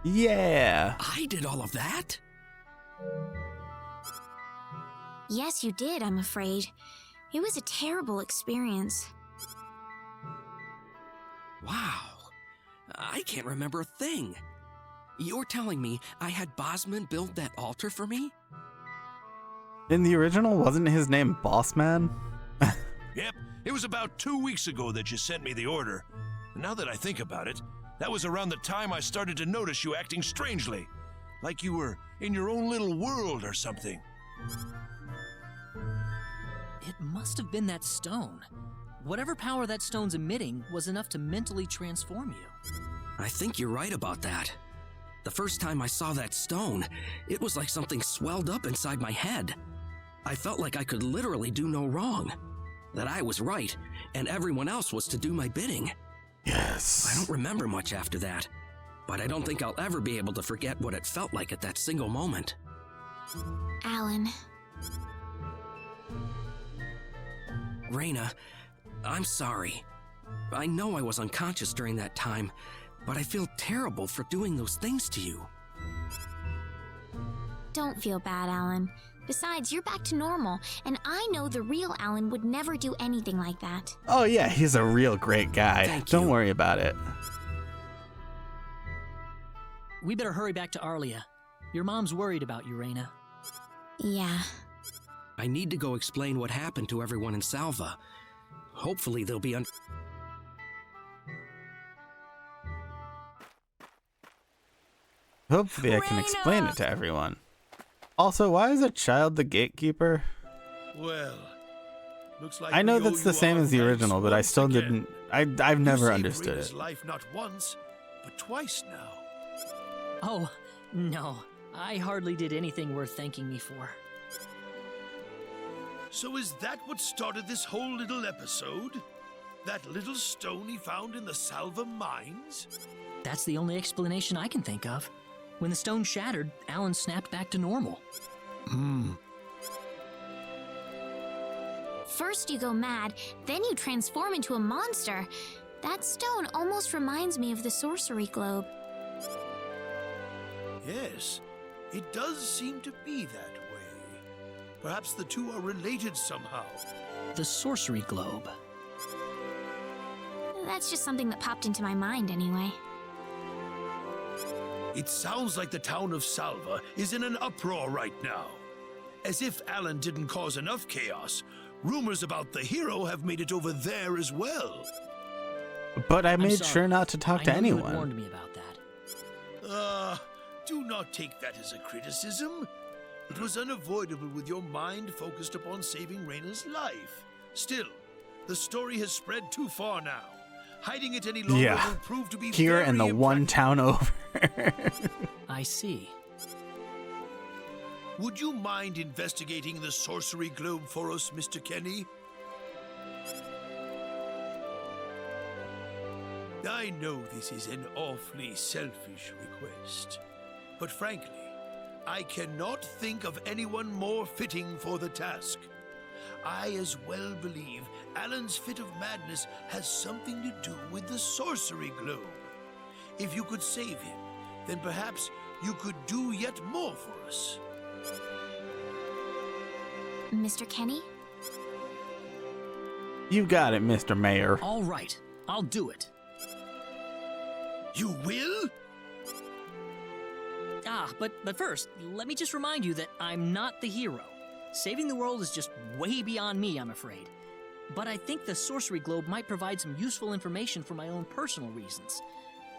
Yeah. I did all of that? Yes, you did, I'm afraid. It was a terrible experience. Wow. I can't remember a thing. You're telling me I had Bosman build that altar for me? In the original, wasn't his name Bossman? Yep, it was about 2 weeks ago that you sent me the order. Now that I think about it, that was around the time I started to notice you acting strangely. Like you were in your own little world or something. It must have been that stone. Whatever power that stone's emitting was enough to mentally transform you. I think you're right about that. The first time I saw that stone, it was like something swelled up inside my head. I felt like I could literally do no wrong. That I was right, and everyone else was to do my bidding. Yes. I don't remember much after that, but I don't think I'll ever be able to forget what it felt like at that single moment. Alan. Reina, I'm sorry. I know I was unconscious during that time, but I feel terrible for doing those things to you. Don't feel bad, Alan. Besides, you're back to normal, and I know the real Alan would never do anything like that. Oh yeah, he's a real great guy. Thank Don't you. worry about it. We better hurry back to Arlia. Your mom's worried about you, Reina. Yeah. I need to go explain what happened to everyone in Salva. Hopefully they'll be Hopefully I can explain it to everyone. Also, why is a child the gatekeeper? Well, looks like I know we owe that's the you same our as the thanks original, but I once still again. didn't. I've never You saved understood Rena's it. life not once, but twice now. Oh, no. I hardly did anything worth thanking me for. So is that what started this whole little episode? That little stone he found in the Salva mines? That's the only explanation I can think of. When the stone shattered, Alan snapped back to normal. First you go mad, then you transform into a monster. That stone almost reminds me of the sorcery globe. Yes, it does seem to be that way. Perhaps the two are related somehow. The sorcery globe. That's just something that popped into my mind anyway. It sounds like the town of Salva is in an uproar right now. As if Alan didn't cause enough chaos, rumors about the hero have made it over there as well. But I I'm made sorry. sure not to talk to I know you had anyone. warned me about that. Do not take that as a criticism. It was unavoidable with your mind focused upon saving Reina's life. Still, the story has spread too far now. Hiding it any longer Yeah. will prove to be Here very and the one impractical. town over. I see. Would you mind investigating the sorcery globe for us, Mr. Kenny? I know this is an awfully selfish request, but frankly, I cannot think of anyone more fitting for the task. I as well believe Alan's fit of madness has something to do with the sorcery globe. If you could save him, then perhaps you could do yet more for us. Mr. Kenny? You got it, Mr. Mayor. All right, I'll do it. You will? But first, let me just remind you that I'm not the hero. Saving the world is just way beyond me, I'm afraid. But I think the sorcery globe might provide some useful information for my own personal reasons.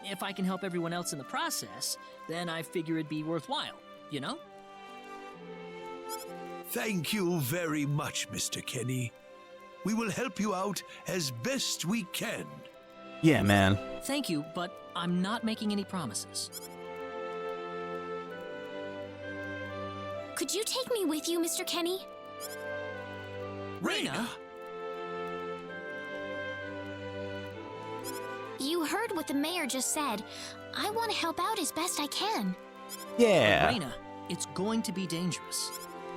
If I can help everyone else in the process, then I figure it'd be worthwhile, you know? Thank you very much, Mr. Kenny. We will help you out as best we can. Yeah, man. Thank you, but I'm not making any promises. Could you take me with you, Mr. Kenny? Reina? You heard what the mayor just said. I want to help out as best I can. Yeah. Reina, it's going to be dangerous.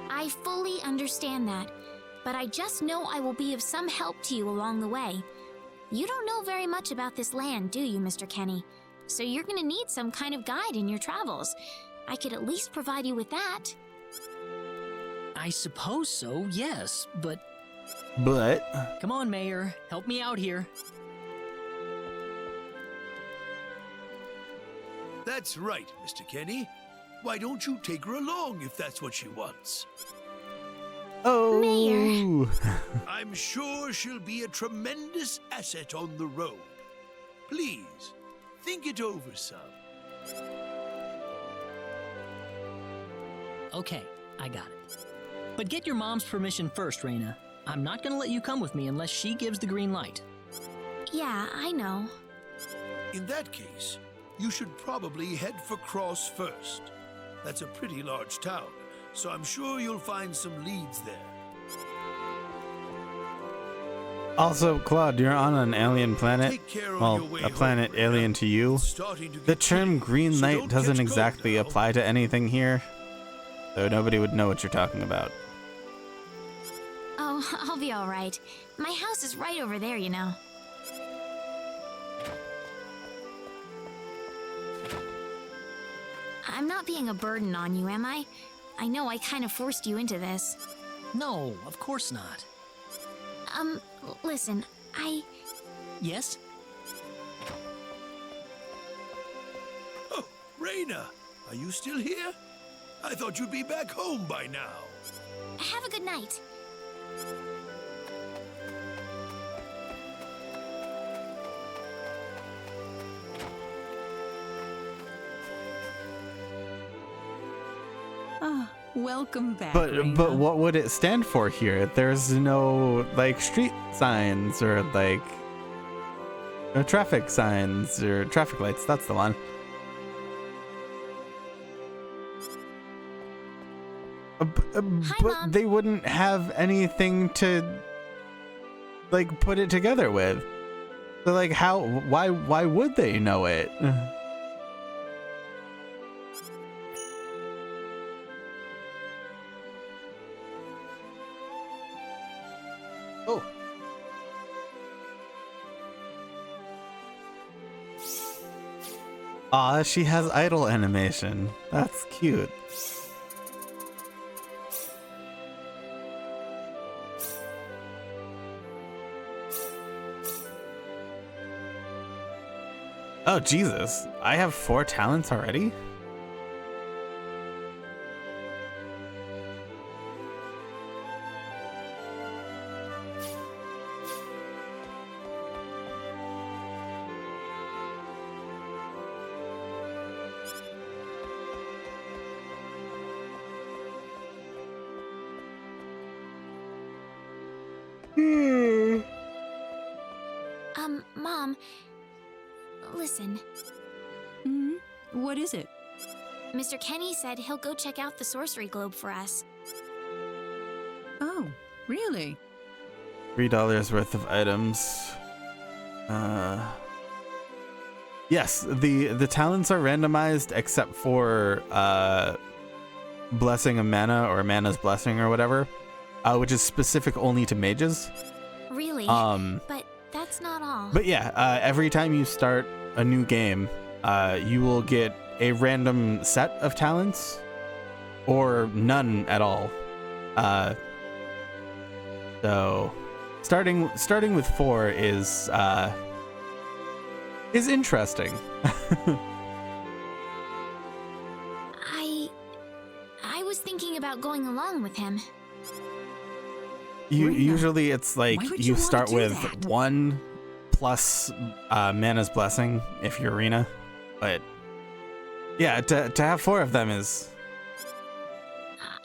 I fully understand that, but I just know I will be of some help to you along the way. You don't know very much about this land, do you, Mr. Kenny? So you're gonna need some kind of guide in your travels. I could at least provide you with that. I suppose so, yes, but But come on, Mayor, help me out here. That's right, Mr. Kenny. Why don't you take her along if that's what she wants? oh, Mayor. I'm sure she'll be a tremendous asset on the road. Please, think it over some. Okay, I got it. But get your mom's permission first, Reina. I'm not gonna let you come with me unless she gives the green light. Yeah, I know. In that case, you should probably head for Cross first. That's a pretty large town, so I'm sure you'll find some leads there. Also, Claude, you're on an alien planet. Take care on Well, your way a planet home, alien to you. It's starting to The get term chilly, green so light don't doesn't catch cold exactly now. apply to anything here, so nobody would know what you're talking about. Oh, I'll be all right. My house is right over there, you know. I'm not being a burden on you, am I? I know I kind of forced you into this. No, of course not. Listen, Yes? Oh, Reina, are you still here? I thought you'd be back home by now. Have a good night. Ah, welcome back. But Reina. what would it stand for here? There's no like street signs or like traffic signs or traffic lights. That's the one. But Mom. they wouldn't have anything to like put it together with. So like why would they know it? Oh. Aw, she has idle animation. That's cute. Oh, Jesus. I have 4 talents already? Mom, listen. Hmm? What is it? Mr. Kenny said he'll go check out the sorcery globe for us. Oh, really? $3 worth of items. Yes, the talents are randomized except for Blessing of Mana or Mana's Blessing or whatever, which is specific only to mages. Really? But that's not all. But yeah, every time you start a new game, you will get a random set of talents or none at all. So starting with 4 is interesting. I was thinking about going along with him. Usually it's like Why would you you wanna start do with that? 1 plus Mana's Blessing if you're Arena, but yeah, to have 4 of them is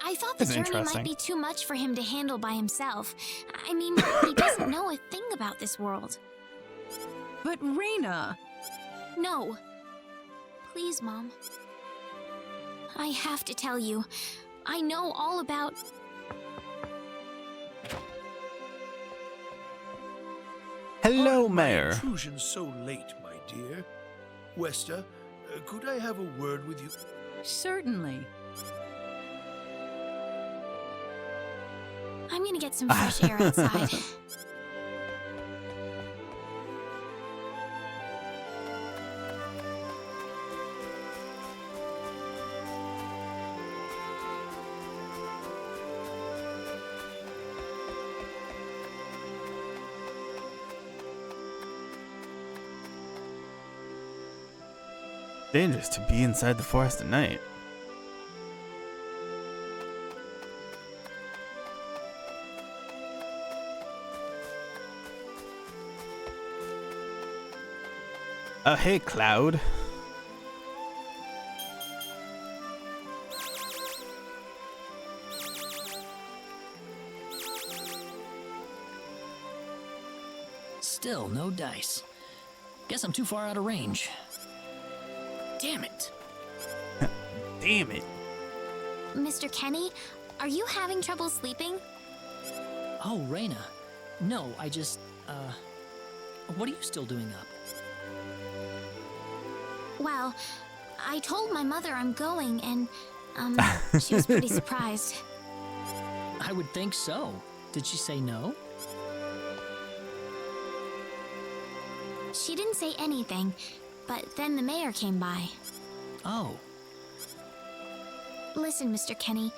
I thought the That's journey interesting. might be too much for him to handle by himself. I mean, he doesn't know a thing about this world. But Reina! No. Please, Mom. I have to tell you. I know all about... Hello, Pardon my Mayor. intrusion so late, my dear. Westa, could I have a word with you? Certainly. I'm gonna get some fresh air outside. Dangerous to be inside the forest at night. Oh, hey, Cloud. Still no dice. Guess I'm too far out of range. Damn it. Damn it. Mr. Kenny, are you having trouble sleeping? Oh, Reina. No, I just, what are you still doing up? Well, I told my mother I'm going and, she was pretty surprised. I would think so. Did she say no? She didn't say anything, but then the mayor came by. Oh, Listen, Mr. Kenny,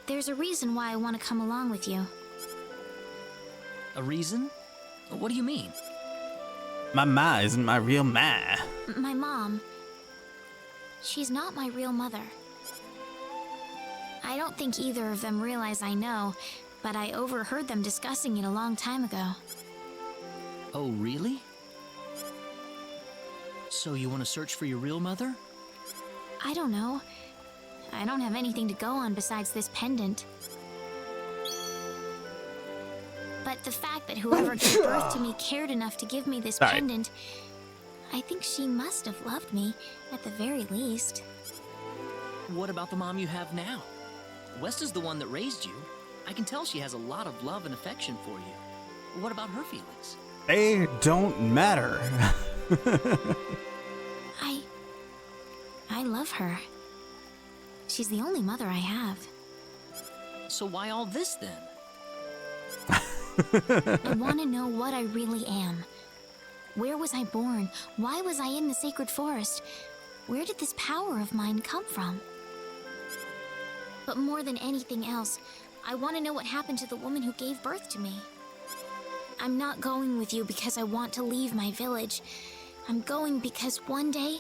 there's a reason why I want to come along with you. a reason? What do you mean? My ma isn't my real ma. My mom, she's not my real mother. I don't think either of them realize I know, but I overheard them discussing it a long time ago. Oh, really? So you want to search for your real mother? I don't know. I don't have anything to go on besides this pendant. But the fact that whoever gave birth to me cared enough to give me this Sorry. pendant, I think she must have loved me, at the very least. What about the mom you have now? Westa's the one that raised you. I can tell she has a lot of love and affection for you. What about her feelings? They don't matter. I love her. She's the only mother I have. So why all this then? I want to know what I really am. Where was I born? Why was I in the sacred forest? Where did this power of mine come from? But more than anything else, I want to know what happened to the woman who gave birth to me. I'm not going with you because I want to leave my village. I'm going because one day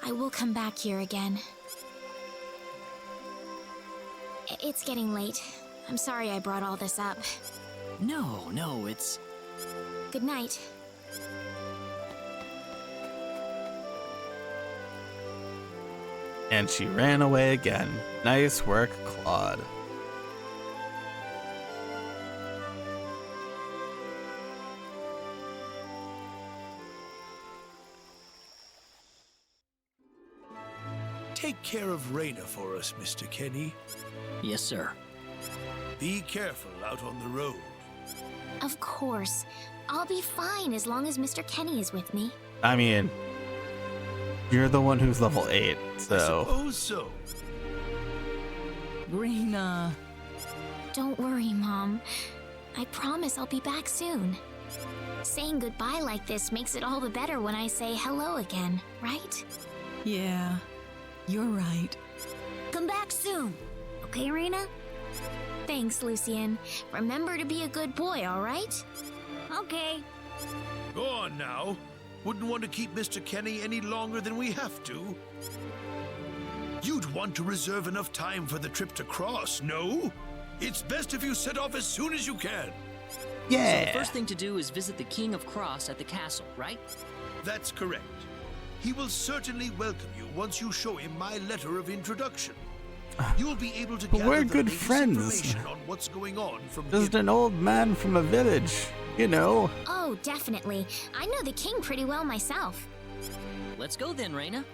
I will come back here again. It's getting late. I'm sorry I brought all this up. No, it's... Good night. And she ran away again. Nice work, Claude. Take care of Raina for us, Mr. Kenny. Yes, sir. Be careful out on the road. Of course. I'll be fine as long as Mr. Kenny is with me. I mean, you're the one who's level 8, I so... suppose so. Raina. Don't worry, Mom. I promise I'll be back soon. Saying goodbye like this makes it all the better when I say hello again, right? Yeah, you're right. Come back soon. Okay, Raina? Thanks, Lucian. Remember to be a good boy, all right? Okay. Go on now. Wouldn't want to keep Mr. Kenny any longer than we have to. You'd want to reserve enough time for the trip to Cross, no? It's best if you set off as soon as you can. So Yeah! the first thing to do is visit the King of Cross at the castle, right? That's correct. He will certainly welcome you once you show him my letter of introduction. You'll be able to But gather we're the good latest friends. information on what's going on from Just him. an old man from a village, you know. Oh, definitely. I know the king pretty well myself. Let's go then, Raina.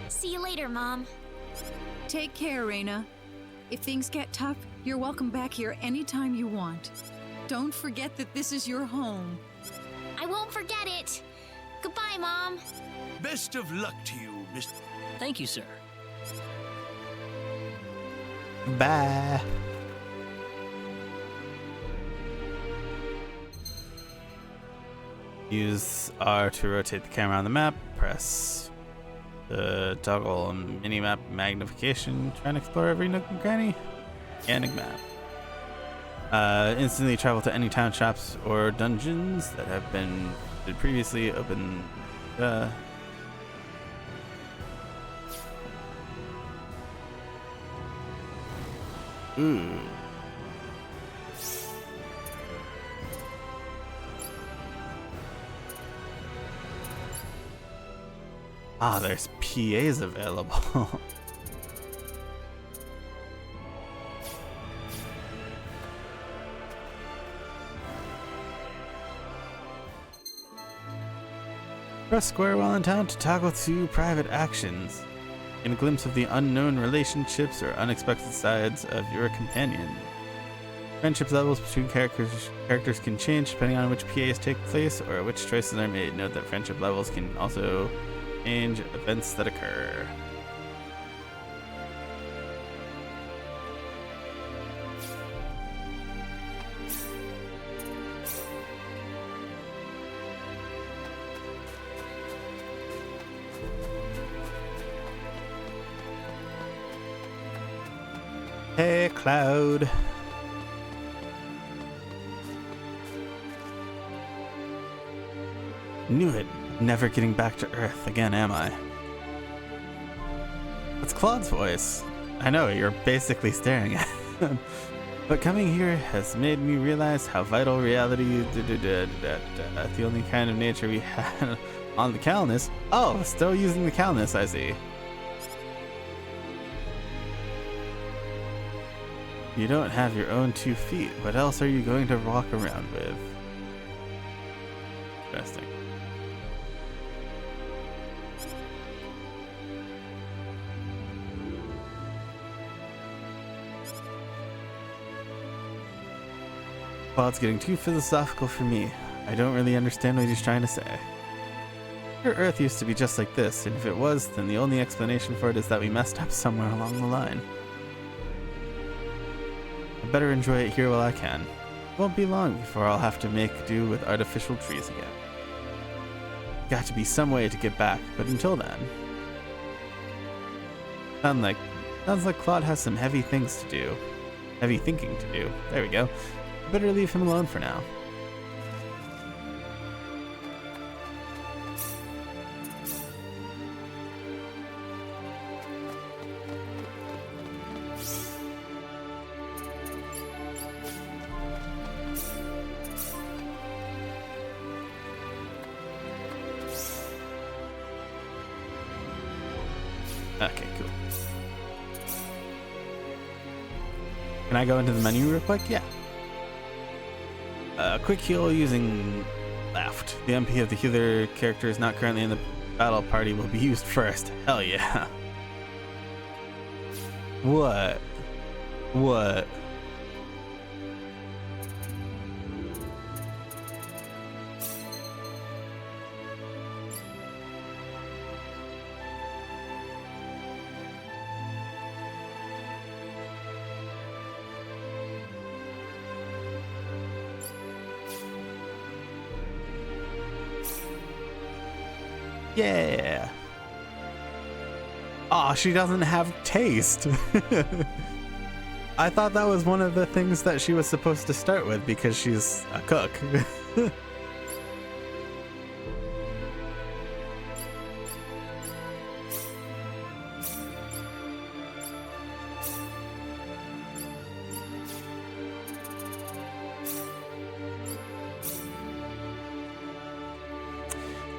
See you later, Mom. Take care, Raina. If things get tough, you're welcome back here anytime you want. Don't forget that this is your home. I won't forget it. Goodbye, Mom. Best of luck to you, Mr. Thank you, sir. Bye. Use R to rotate the camera on the map. Press the toggle on mini-map magnification. Try and explore every nook and cranny. Scanning map. Instantly travel to any town shops or dungeons that have been previously open. Ooh. Ah, there's PAs available. Press square while in town to toggle to private actions. Get a glimpse of the unknown relationships or unexpected sides of your companion. Friendship levels between characters can change depending on which PAs take place or which choices are made. Note that friendship levels can also change events that occur. Hey, Cloud. Knew it. Never getting back to Earth again, am I? It's Claude's voice. I know, you're basically staring at him. But coming here has made me realize how vital reality the only kind of nature we had on the Calnus. Oh, still using the Calnus, I see. You don't have your own 2 feet. What else are you going to walk around with? Interesting. Claude's getting too philosophical for me. I don't really understand what he's trying to say. Sure, Earth used to be just like this, and if it was, then the only explanation for it is that we messed up somewhere along the line. I better enjoy it here while I can. It won't be long before I'll have to make do with artificial trees again. Got to be some way to get back, but until then... Sounds like Claude has some heavy things to do. Heavy thinking to do. There we go. Better leave him alone for now. Okay, cool. Can I go into the menu real quick? Yeah. Quick heal using left. The MP of the healer character is not currently in the battle party will be used first. Hell yeah. What? What? Yeah. Aw, she doesn't have taste. I thought that was one of the things that she was supposed to start with because she's a cook.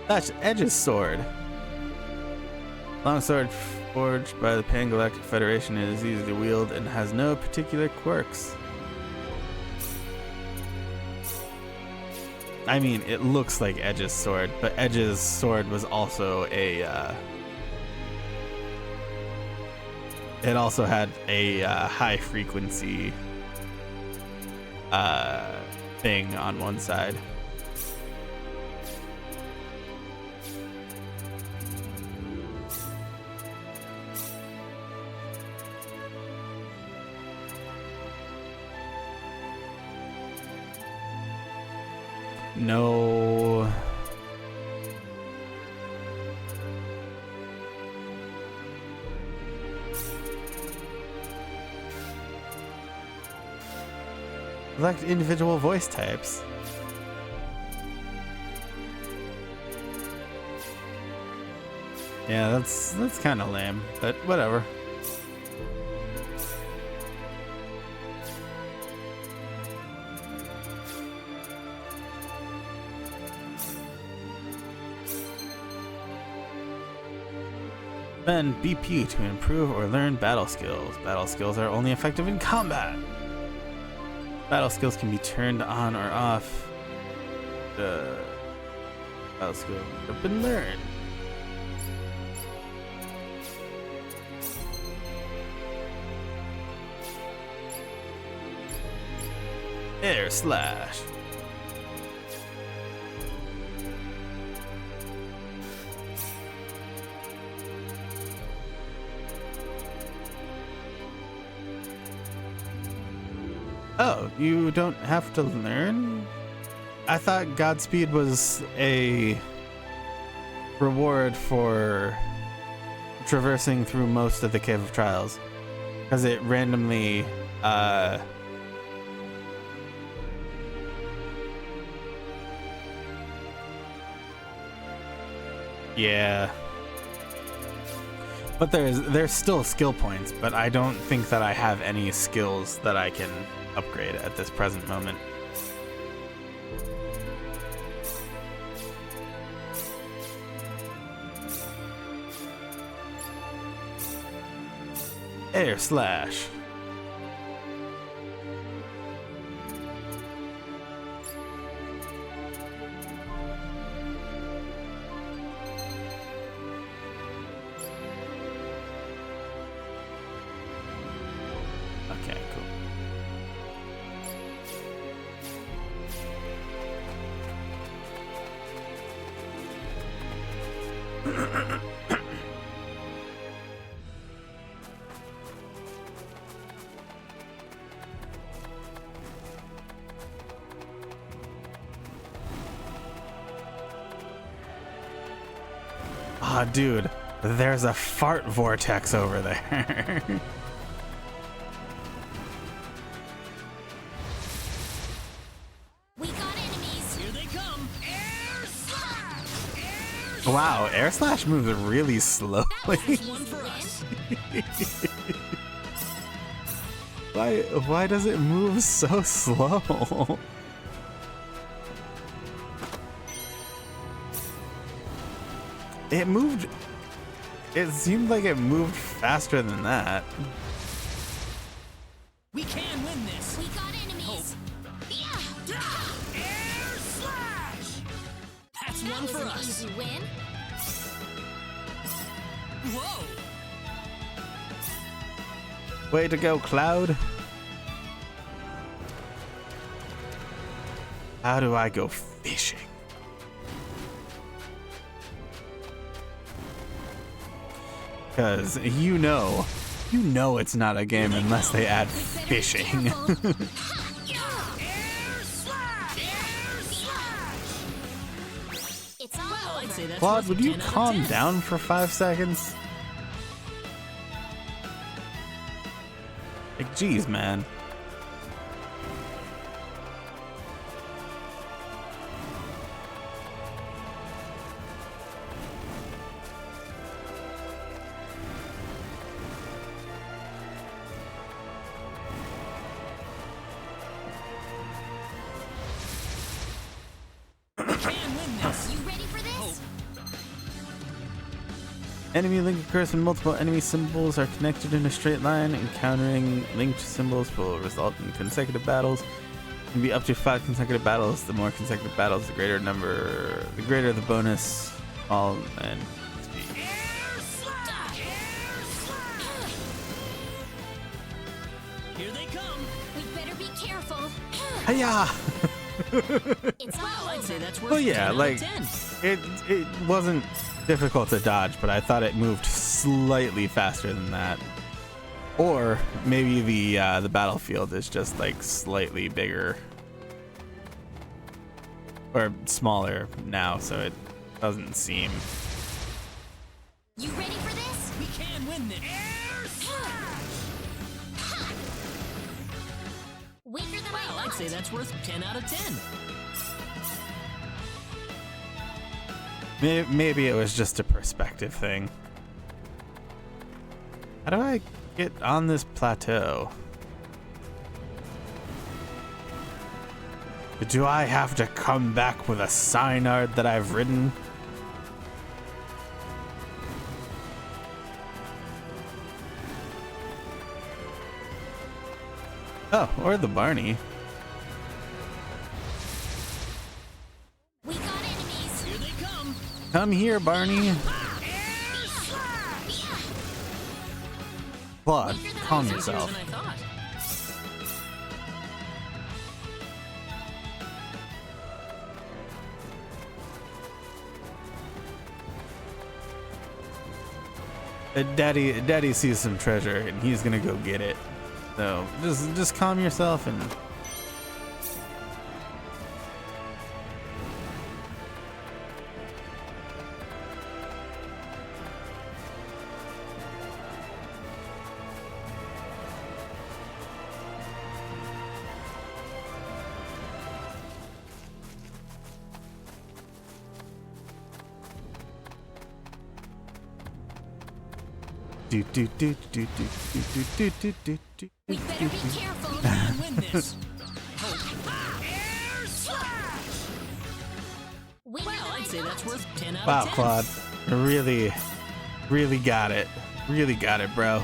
That's Edge's sword. Longsword forged by the Pan-Galactic Federation is easy to wield and has no particular quirks. I mean, it looks like Edge's sword, but Edge's sword was also a... it also had a high-frequency thing on one side. No. Select individual voice types. Yeah, that's kind of lame, but whatever. Spend BP to improve or learn battle skills. Battle skills are only effective in combat. Battle skills can be turned on or off. Battle skills have been learned. Air slash. Oh, you don't have to learn? I thought Godspeed was a reward for traversing through most of the Cave of Trials. Because it randomly, yeah. But there's still skill points, but I don't think that I have any skills that I can upgrade at this present moment. Air slash. Okay, cool. Ah, dude, there's a fart vortex over there. We got enemies. Here they come. Air slash! Air Wow, air slash moves really slowly. One for us. Why does it move so slow? It moved. It seemed like it moved faster than that. We can win this. We got enemies. Yeah. Air slash! That's That one was for an us. easy win. Whoa. Way to go, Cloud. How do I go fishing? Because you know it's not a game unless they add Better be fishing. careful. Air slash! Air slash! It's all Well, I'd over. say that's Claude, worth would you 10 out of calm 10. down for 5 seconds? Like, geez, man. We can win this. You ready for this? Enemy link occurs when multiple enemy symbols are connected in a straight line. Encountering linked symbols will result in consecutive battles. It can be up to 5 consecutive battles. The more consecutive battles, the greater the bonus. All and speed. Air slash! Air slash! Here they come. We better be careful. Hiya! It's all Well, I'd say over. that's worth Well, 10 yeah, out like of 10. it wasn't difficult to dodge, but I thought it moved slightly faster than that. Or maybe the battlefield is just like slightly bigger or smaller now, so it doesn't seem. You ready for this? We can win this. Air slash! Weaker than Well, I I'd say thought. that's worth 10 out of 10. Maybe it was just a perspective thing. How do I get on this plateau? Do I have to come back with a Synard that I've ridden? Oh, or the Barney. We got enemies. Here they come. Come here, Barney. Air slash! Claude, calm Easier yourself. than I thought. Daddy sees some treasure and he's gonna go get it. So just calm yourself and do do do do do do do do do do. We better be careful. Can win this. Air slash! Weaker Well, than I I'd say that's thought. worth 10 out Wow, of 10. Claude, really got it. Really got it, bro.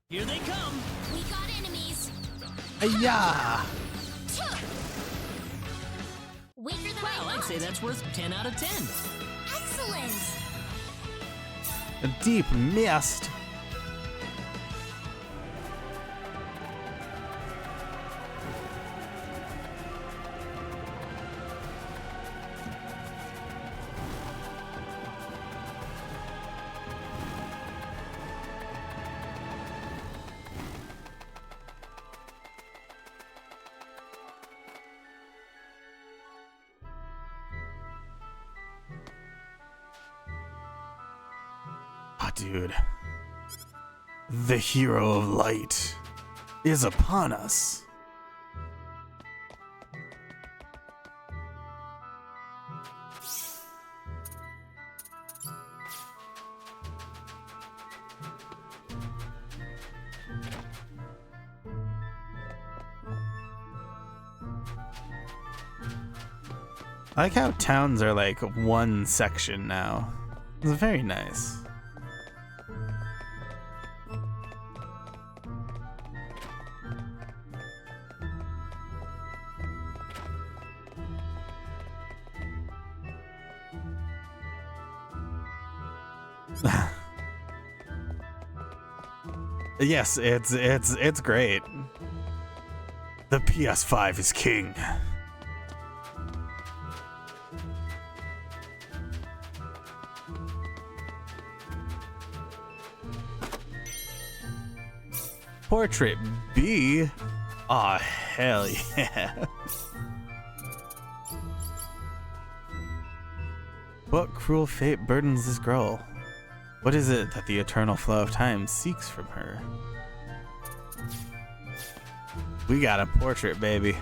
Here they come. We got enemies. Yeah. Weaker than Well, I I'd say thought. that's worth 10 out of 10. Excellent. A deep mist. dude. The hero of light is upon us. I like how towns are like one section now. It's very nice. Yes, it's great. The PS5 is king. Portrait B? Aw, hell yeah. What cruel fate burdens this girl? What is it that the eternal flow of time seeks from her? We got a portrait, baby.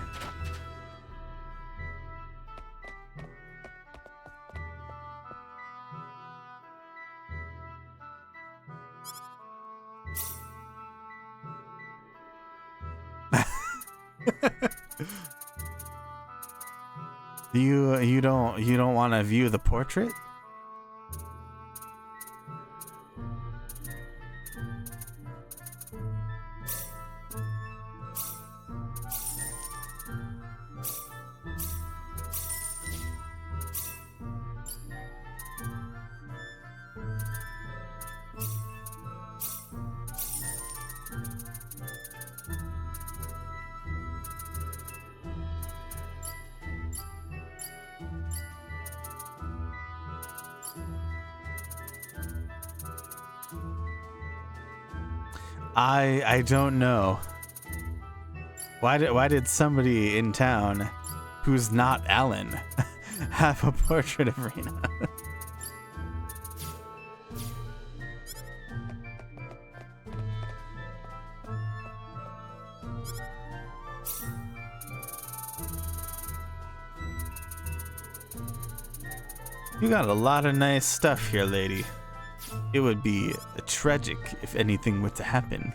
You don't want to view the portrait? I don't know. Why did somebody in town who's not Alan have a portrait of Rena? You got a lot of nice stuff here, lady. It would be tragic if anything were to happen.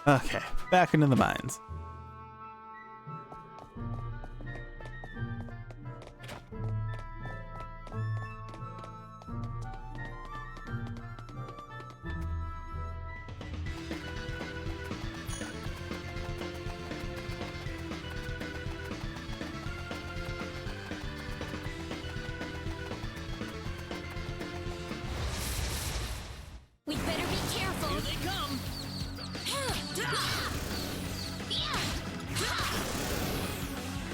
Okay, back into the mines. We better be careful. Here they come.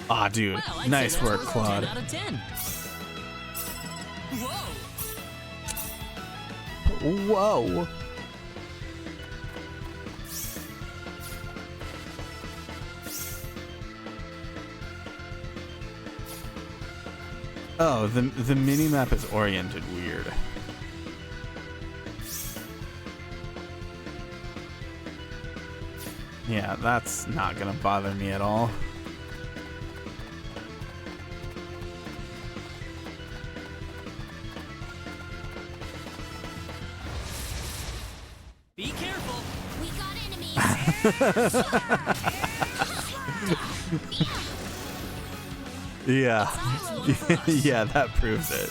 Ah, dude, Well, I'd nice say that's work, worth a Claude. 10 out of 10. Whoa! Whoa. Oh, the mini map is oriented weird. Yeah, that's not gonna bother me at all. Be careful. We got enemies. Yeah. Yeah, that proves it.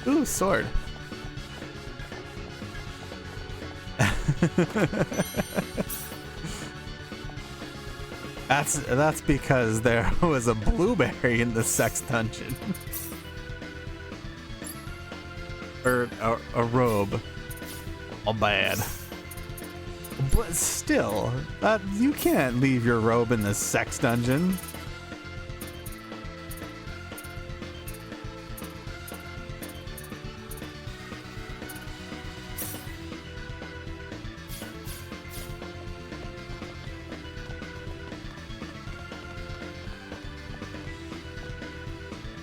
Ooh, sword. That's because there was a blueberry in the sex dungeon. Or a robe. All bad. But still, you can't leave your robe in the sex dungeon.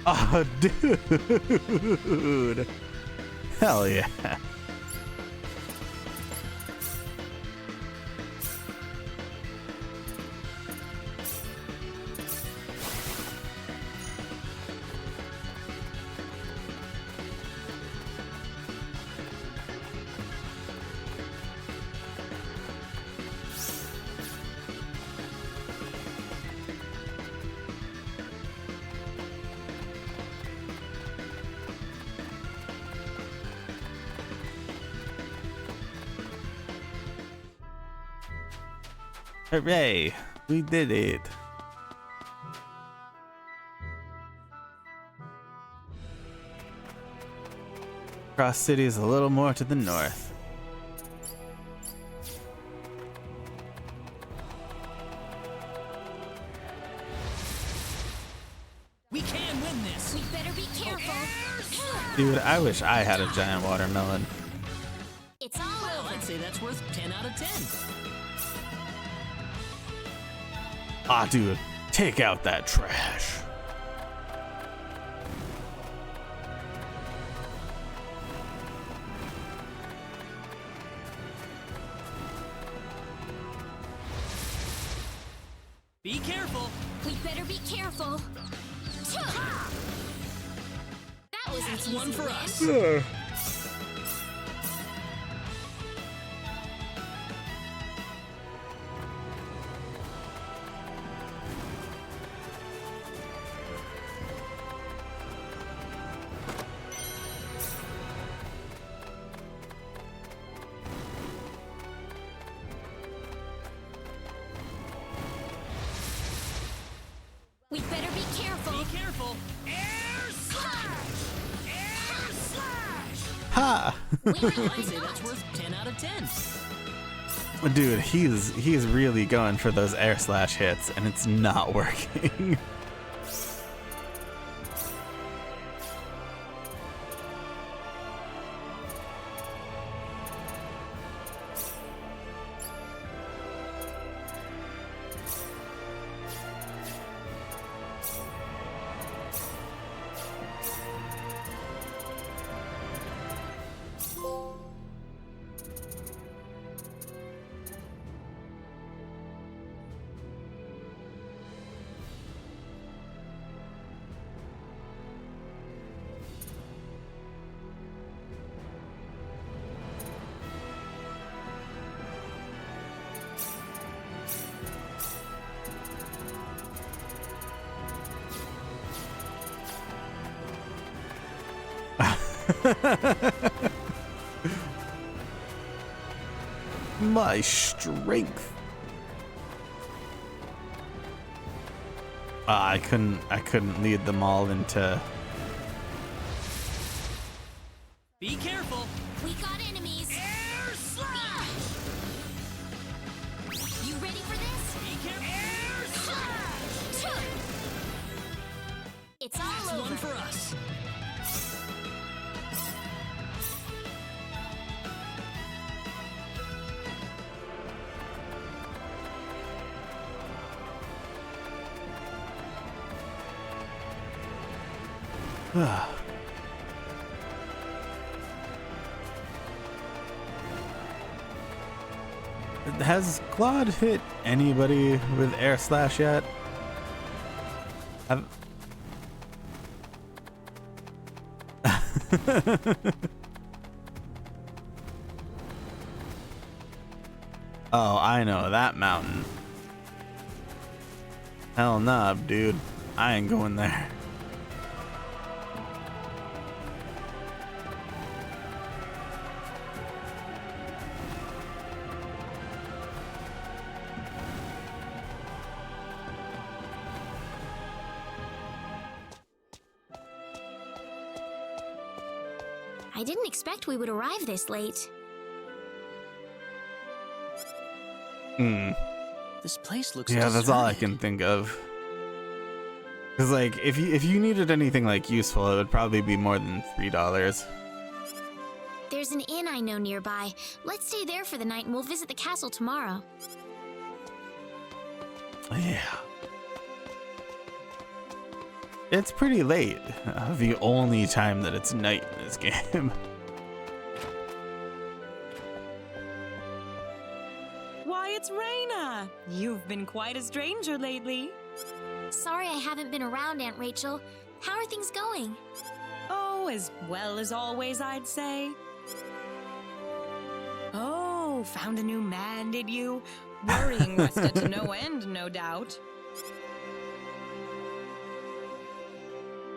Oh, dude. Hell yeah. Hooray! We did it! Cross City is a little more to the north. We can win this. We better be careful. Dude, I wish I had a giant watermelon. It's all Well, over. I'd say that's worth 10 out of 10. Ah, dude, take out that trash. Be careful. We better be careful. That was That's an one easy for win. us. We better be careful. Be careful. Ha! I'd say that's worth 10 out of 10. Dude, he's really going for those air slash hits, and it's not working. My strength. I couldn't lead them all into. Be careful. We got enemies. Air slash. You ready for this? Be careful. Air slash. It's all That's over. one for us. Has Claude hit anybody with air slash yet? Oh, I know that mountain. Hell nah, dude. I ain't going there. I didn't expect we would arrive this late. This place looks Yeah, that's all I deserted. can think of. Cause like, if you needed anything like useful, it would probably be more than $3. There's an inn I know nearby. Let's stay there for the night and we'll visit the castle tomorrow. Yeah. It's pretty late. The only time that it's night in this game. Why, it's Raina! You've been quite a stranger lately. Sorry I haven't been around, Aunt Rachel. How are things going? Oh, as well as always, I'd say. Oh, found a new man, did you? Worrying Westa to no end, no doubt.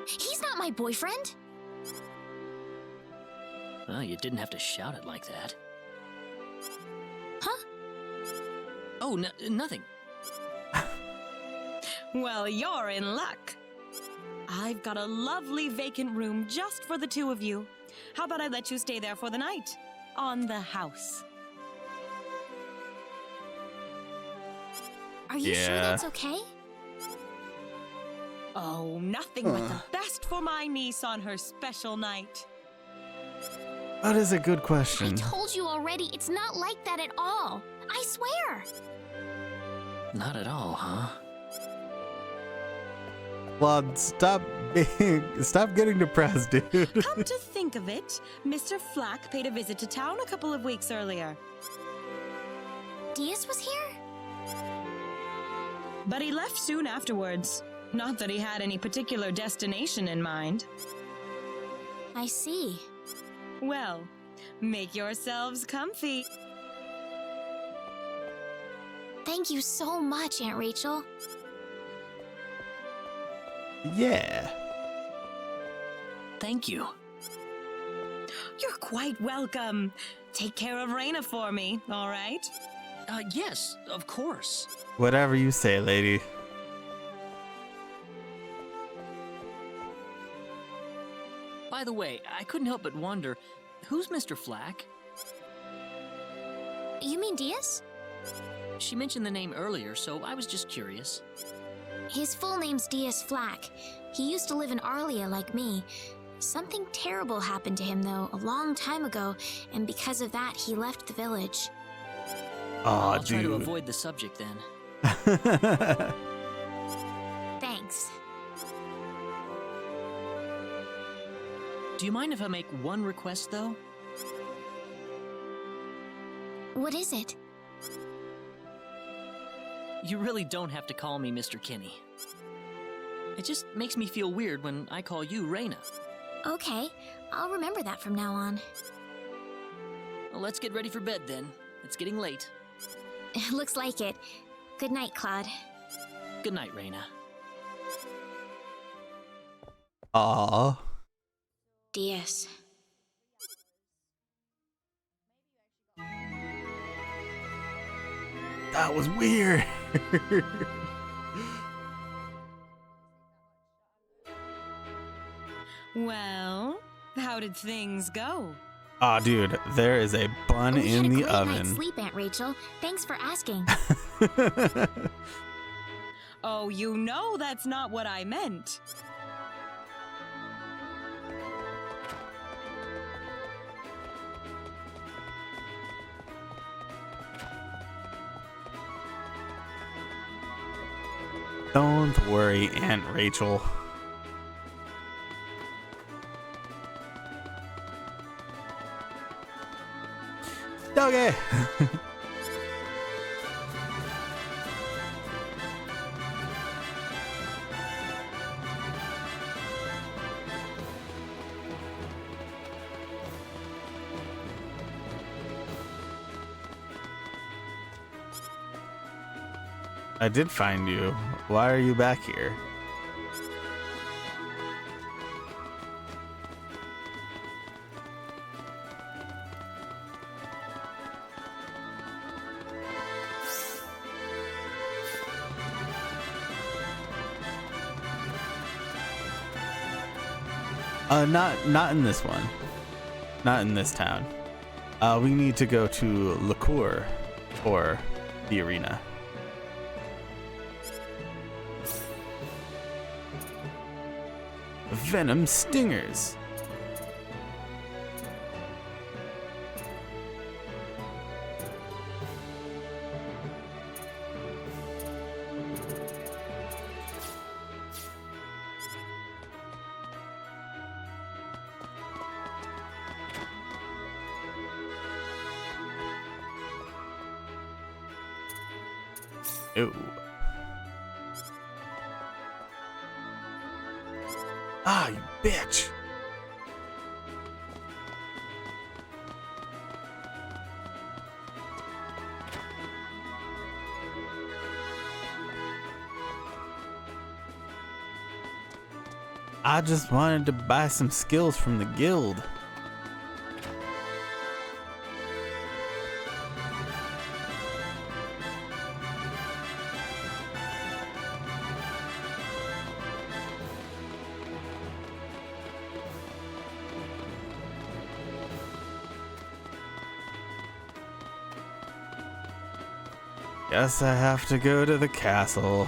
He's not my boyfriend. Well, you didn't have to shout it like that. Huh? Oh, nothing. Well, you're in luck. I've got a lovely vacant room just for the two of you. How about I let you stay there for the night? On the house. Are you sure Yeah. that's okay? Oh, nothing but the best for my niece on her special night. That is a good I question. told you already, it's not like that at all. I swear. Not at all, huh? Claude, stop getting depressed, dude. Come to think of it, Mr. Flack paid a visit to town a couple of weeks earlier. Diaz was here? But he left soon afterwards. Not that he had any particular destination in mind. I see. Well, make yourselves comfy. Thank you so much, Aunt Rachel. Yeah. Thank you. You're quite welcome. Take care of Raina for me, all right? Yes, of course. Whatever you say, lady. By the way, I couldn't help but wonder, who's Mr. Flack? You mean Diaz? She mentioned the name earlier, so I was just curious. His full name's Diaz Flack. He used to live in Arlia like me. Something terrible happened to him, though, a long time ago, and because of that, he left the village. Aw, I'll try to dude. avoid the subject then. Thanks. Do you mind if I make one request, though? What is it? You really don't have to call me Mr. Kinney. It just makes me feel weird when I call you Raina. Okay, I'll remember that from now on. Well, let's get ready for bed then. It's getting late. Looks like it. Good night, Claude. Good night, Raina. Aw. Diaz. That was weird. Well, how did things go? Aw, dude, there is a bun We in had a the great night's oven. sleep, Aunt Rachel. Thanks for asking. Oh, you know that's not what I meant. Don't worry, Aunt Rachel. Okay. I did find you. Why are you back here? Not in this one. Not in this town. We need to go to Liqueur or the arena. Venom stingers. Ew. Ah, you bitch. I just wanted to buy some skills from the guild. Guess I have to go to the castle.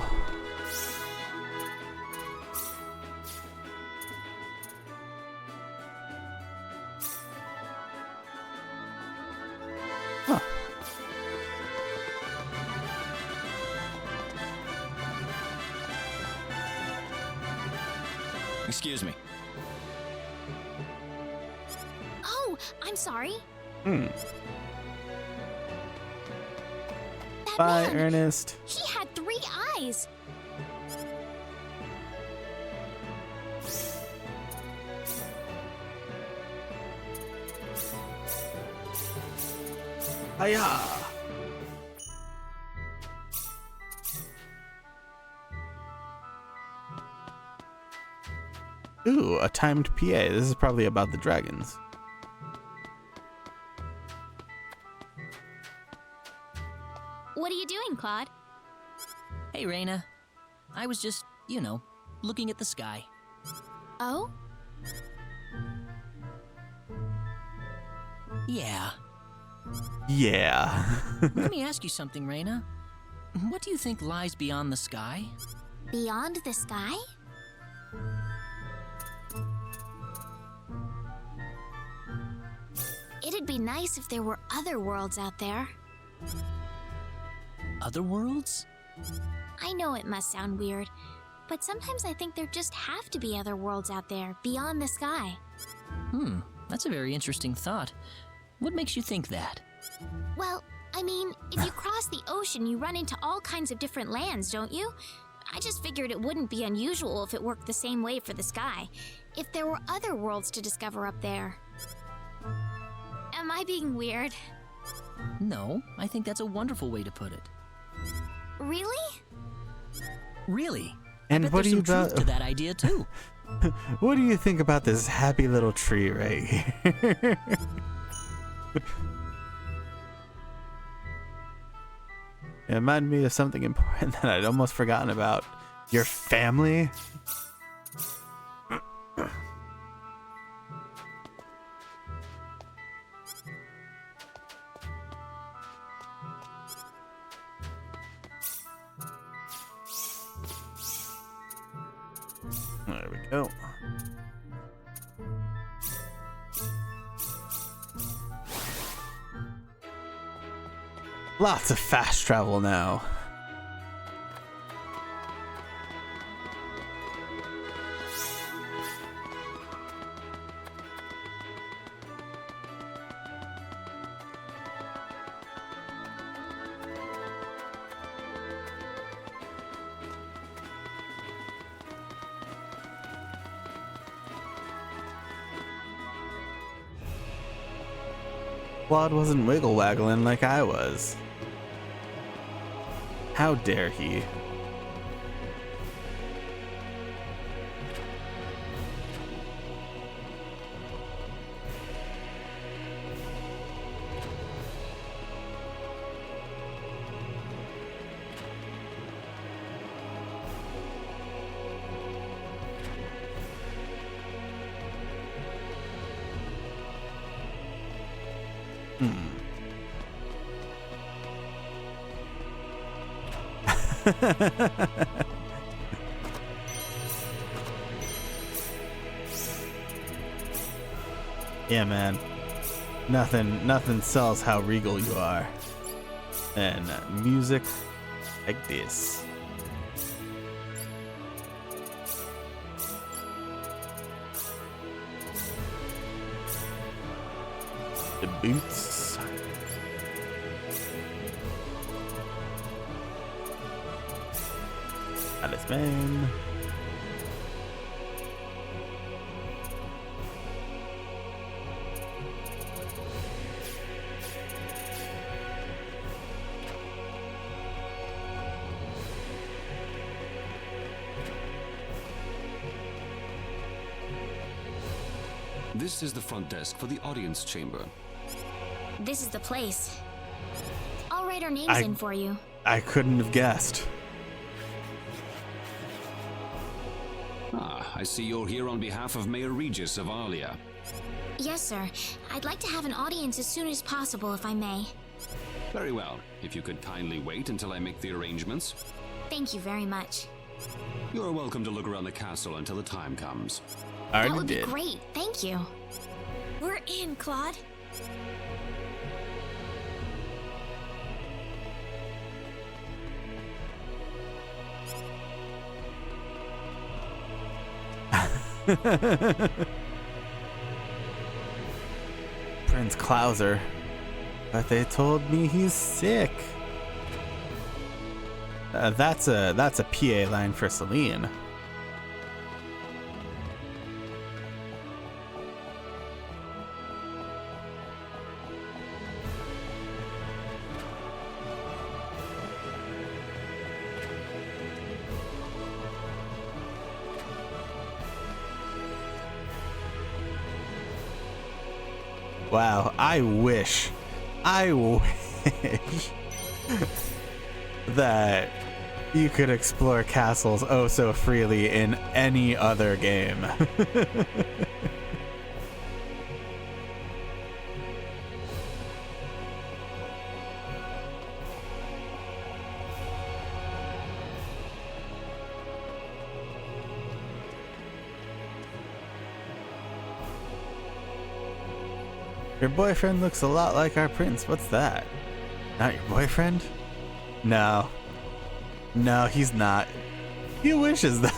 Huh. Excuse me. Oh, I'm sorry. That Bye, man, Ernest. he had 3 eyes. Hiya! Ooh, a timed PA. This is probably about the dragons. What are you doing, Claude? Hey, Reina. I was just, looking at the sky. Oh? Yeah. Yeah. Let me ask you something, Reina. What do you think lies beyond the sky? Beyond the sky? It'd be nice if there were other worlds out there. Other worlds? I know it must sound weird, but sometimes I think there just have to be other worlds out there, beyond the sky. That's a very interesting thought. What makes you think that? Well, I mean, if you cross the ocean, you run into all kinds of different lands, don't you? I just figured it wouldn't be unusual if it worked the same way for the sky, if there were other worlds to discover up there. Am I being weird? No, I think that's a wonderful way to put it. Really? Really? And I bet what do there's you some about? truth to that idea too? What do you think about this happy little tree right here? It reminded me of something important that I'd almost forgotten about. Your family? There we go. Lots of fast travel now. Claude wasn't wiggle waggling like I was. How dare he? Yeah, man. Nothing sells how regal you are. And music like this. The boots. Talisman. This is the front desk for the audience chamber. This is the place. I'll write our names in for you. I couldn't have guessed. Ah, I see you're here on behalf of Mayor Regis of Alia. Yes, sir. I'd like to have an audience as soon as possible, if I may. Very well. If you could kindly wait until I make the arrangements. Thank you very much. You're welcome to look around the castle until the time comes. I That would already be did. great. Thank you. We're in, Claude. Prince Klauser. But they told me he's sick. That's a PA line for Celine. Wow, I wish that you could explore castles oh so freely in any other game. Your boyfriend looks a lot like our prince. What's that? Not your boyfriend? No. No, he's not. He wishes though.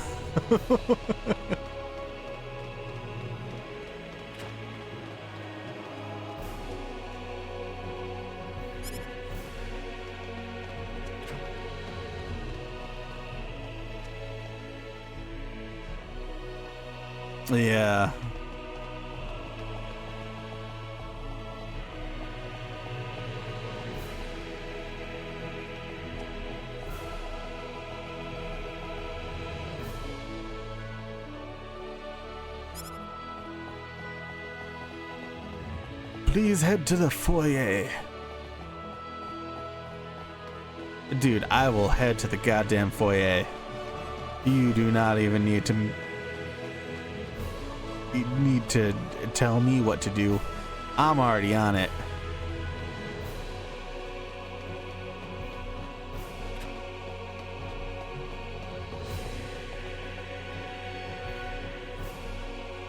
Yeah. Please head to the foyer. Dude, I will head to the goddamn foyer. You do not even need to tell me what to do. I'm already on it.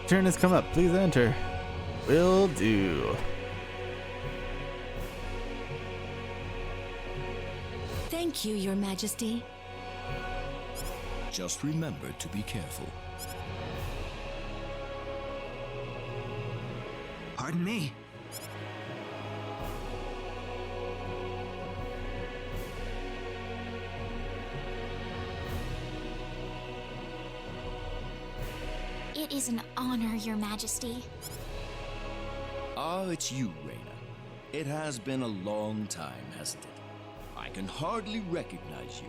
Turn has come up. Please enter. Will do. Thank you, Your Majesty. Just remember to be careful. Pardon me. It is an honor, Your Majesty. Ah, it's you, Reina. It has been a long time, hasn't it? I can hardly recognize you.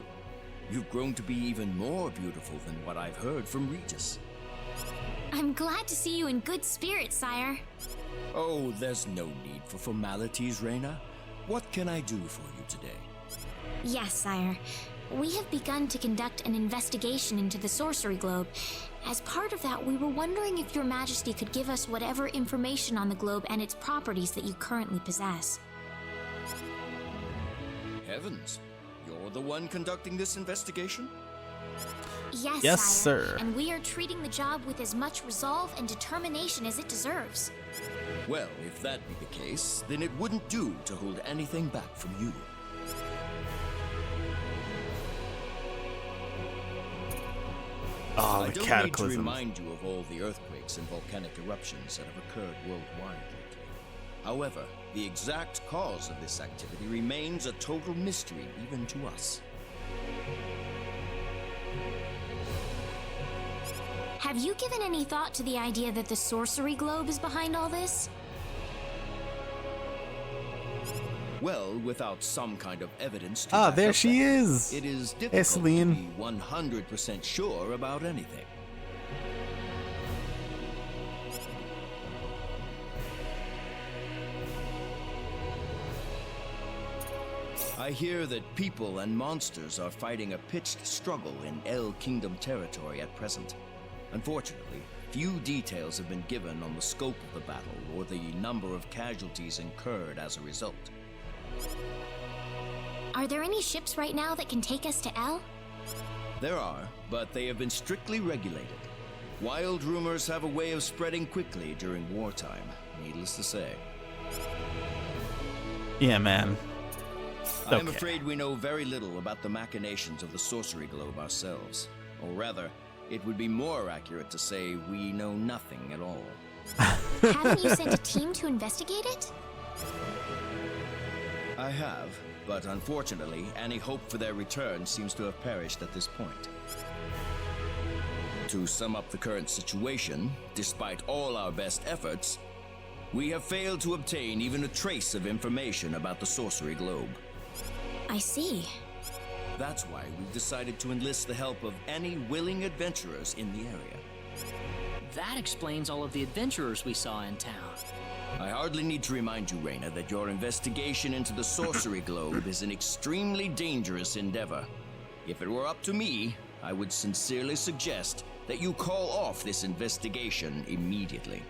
You've grown to be even more beautiful than what I've heard from Regis. I'm glad to see you in good spirits, sire. Oh, there's no need for formalities, Reina. What can I do for you today? Yes, sire. We have begun to conduct an investigation into the sorcery globe. As part of that, we were wondering if Your Majesty could give us whatever information on the globe and its properties that you currently possess. Heavens, you're the one conducting this investigation? Yes, sire. sir. And we are treating the job with as much resolve and determination as it deserves. Well, if that be the case, then it wouldn't do to hold anything back from you. Oh, I the don't cataclysm. need to remind you of all the earthquakes and volcanic eruptions that have occurred worldwide lately. However, the exact cause of this activity remains a total mystery even to us. Have you given any thought to the idea that the sorcery globe is behind all this? Well, without some kind of evidence to Ah, back there up she that, is. it is Hey, difficult to Celine. be 100% sure about anything. I hear that people and monsters are fighting a pitched struggle in El Kingdom territory at present. Unfortunately, few details have been given on the scope of the battle or the number of casualties incurred as a result. Are there any ships right now that can take us to El? There are, but they have been strictly regulated. Wild rumors have a way of spreading quickly during wartime, needless to say. Yeah, man. I'm Okay. afraid we know very little about the machinations of the sorcery globe ourselves. Or rather, it would be more accurate to say we know nothing at all. Haven't you sent a team to investigate it? I have, but unfortunately, any hope for their return seems to have perished at this point. To sum up the current situation, despite all our best efforts, we have failed to obtain even a trace of information about the sorcery globe. I see. That's why we've decided to enlist the help of any willing adventurers in the area. That explains all of the adventurers we saw in town. I hardly need to remind you, Reina, that your investigation into the sorcery globe is an extremely dangerous endeavor. If it were up to me, I would sincerely suggest that you call off this investigation immediately.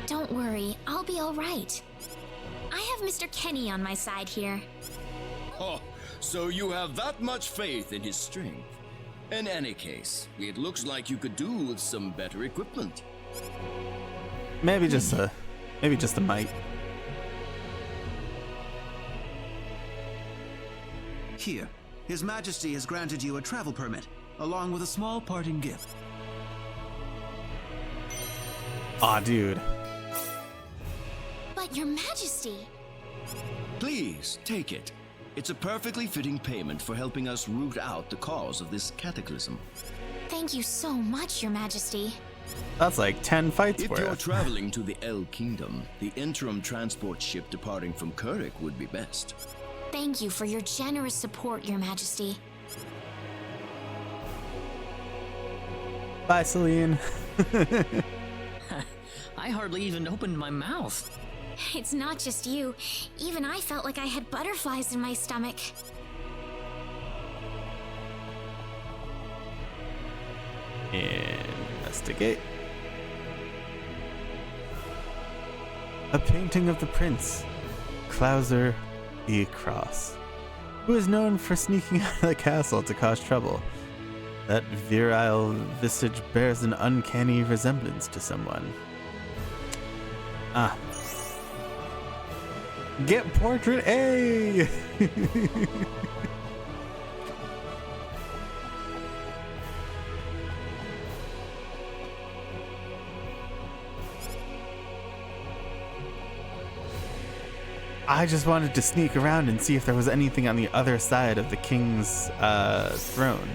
Don't worry, I'll be all right. I have Mr. Kenny on my side here. Oh, so you have that much faith in his strength. In any case, it looks like you could do with some better equipment. Maybe just a mic. Here, His Majesty has granted you a travel permit, along with a small parting gift. Aw, dude. But Your Majesty! Please, take it. It's a perfectly fitting payment for helping us root out the cause of this cataclysm. Thank you so much, Your Majesty. That's like 10 fights If worth. you're traveling to the El Kingdom, the interim transport ship departing from Kurik would be best. Thank you for your generous support, Your Majesty. Bye, Celine. I hardly even opened my mouth. It's not just you. Even I felt like I had butterflies in my stomach. Investigate. A painting of the prince, Klauser E. Cross, who is known for sneaking out of the castle to cause trouble. That virile visage bears an uncanny resemblance to someone. Ah. Get portrait A! I just wanted to sneak around and see if there was anything on the other side of the king's throne.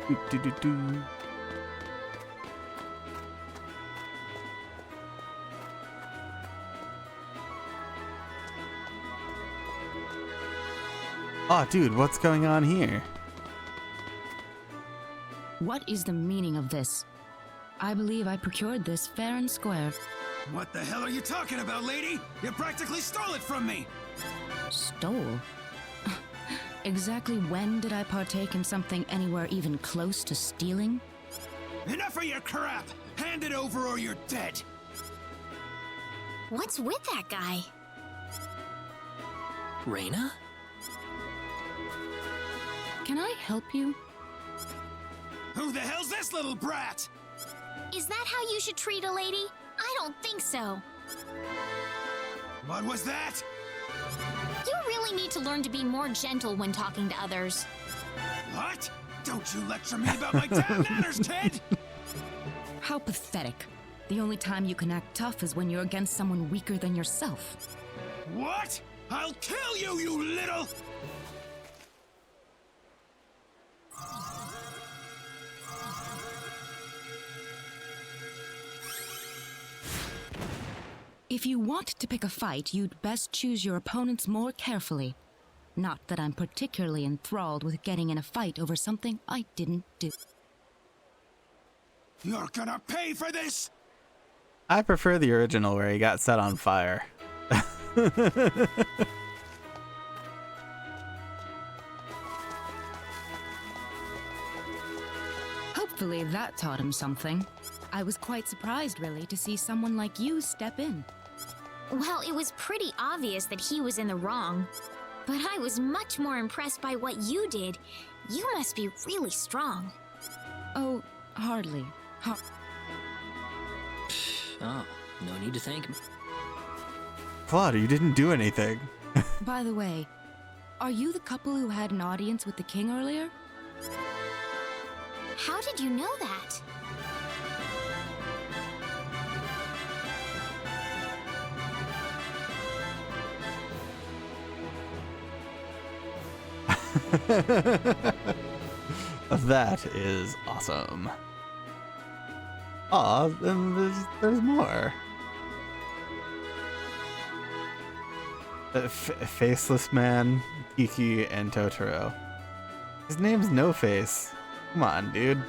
Do-do-do-do. Oh, dude, what's going on here? What is the meaning of this? I believe I procured this fair and square. What the hell are you talking about, lady? You practically stole it from me! Stole? Exactly when did I partake in something anywhere even close to stealing? Enough of your crap! Hand it over or you're dead! What's with that guy? Reyna? Can I help you? Who the hell's this little brat? Is that how you should treat a lady? I don't think so. What was that? You really need to learn to be more gentle when talking to others. What? Don't you lecture me about my damn manners, kid! How pathetic. The only time you can act tough is when you're against someone weaker than yourself. What? I'll kill you, you little... If you want to pick a fight, you'd best choose your opponents more carefully. Not that I'm particularly enthralled with getting in a fight over something I didn't do. You're gonna pay for this! I prefer the original where he got set on fire. Hopefully that taught him something. I was quite surprised, really, to see someone like you step in. Well, it was pretty obvious that he was in the wrong. But I was much more impressed by what you did. You must be really strong. Oh, hardly. Oh, no need to thank me. Claude, you didn't do anything. By the way, are you the couple who had an audience with the king earlier? How did you know that? That is awesome. Aw, then there's more. Faceless Man, Kiki, and Totoro. His name's No Face. Come on, dude.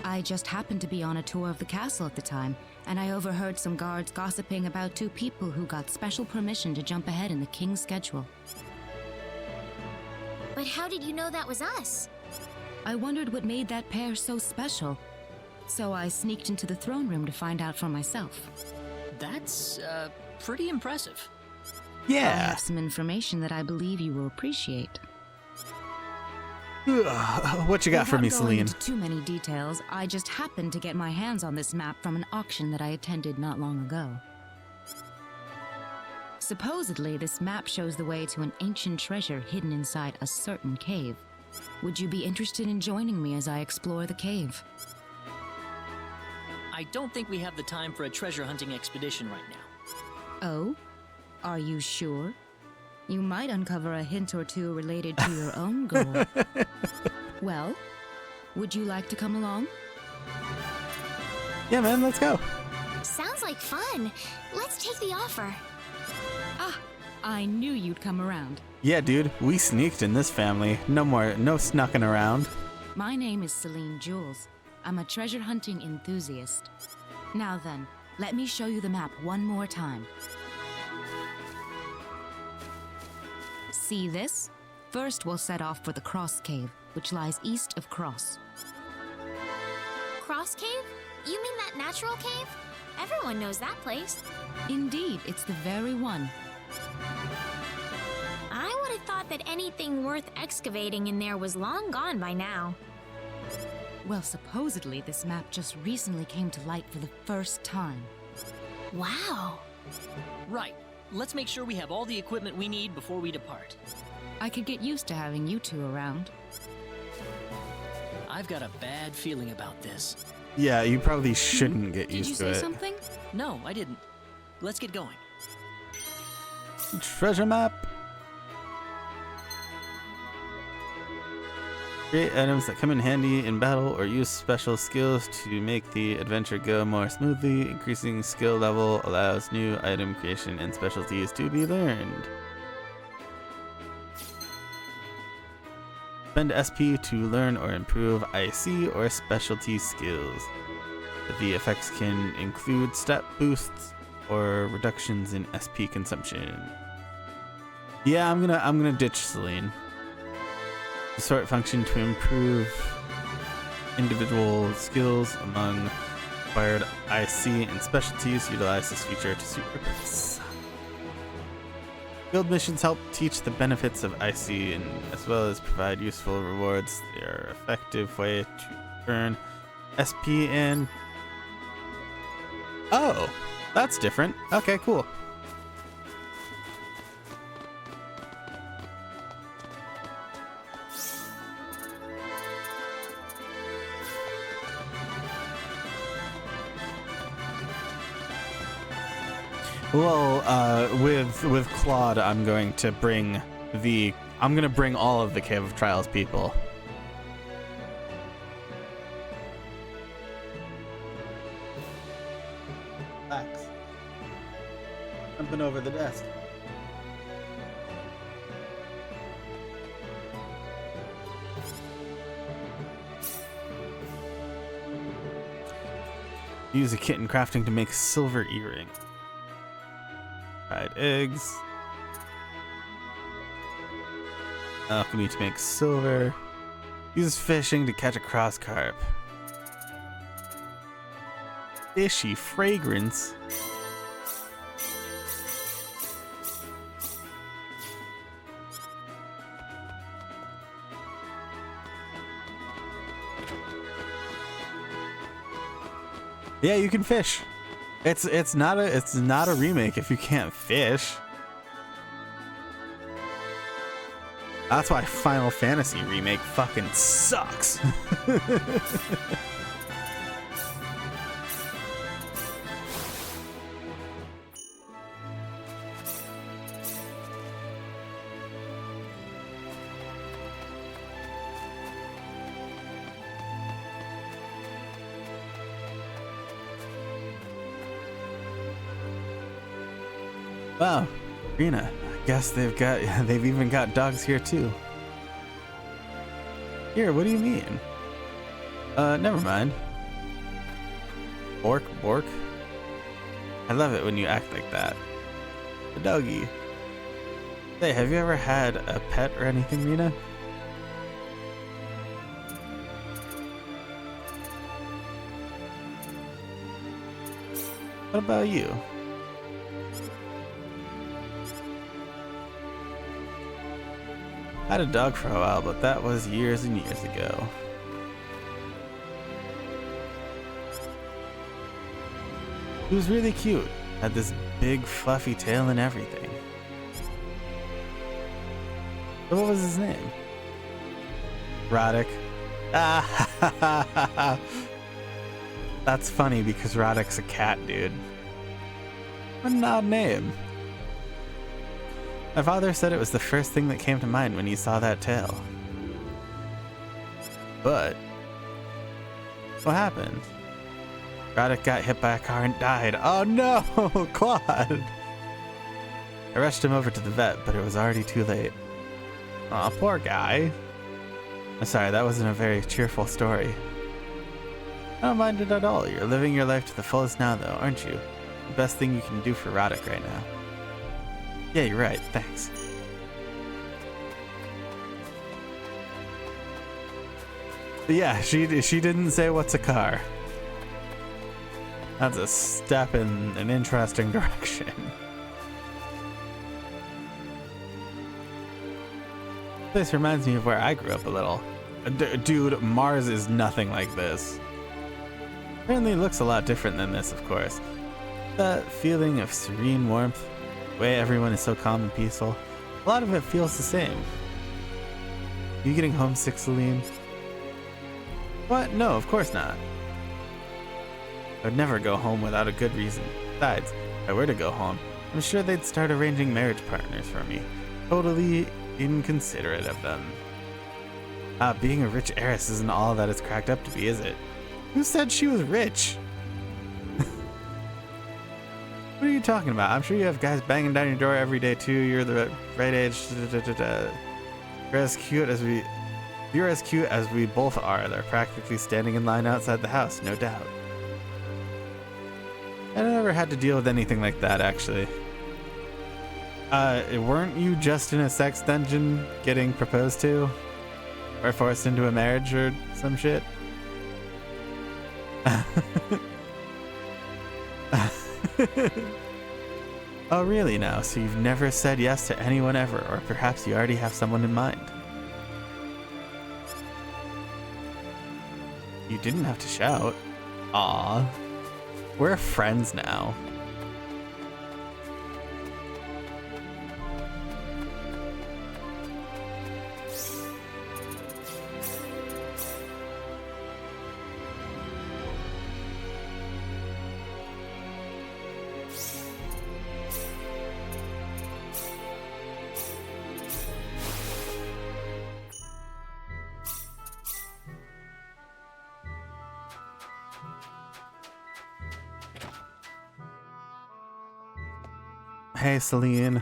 I just happened to be on a tour of the castle at the time, and I overheard some guards gossiping about two people who got special permission to jump ahead in the king's schedule. But how did you know that was us? I wondered what made that pair so special, so I sneaked into the throne room to find out for myself. That's, pretty impressive. I Yeah. have some information that I believe you will appreciate. What you got for me, Without going Celine? into too many details, I just happened to get my hands on this map from an auction that I attended not long ago. Supposedly, this map shows the way to an ancient treasure hidden inside a certain cave. Would you be interested in joining me as I explore the cave? I don't think we have the time for a treasure hunting expedition right now. Oh? Are you sure? You might uncover a hint or two related to your own goal. Well, would you like to come along? Yeah, man, let's go. Sounds like fun. Let's take the offer. Ah, I knew you'd come around. Yeah, dude, we sneaked in this family. No snucking around. My name is Celine Jules. I'm a treasure hunting enthusiast. Now then, let me show you the map one more time. See this? First, we'll set off for the Cross Cave, which lies east of Cross. Cross Cave? You mean that natural cave? Everyone knows that place. Indeed, it's the very one. I would have thought that anything worth excavating in there was long gone by now. Well, supposedly this map just recently came to light for the first time. Wow. Right. Let's make sure we have all the equipment we need before we depart. I could get used to having you two around. I've got a bad feeling about this. Yeah, you probably shouldn't get used to it. Did you say something? No, I didn't. Let's get going. Treasure map. Create items that come in handy in battle or use special skills to make the adventure go more smoothly. Increasing skill level allows new item creation and specialties to be learned. Spend SP to learn or improve IC or specialty skills. The effects can include stat boosts or reductions in SP consumption. Yeah, I'm gonna ditch Celine. The sort function to improve individual skills among acquired IC and specialties. Utilize this feature to suit your purpose. Guild missions help teach the benefits of IC and as well as provide useful rewards. They are an effective way to earn SP and... Oh, that's different. Okay, cool. Well, with Claude, I'm gonna bring all of the Cave of Trials people. Facts. Jumping over the desk. Use a kit in crafting to make silver earring. Fried eggs. Alchemy to make silver. Use fishing to catch a cross carp. Fishy fragrance. Yeah, you can fish. It's not a remake if you can't fish. That's why Final Fantasy Remake fucking sucks. Wow, Rena, I guess they've even got dogs here too. Here, what do you mean? Never mind. Bork. I love it when you act like that. The doggy. Hey, have you ever had a pet or anything, Rena? What about you? I had a dog for a while, but that was years and years ago. He was really cute. Had this big fluffy tail and everything. So what was his name? Roddick. Ah, that's funny because Roddick's a cat, dude. What an odd name. My father said it was the first thing that came to mind when he saw that tail. But what happened? Roddick got hit by a car and died. Oh no, Claude! I rushed him over to the vet, but it was already too late. Aw, poor guy. I'm sorry, that wasn't a very cheerful story. I don't mind it at all. You're living your life to the fullest now, though, aren't you? The best thing you can do for Roddick right now. Yeah, you're right. Thanks. But yeah, she didn't say what's a car. That's a step in an interesting direction. This reminds me of where I grew up a little. Dude, Mars is nothing like this. Apparently it looks a lot different than this, of course. That feeling of serene warmth, the way everyone is so calm and peaceful, a lot of it feels the same. You getting homesick, Celine? What? No, of course not. I'd never go home without a good reason. Besides, if I were to go home, I'm sure they'd start arranging marriage partners for me. Totally inconsiderate of them. Being a rich heiress isn't all that it's cracked up to be, is it? Who said she was rich? What are you talking about? I'm sure you have guys banging down your door every day too. You're the right age. You're as cute as we both are. They're practically standing in line outside the house, no doubt. I never had to deal with anything like that, actually. Weren't you just in a sex dungeon getting proposed to? Or forced into a marriage or some shit? Oh, really now? So you've never said yes to anyone ever, or perhaps you already have someone in mind? You didn't have to shout. Aw. We're friends now. Hey, Celine.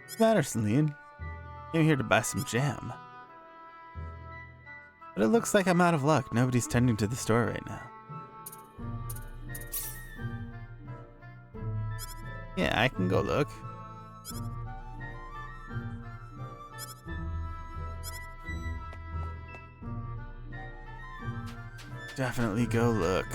What's the matter, Celine? Came here to buy some jam. But it looks like I'm out of luck. Nobody's tending to the store right now. Yeah, I can go look. Definitely go look.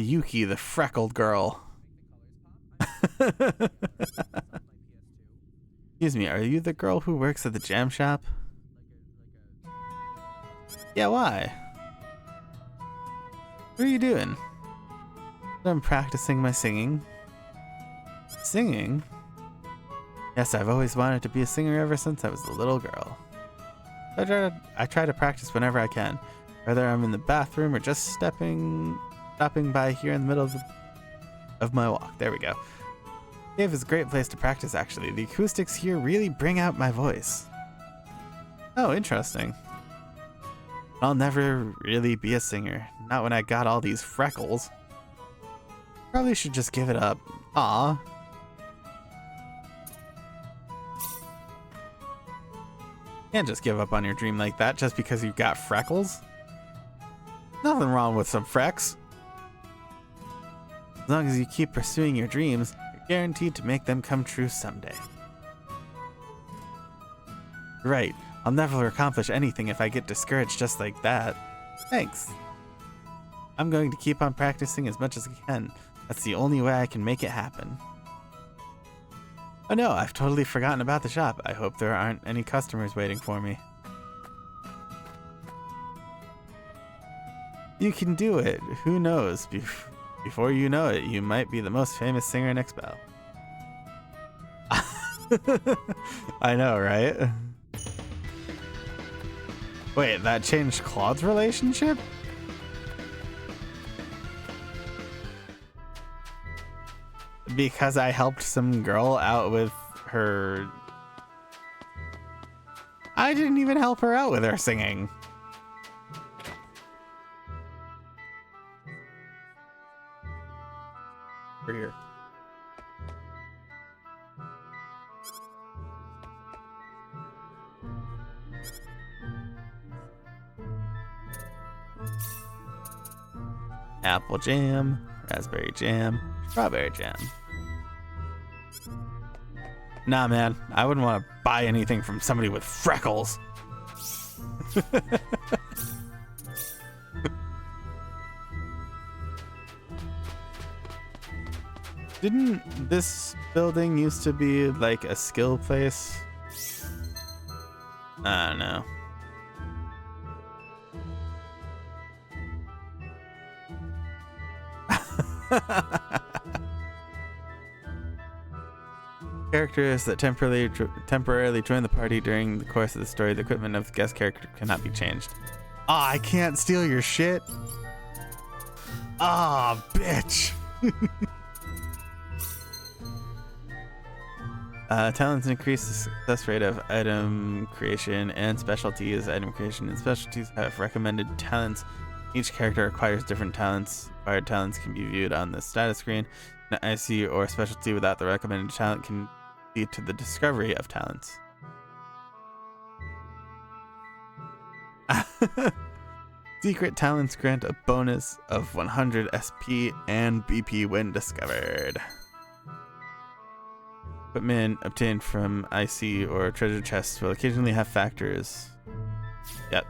Yuki, the freckled girl. Excuse me, are you the girl who works at the jam shop? Yeah, why? What are you doing? I'm practicing my singing. Singing? Yes, I've always wanted to be a singer ever since I was a little girl. I try to practice whenever I can, whether I'm in the bathroom or just stopping by here in the middle of my walk. There we go. Cave is a great place to practice, actually. The acoustics here really bring out my voice. Oh, interesting. I'll never really be a singer. Not when I got all these freckles. Probably should just give it up. Aw. Can't just give up on your dream like that just because you've got freckles. Nothing wrong with some frecks. As long as you keep pursuing your dreams, you're guaranteed to make them come true someday. Right, I'll never accomplish anything if I get discouraged just like that. Thanks. I'm going to keep on practicing as much as I can. That's the only way I can make it happen. Oh no, I've totally forgotten about the shop. I hope there aren't any customers waiting for me. You can do it. Who knows? Before you know it, you might be the most famous singer in Expo. I know, right? Wait, that changed Claude's relationship? Because I helped some girl out with her... I didn't even help her out with her singing. Here. Apple jam, raspberry jam, strawberry jam. Nah, man, I wouldn't want to buy anything from somebody with freckles. Didn't this building used to be like a skill place? I don't know. Characters that temporarily join the party during the course of the story, the equipment of the guest character cannot be changed. Ah, I can't steal your shit. Ah, bitch. Talents increase the success rate of item creation and specialties. Item creation and specialties have recommended talents. Each character acquires different talents. Acquired talents can be viewed on the status screen. An IC or specialty without the recommended talent can lead to the discovery of talents. Secret talents grant a bonus of 100 SP and BP when discovered. Equipment obtained from IC or treasure chests will occasionally have factors. Yep.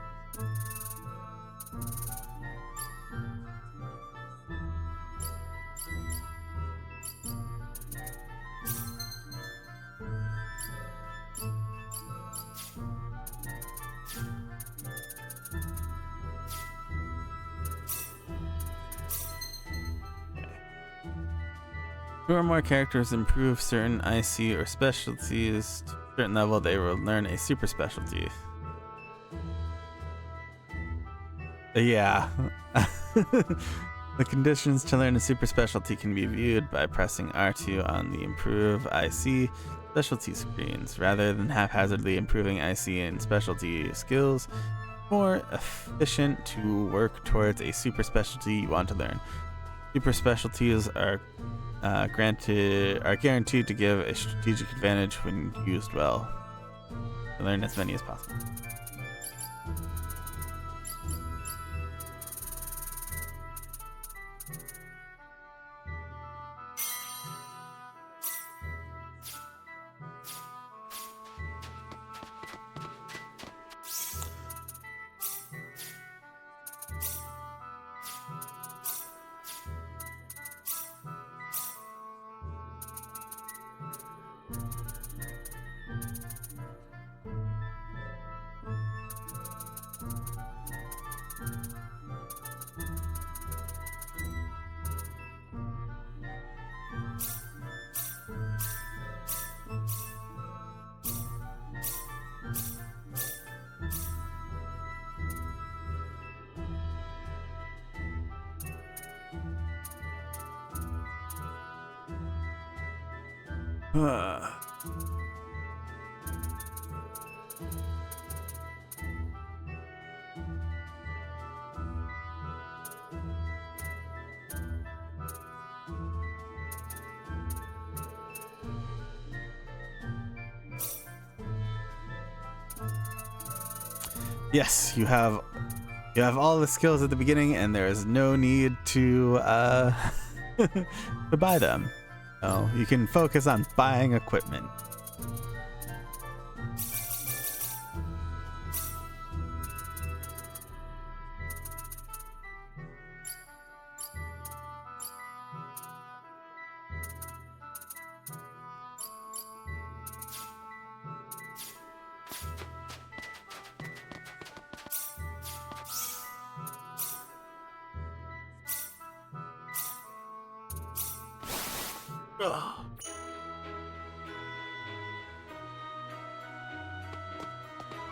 Two or more characters improve certain IC or specialties to a certain level, they will learn a super specialty. Yeah. The conditions to learn a super specialty can be viewed by pressing R2 on the Improve IC specialty screens. Rather than haphazardly improving IC and specialty skills, more efficient to work towards a super specialty you want to learn. Super specialties are guaranteed to give a strategic advantage when used well. Learn as many as possible. Yes, you have all the skills at the beginning, and there is no need to to buy them. So you can focus on buying equipment.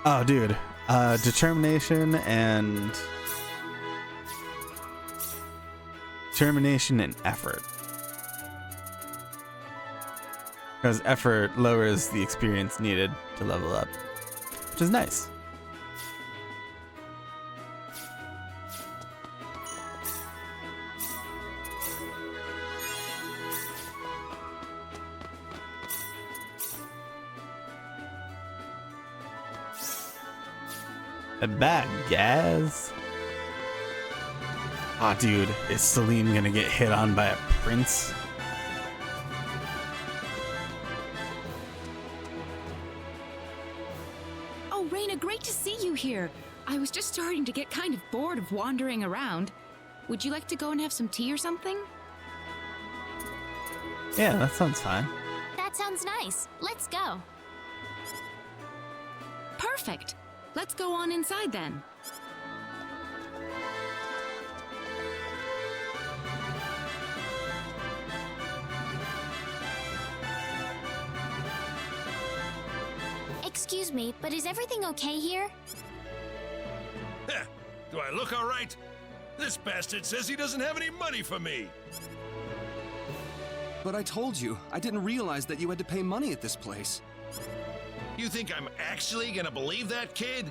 Oh, dude. Determination and effort. Because effort lowers the experience needed to level up, which is nice. Back, Gaz. Aw, dude, is Selim gonna get hit on by a prince? Oh, Reina, great to see you here. I was just starting to get kind of bored of wandering around. Would you like to go and have some tea or something? Yeah, that sounds fine. That sounds nice. Let's go. Perfect. Let's go on inside then. Excuse me, but is everything okay here? Heh, do I look all right? This bastard says he doesn't have any money for me. But I told you, I didn't realize that you had to pay money at this place. You think I'm actually gonna believe that, kid?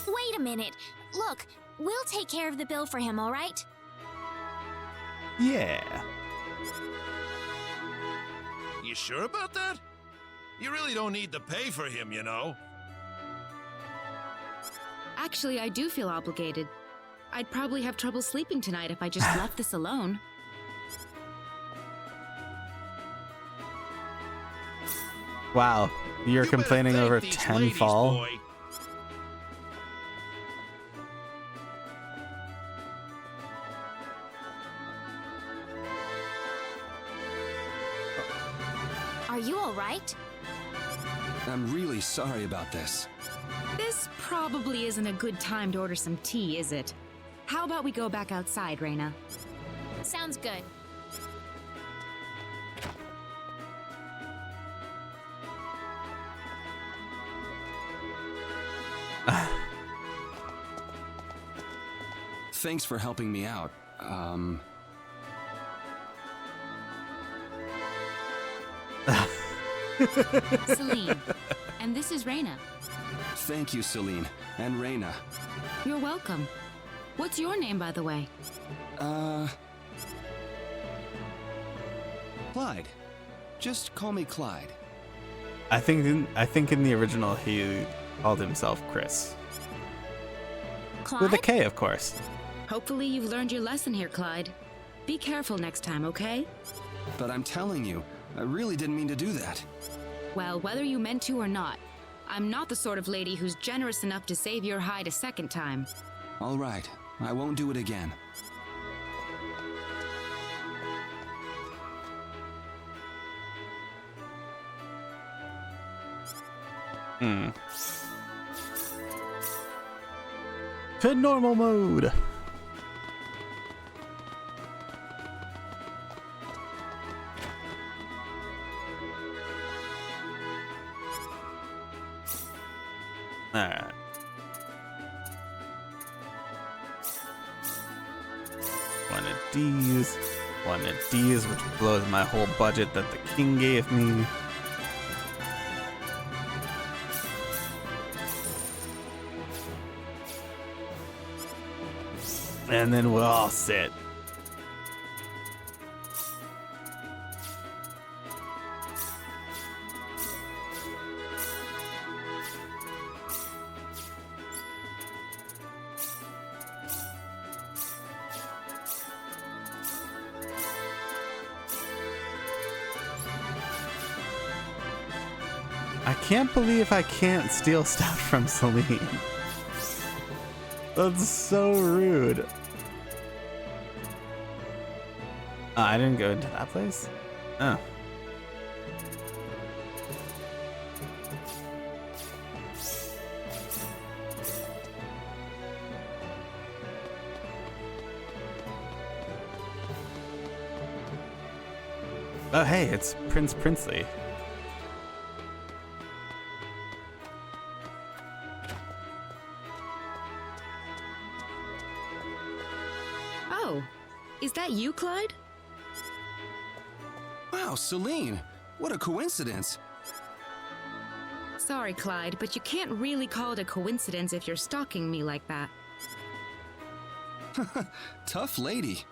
Wait a minute. Look, we'll take care of the bill for him, all right? Yeah. You sure about that? You really don't need to pay for him, you know. Actually, I do feel obligated. I'd probably have trouble sleeping tonight if I just left this alone. Wow, you're complaining over these 10 ladies, fall? boy. Are you all right? I'm really sorry about this. This probably isn't a good time to order some tea, is it? How about we go back outside, Reina? Sounds good. Thanks for helping me out. Celine. And this is Reina. Thank you, Celine. And Reina. You're welcome. What's your name, by the way? Clyde. Just call me Clyde. I think in the original he called himself Chris. Clyde? With a K, of course. Hopefully you've learned your lesson here, Clyde. Be careful next time, okay? But I'm telling you, I really didn't mean to do that. Well, whether you meant to or not, I'm not the sort of lady who's generous enough to save your hide a second time. All right, I won't do it again. To normal mode. Alright. One of these. One of these, which blows my whole budget that the king gave me. And then we'll all sit. I can't believe I can't steal stuff from Celine. That's so rude. Oh, I didn't go into that place? Oh. Oh, hey, it's Prince Princely. Oh, is that you, Clyde? Wow, Celine, what a coincidence. Sorry, Clyde, but you can't really call it a coincidence if you're stalking me like that. Tough lady.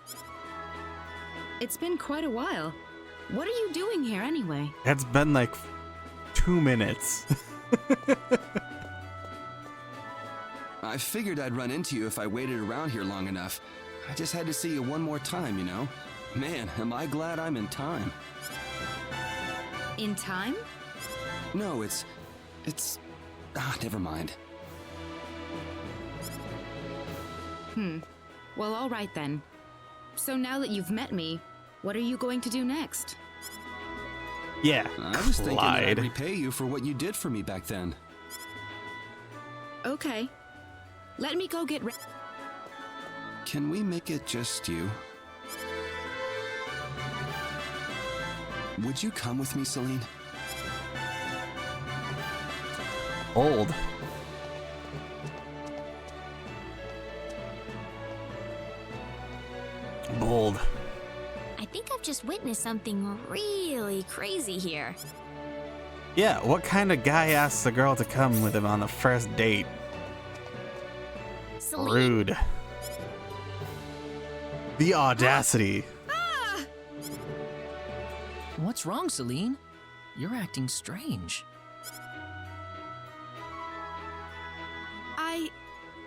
It's been quite a while. What are you doing here anyway? It's been like 2 minutes. I figured I'd run into you if I waited around here long enough. I just had to see you one more time, you know? Man, am I glad I'm in time. In time? No, never mind. Well, all right then. So now that you've met me, What are you going to do next? Yeah, I was thinking that I'd Clyde. repay you for what you did for me back then. Okay. Let me go get Can we make it just you? Would you come with me, Celine? Old. Bold. I think I've just witnessed something really crazy here. Yeah, what kind of guy asks a girl to come with him on the first date? Celine. Rude. The audacity. What's wrong, Celine? You're acting strange.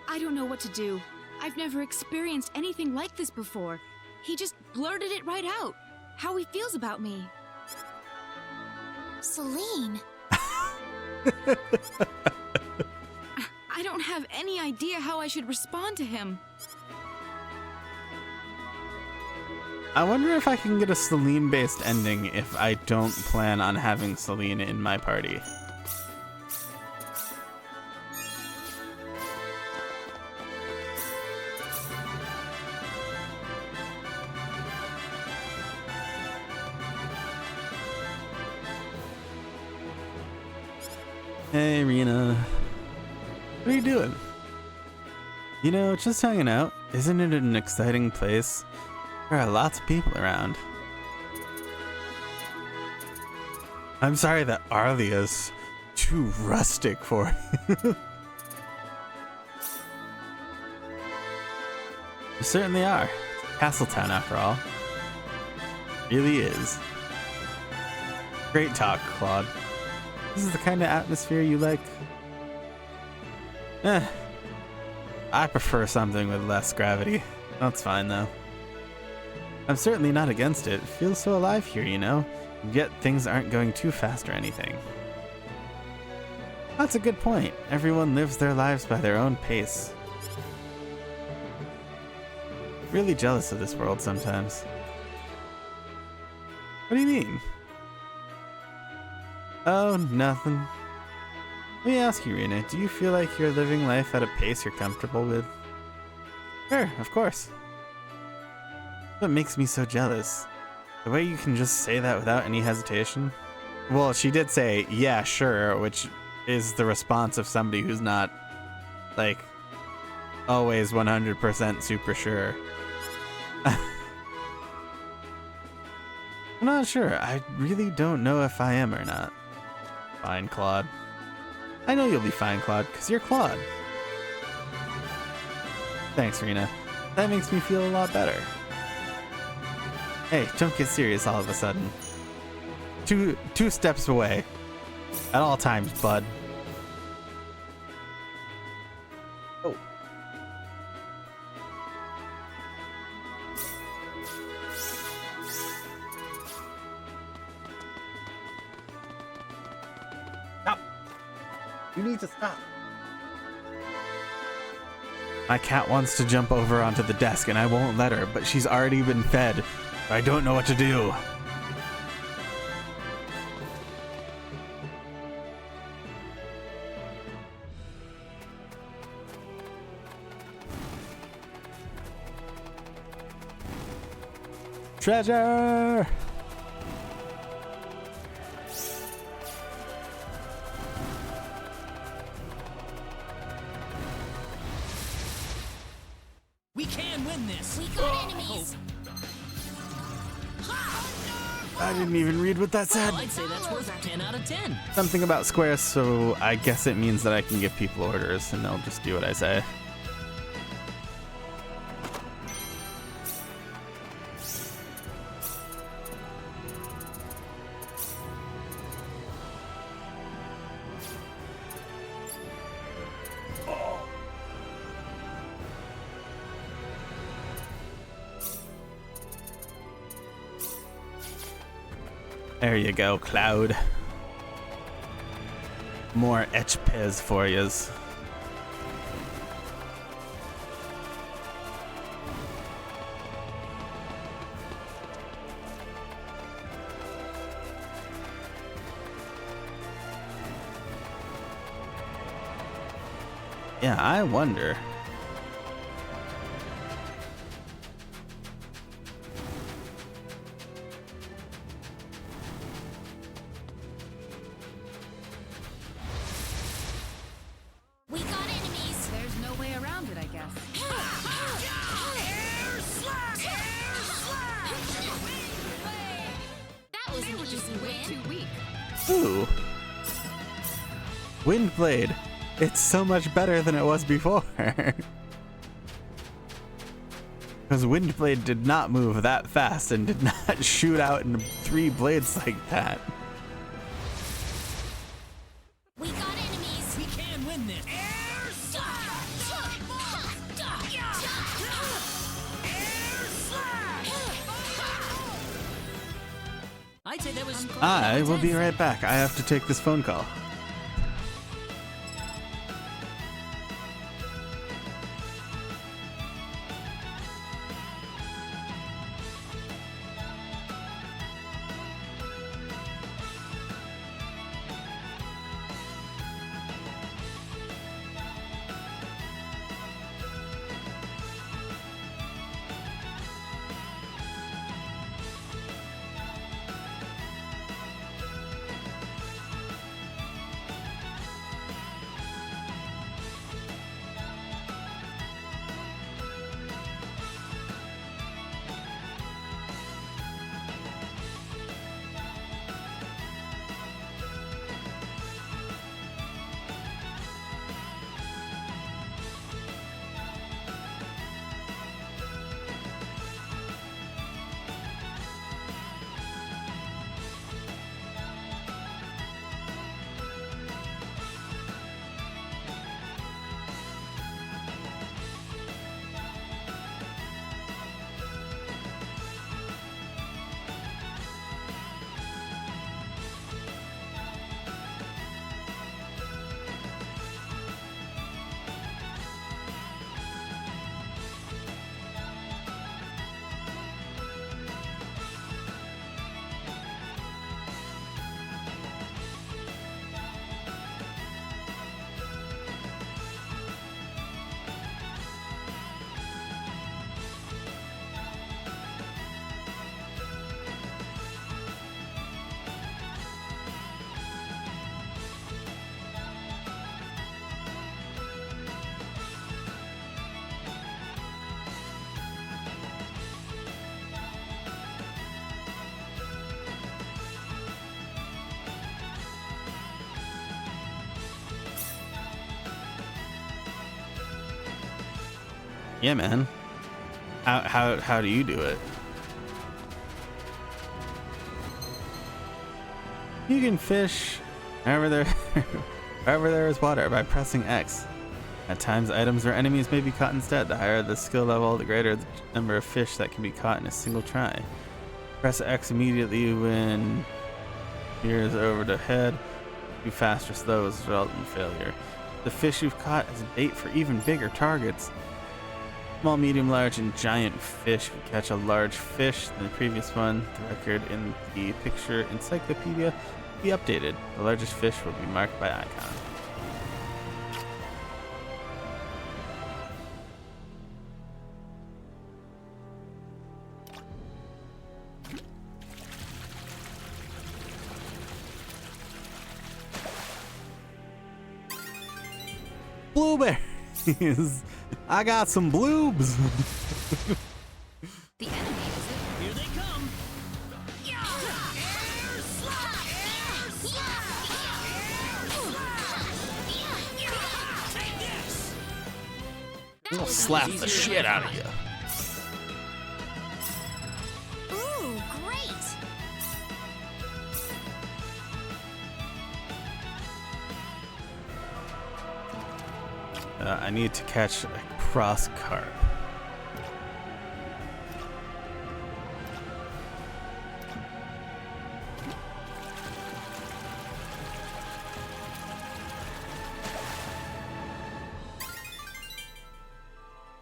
I don't know what to do. I've never experienced anything like this before. He just blurted it right out. How he feels about me. Celine. I don't have any idea how I should respond to him. I wonder if I can get a Celine-based ending if I don't plan on having Celine in my party. Hey, Rena. What are you doing? You know, just hanging out. Isn't it an exciting place? There are lots of people around. I'm sorry that Arlia's too rustic for you. You certainly are. Castletown, after all. Really is. Great talk, Claude. This is the kind of atmosphere you like. I prefer something with less gravity. That's fine, though. I'm certainly not against it. It feels so alive here, you know? Yet things aren't going too fast or anything. That's a good point. Everyone lives their lives by their own pace. Really jealous of this world sometimes. What do you mean? Oh, nothing. Let me ask you, Rena, do you feel like you're living life at a pace you're comfortable with? Sure, of course. What makes me so jealous? The way you can just say that without any hesitation? Well, she did say, yeah, sure, which is the response of somebody who's not, like, always 100% super sure. I'm not sure. I really don't know if I am or not. Fine, Claude. I know you'll be fine, Claude, because you're Claude. Thanks, Rena. That makes me feel a lot better. Hey, don't get serious all of a sudden. Two steps away. At all times, bud. Oh. Stop. You need to stop. My cat wants to jump over onto the desk and I won't let her, but she's already been fed. I don't know what to do. Treasure! We can win this. We got enemies. I didn't even read what that said. Well, I'd say that's worth 10 out of 10. Something about squares, so I guess it means that I can give people orders and they'll just do what I say. There you go, Cloud. More HP for yous. Yeah, I wonder. We got enemies. There's no way around it, I guess. Air slash! Air slash! That was an easy win. Too weak. Ooh. Windblade. It's so much better than it was before. Because Windblade did not move that fast and did not shoot out in 3 blades like that. We got enemies. We can win this. Air slash! Air slash! I'd say that was. I will be right back. I have to take this phone call. Yeah, man. How do you do it? You can fish wherever there is water by pressing X. At times, items or enemies may be caught instead. The higher the skill level, the greater the number of fish that can be caught in a single try. Press X immediately when here is over the head. Too fast or slow is result in failure. The fish you've caught is bait for even bigger targets. Small, medium, large, and giant fish. If you catch a large fish than the previous one, the record in the picture encyclopedia will be updated. The largest fish will be marked by icon. Blueberries! I got some bloobs! The enemy is it? Here they come. Air slash! Air slash! Air slash! Take this. I'll slap the shit out of you. Ooh, great! I need to catch a cross carp.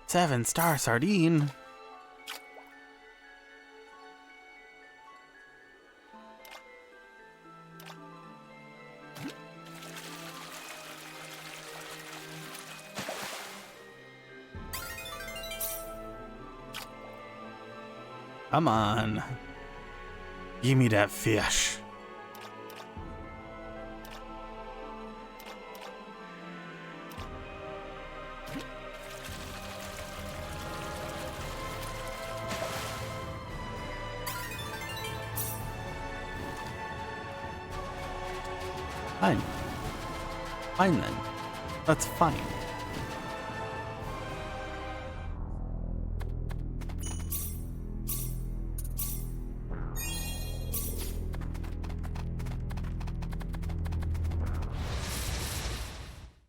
Seven-star sardine. Come on. Give me that fish. Fine. Fine then. That's fine.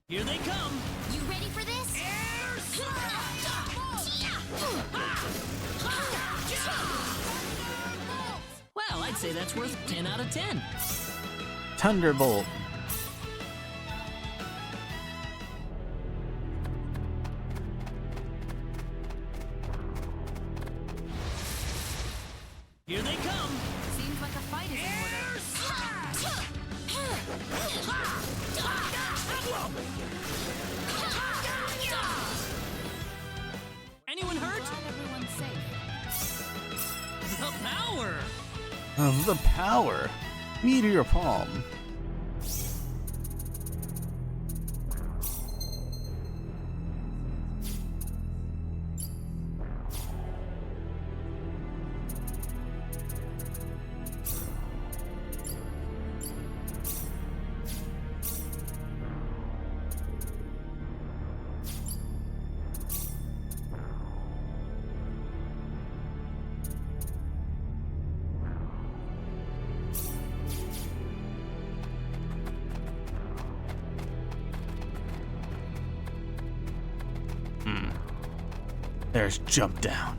Here they come. You ready for this? Well, I'd say that's worth 10 out of 10. Thunderbolt. Here they come. Seems like a fight is in Anyone hurt? Everyone's safe. The power. Of the power. Meteor Palm. There's Jump Down.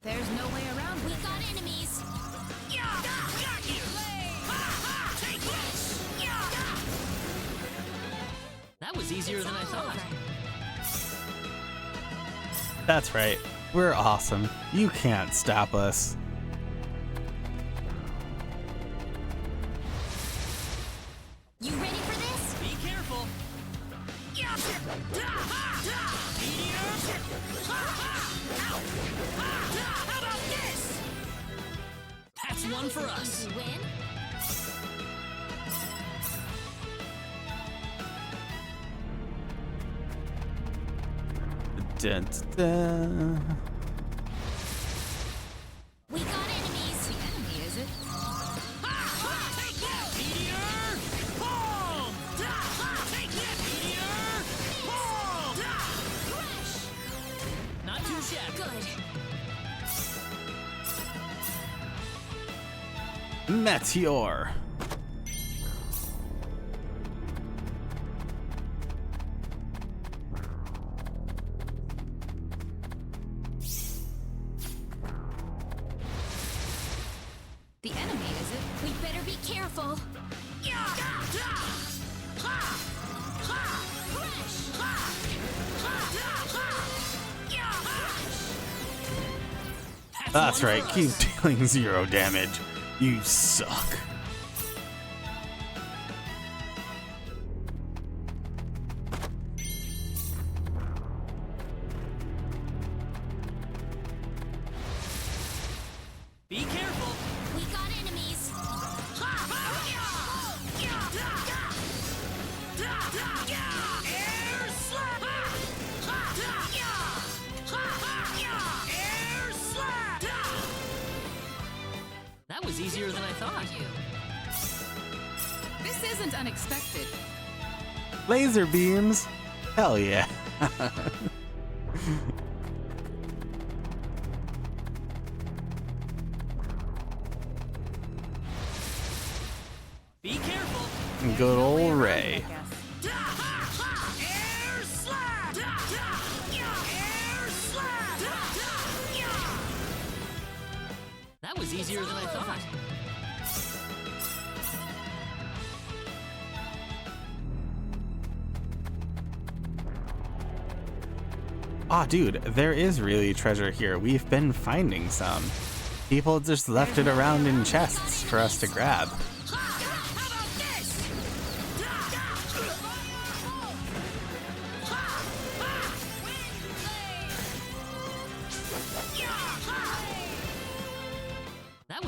There's no way around We got enemies. That was easier than I thought. That's right. We're awesome. You can't stop us. You ready for this? Be careful. How about this? That's one for us. Did you win? Dun, dun, dun. We got enemies. The enemy, is it? Not too shabby. Good. Meteor. The enemy, is it? We better be careful. That's right. Keep dealing 0 damage. You suck. Be careful. We got enemies. Air slap! Air slap! That was easier than I thought. This isn't unexpected. Laser beams. Hell yeah. Be careful. Good old Ray. Air slap! Air slap! That was easier than I thought. Aw, dude, there is really treasure here. We've been finding some. People just left it around in chests for us to grab.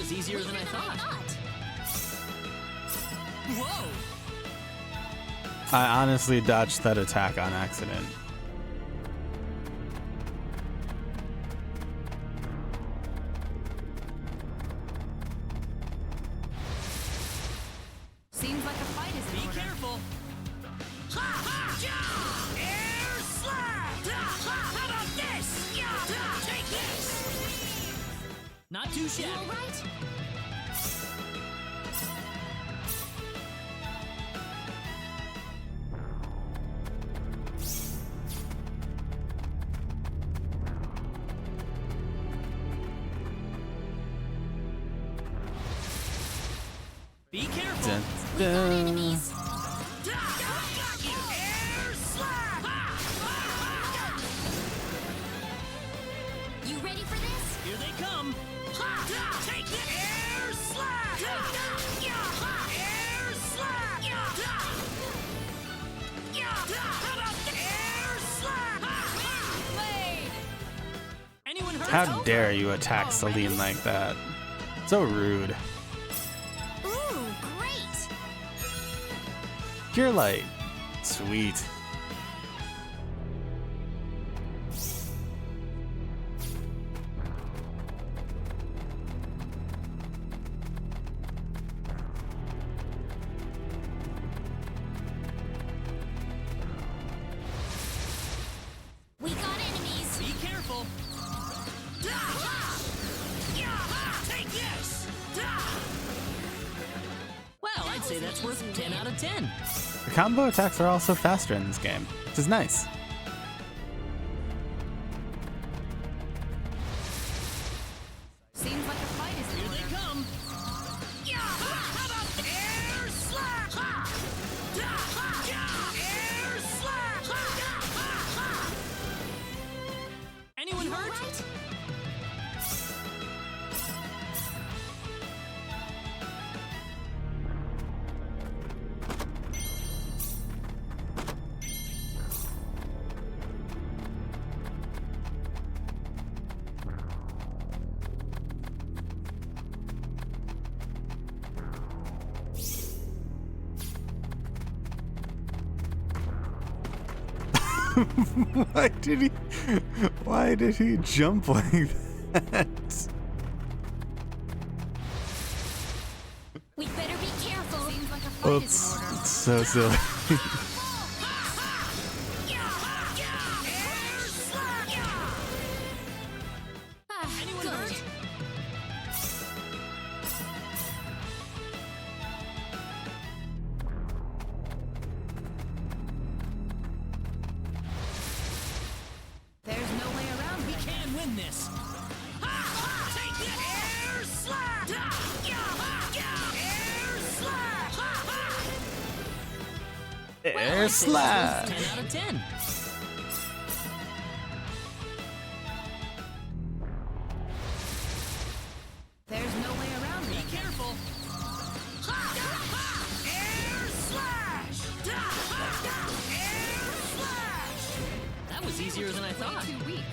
was easier than I thought. Whoa! I honestly dodged that attack on accident. Seems like a fight is in order. Be careful! Air slap! How about this? Take this! Not too shabby. All right? Be careful! We got enemies. Air slap! You ready for this? Here they come! Take it! Air slap! Air slap! How about the air slap? Anyone hurt? How dare you attack Celine like that? So rude. Ooh, great. Pure light. Sweet. We got enemies. Be careful! Take this! Well, I'd say that's worth 10 out of 10. The combo attacks are also faster in this game, which is nice. Seems like a fight is in Here order. they come! How about air slap? Air slap! Anyone hurt? Why did he jump like that? We better be careful. Seems like a fight Oh, is in order. it's so silly. Ah, good. There's no way around We it. can win this! Take it! Air slap! Air slap! Air I'd say that's slap! worth 10 out of 10. There's no way around Be it. careful! Air slash! Air slash! That was easier than I thought. Too weak.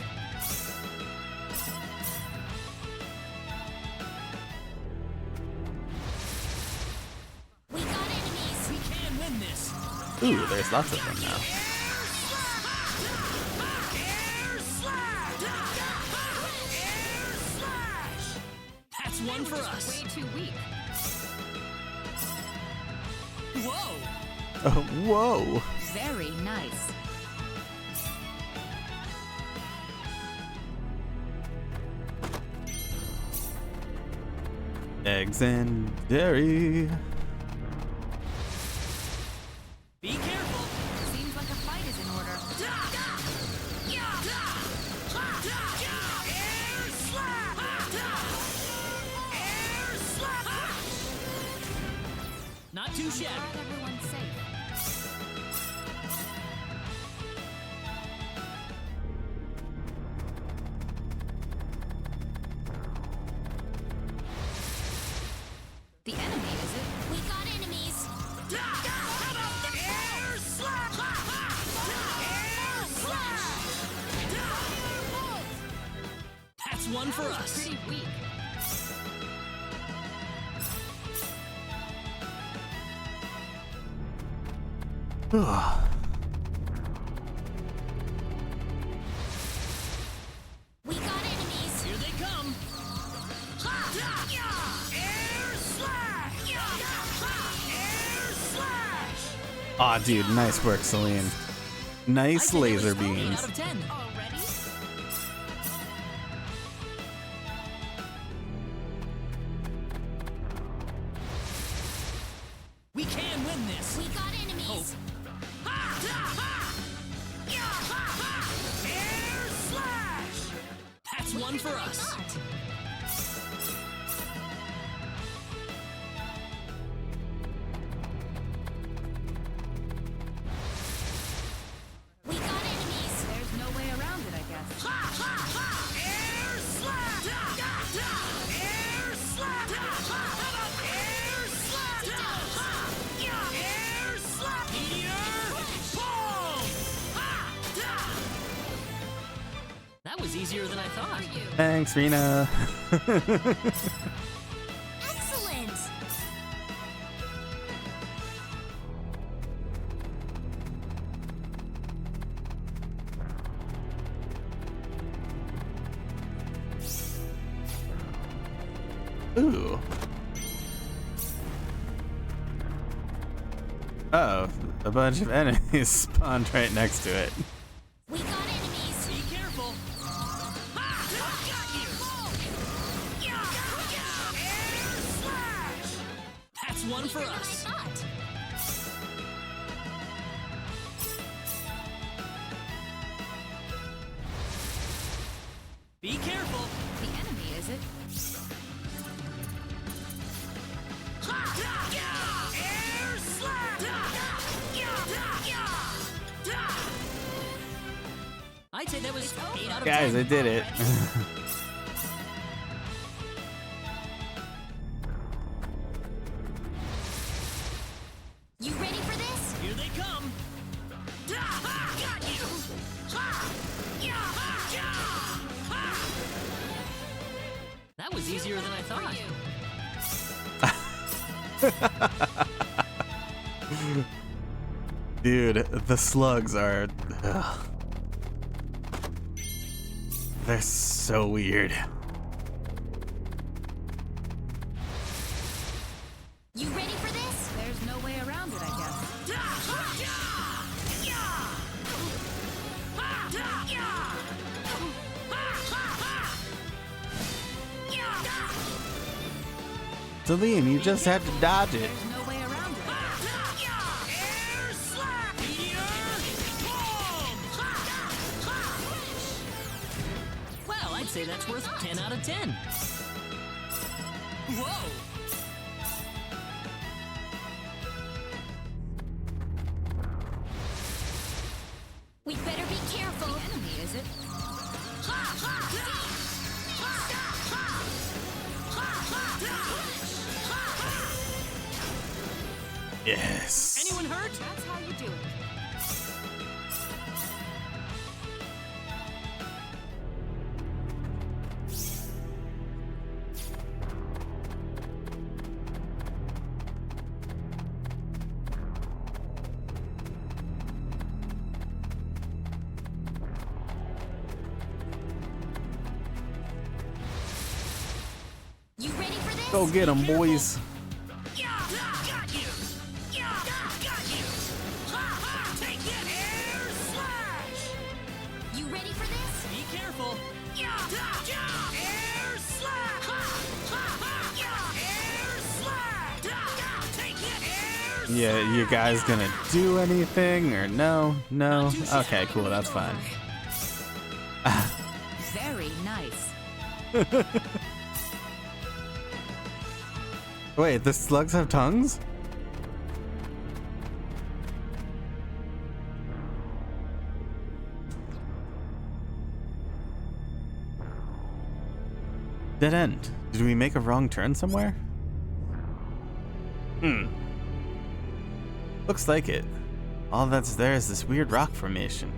We got enemies. We can win this! Ooh, there's lots of them now. Air slap! Air slash! That's one for us! Way too weak. Whoa! Oh, whoa! Very nice. Eggs and dairy. Be careful! Seems like a fight is in order. Air slap! Air slap! Not too shabby. Glad everyone's safe. The enemy, is it? We got enemies. Air slap! Air slash! That's one for us. Pretty weak. We got enemies. Here they come. Air slash! Air slash! Aw, dude, nice work, Celine. Nice laser beams. Out of 10. Already? We can win this. We got enemies. Air slash! That's one for us. We got enemies. There's no way around it, I guess. Air slash! Air slash! Air slash! Air slash! Meteor bomb! That was easier than I thought. Thanks, Rena. Excellent. Ooh. Oh, a bunch of enemies spawned right next to it. We got enemies. Be careful. That's one for us. Not. Be careful. The enemy, is it? Air slash! I'd say that was 8 out of 10. Guys, I did it. You ready for this? Here they come. Got you! That was easier than I thought. Dude, the slugs are... ugh. They're so weird. You ready for this? There's no way around it, I guess. Celine, you just had to dodge it. There's no way around it. Air slash! Meteor bomb! Well, I'd say that's worth 10 out of 10. Whoa! We better be careful. The enemy, is it? Yes. Anyone hurt? That's how you do it. You ready for this? Go get them, boys. Got you! Got you! Take it! Air slash! You ready for this? Be careful. Air slash! Air slash! Take it! Air Yeah, you guys gonna do anything or no? No? Okay, cool, that's fine. Very nice. Wait, the slugs have tongues? Dead end. Did we make a wrong turn somewhere? Looks like it. All that's there is this weird rock formation.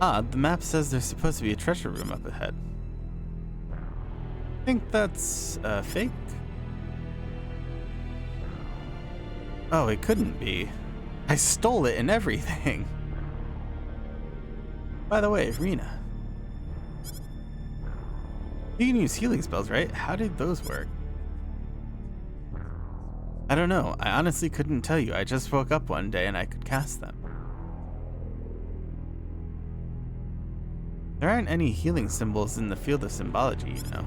Odd, the map says there's supposed to be a treasure room up ahead. Think that's fake? Oh, it couldn't be. I stole it and everything. By the way, Rena. You can use healing spells, right? How did those work? I don't know. I honestly couldn't tell you. I just woke up one day and I could cast them. There aren't any healing symbols in the field of symbology, you know.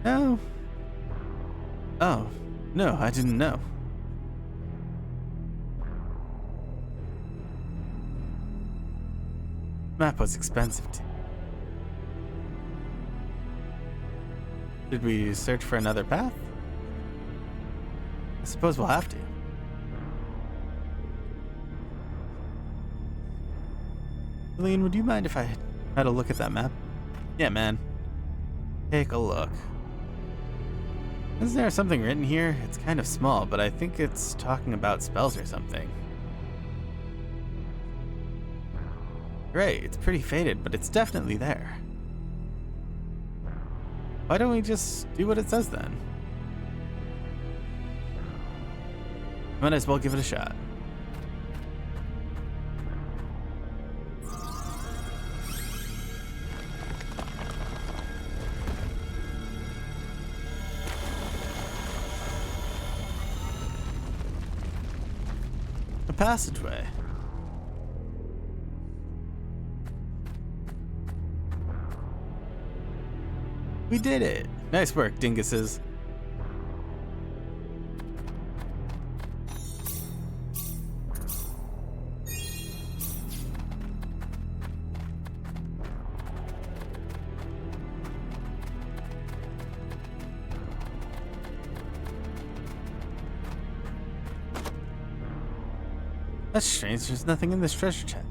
No. Oh, no, I didn't know. Map was expensive too. Did we search for another path? I suppose we'll have to. Celine, would you mind if I had a look at that map? Yeah, man. Take a look. Isn't there something written here? It's kind of small, but I think it's talking about spells or something. Great, it's pretty faded, but it's definitely there. Why don't we just do what it says then? Might as well give it a shot. A passageway. We did it! Nice work, dinguses. That's strange, there's nothing in this treasure chest.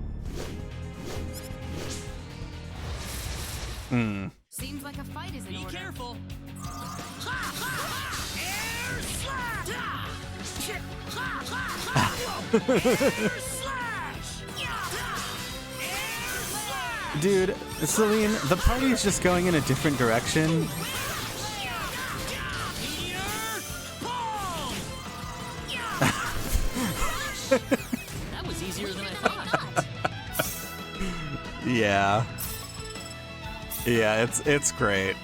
Seems like a fight is in order. Be careful! Dude, Celine, the party is just going in a different direction. That was easier than I thought. Yeah. Yeah, it's great.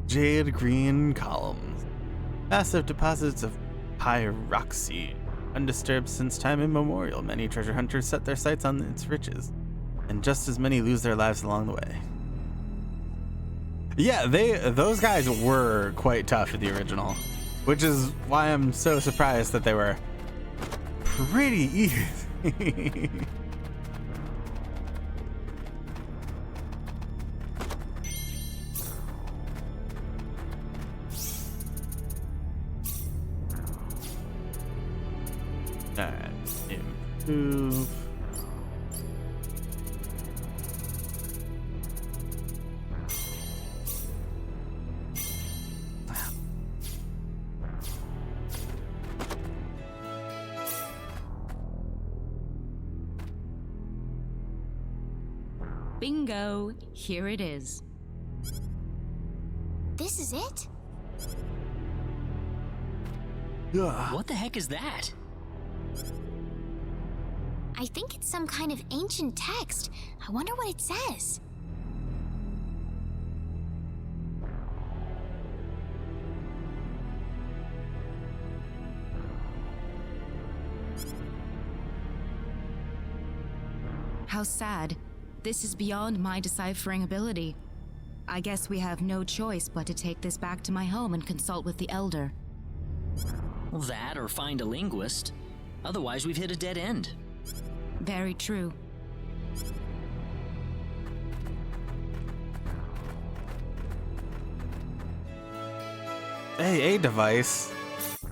Jade green columns. Massive deposits of pyroxene. Undisturbed since time immemorial, many treasure hunters set their sights on its riches, and just as many lose their lives along the way. Yeah, those guys were quite tough in the original, which is why I'm so surprised that they were pretty easy. Alright, improve. Bingo! Here it is. This is it? What the heck is that? I think it's some kind of ancient text. I wonder what it says. How sad. This is beyond my deciphering ability. I guess we have no choice but to take this back to my home and consult with the Elder. Well, that or find a linguist. Otherwise, we've hit a dead end. Very true. Hey, a device.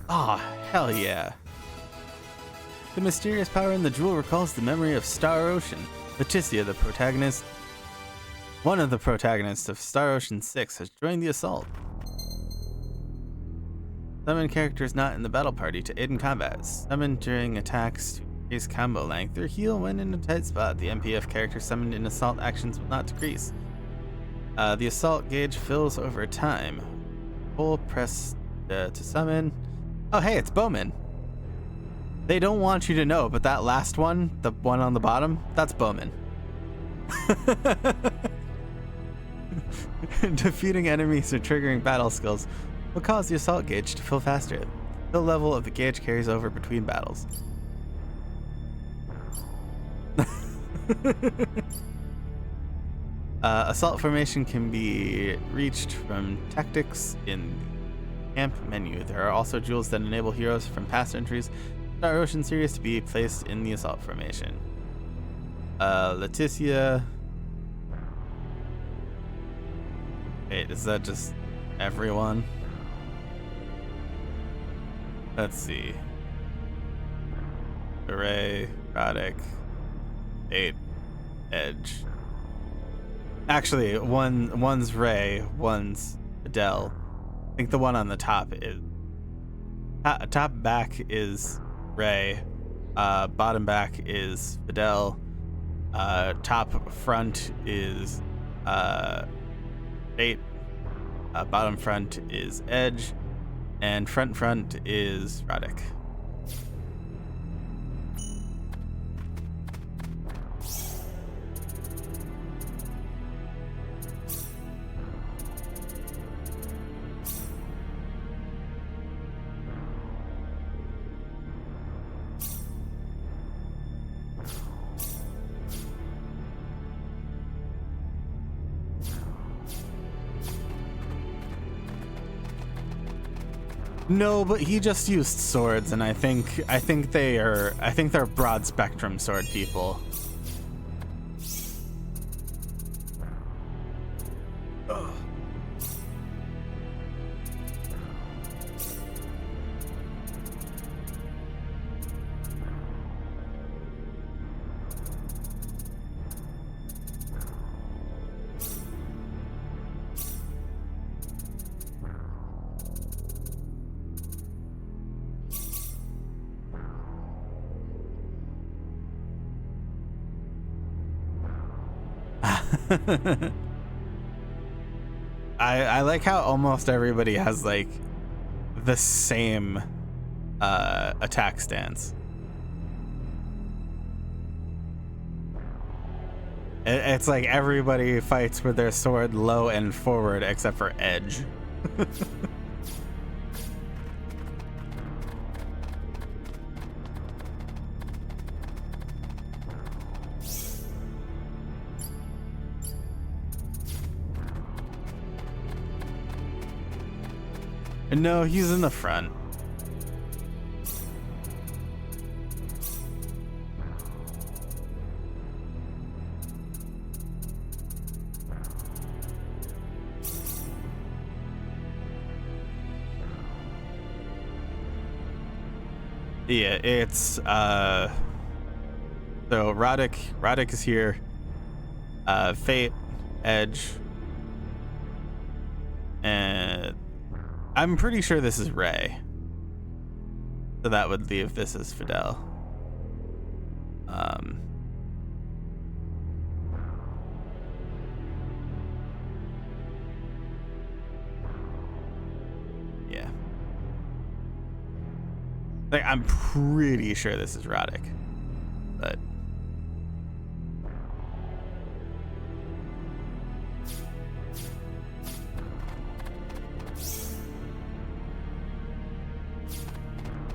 Aw, hell yeah. The mysterious power in the jewel recalls the memory of Star Ocean. Leticia, the protagonist, one of the protagonists of Star Ocean 6, has joined the assault. Summon characters not in the battle party to aid in combat. Summon during attacks to Increase combo length. Your heal when in a tight spot. The MPF character summoned in assault actions will not decrease. The assault gauge fills over time. Hold press to summon. Oh, hey, it's Bowman. They don't want you to know, but that last one, the one on the bottom, that's Bowman. Defeating enemies or triggering battle skills will cause the assault gauge to fill faster. The level of the gauge carries over between battles. Assault formation can be reached from tactics in the camp menu. There are also jewels that enable heroes from past entries Star Ocean series to be placed in the assault formation. Leticia. Wait, is that just everyone? Let's see. Array, Roddick, 8, Edge. Actually, one's Ray, one's Adele. I think the one on the top is top back is Ray, bottom back is Fidel, top front is Fate, bottom front is Edge, and front is Roddick. No, but he just used swords, and I think they're broad spectrum sword people. Ugh. I like how almost everybody has like the same attack stance. It's like everybody fights with their sword low and forward except for Edge. No, he's in the front. Yeah, it's so Roddick is here. Fate, Edge, and I'm pretty sure this is Ray. So that would leave this as Fidel. Yeah. Like, I'm pretty sure this is Roddick. But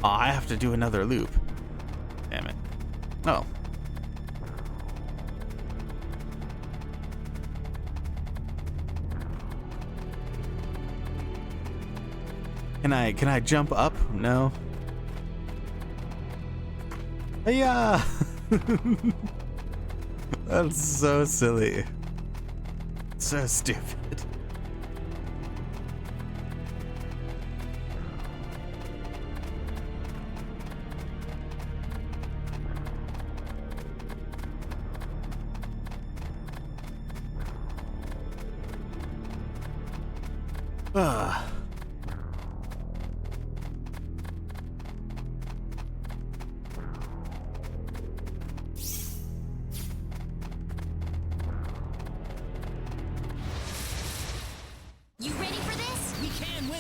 oh, I have to do another loop. Damn it. Oh. Can I jump up? No. Yeah. That's so silly. So stupid.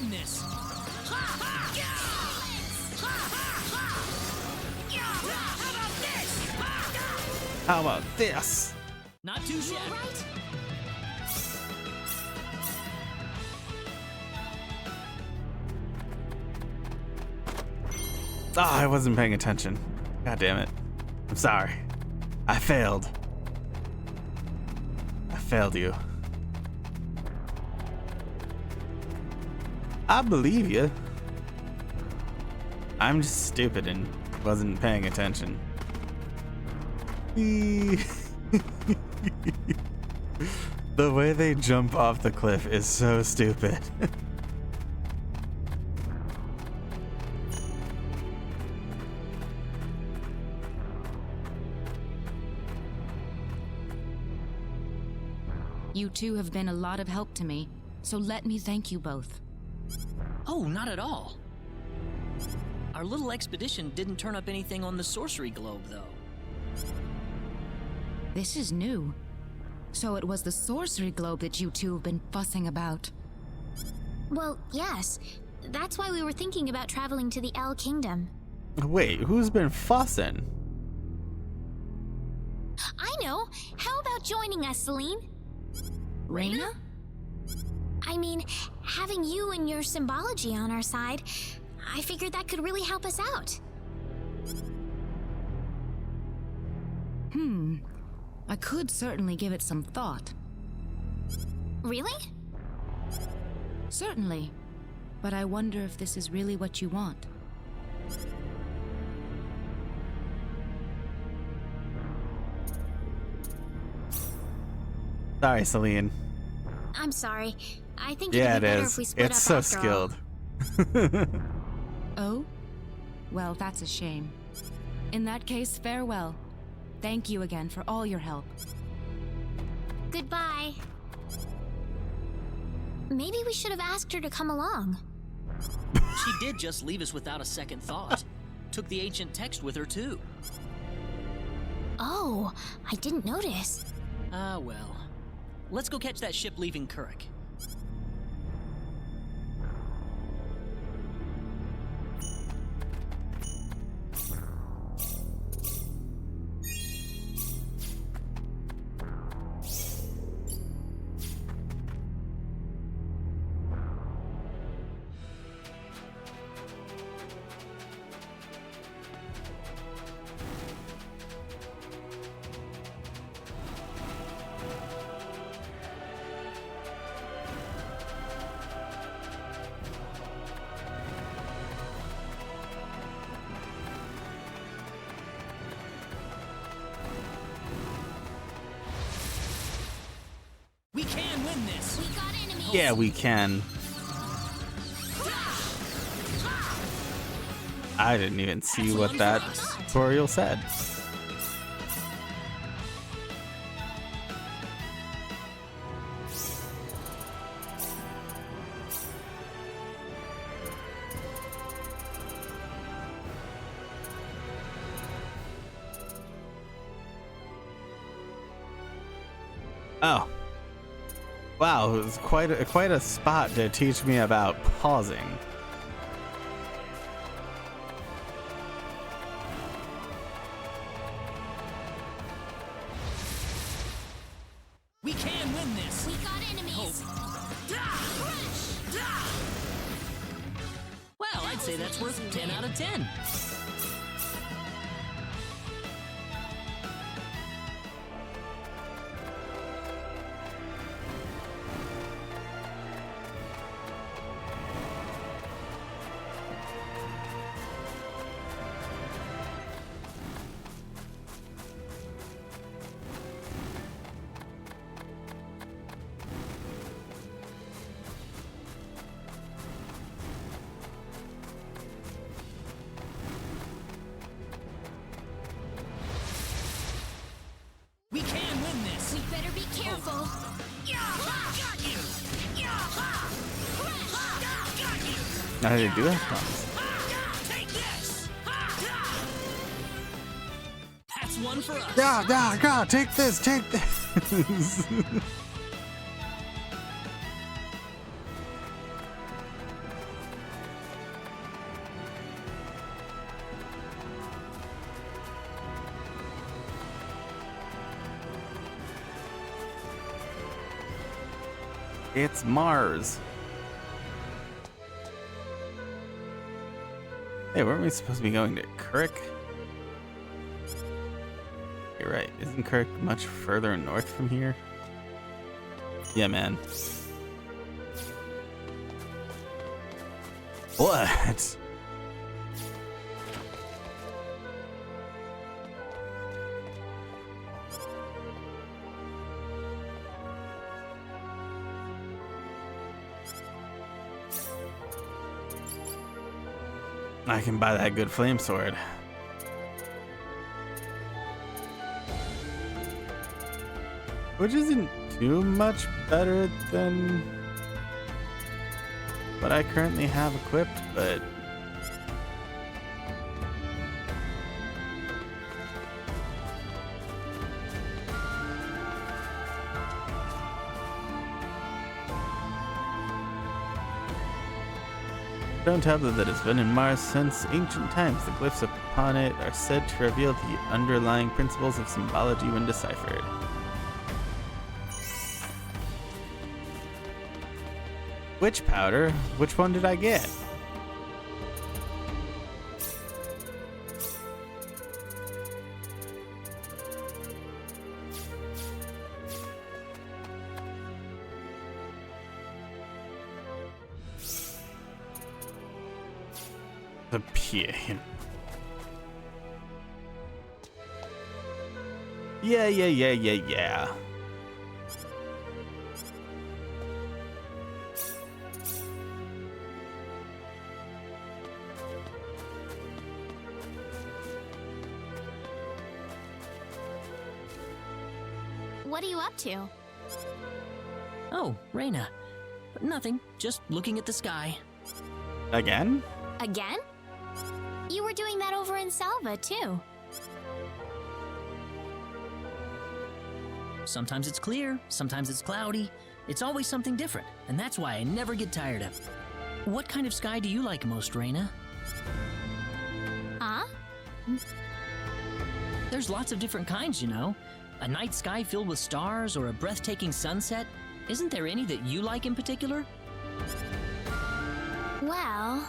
win this. How about this? Not too shabby. Ah, I wasn't paying attention. God damn it. I'm sorry. I failed. I failed you. I believe you. I'm just stupid and wasn't paying attention. The way they jump off the cliff is so stupid. You two have been a lot of help to me, so let me thank you both. Oh, not at all. Our little expedition didn't turn up anything on the sorcery globe, though. This is new. So it was the sorcery globe that you two have been fussing about. Well, yes. That's why we were thinking about traveling to the El Kingdom. Wait, who's been fussing? I know. How about joining us, Celine? Reyna? I mean, having you and your symbology on our side, I figured that could really help us out. I could certainly give it some thought. Really? Certainly. But I wonder if this is really what you want. Sorry, Celine. I'm sorry. I think it'd Yeah, be it better is. if we split It's up so after all. skilled. Oh? Well, that's a shame. In that case, farewell. Thank you again for all your help. Goodbye. Maybe we should have asked her to come along. She did just leave us without a second thought. Took the ancient text with her, too. Oh, I didn't notice. Ah, well. Let's go catch that ship leaving Kuruk. We can win this. We got enemies. Yeah, we can. I didn't even see what that tutorial said. Oh. Wow, it was quite a spot to teach me about pausing. We can win this. We got enemies. Well, I'd say that's worth 10 out of 10. We can win this. We better be careful. Got you. I didn't do that promise. Take this. That's one for us. God, take this, take this. It's Mars. Hey, weren't we supposed to be going to Kirk? You're right. Isn't Kirk much further north from here? Yeah, man. What? I can buy that good flame sword. Which isn't too much better than what I currently have equipped, but stone tablet that has been in Mars since ancient times. The glyphs upon it are said to reveal the underlying principles of symbology when deciphered. Witch powder? Which one did I get? The PA. Yeah. What are you up to? Oh, Reyna. Nothing. Just looking at the sky. Again? Again? You were doing that over in Salva, too. Sometimes it's clear, sometimes it's cloudy. It's always something different, and that's why I never get tired of it. What kind of sky do you like most, Reyna? Huh? There's lots of different kinds, you know. A night sky filled with stars or a breathtaking sunset. Isn't there any that you like in particular? Well...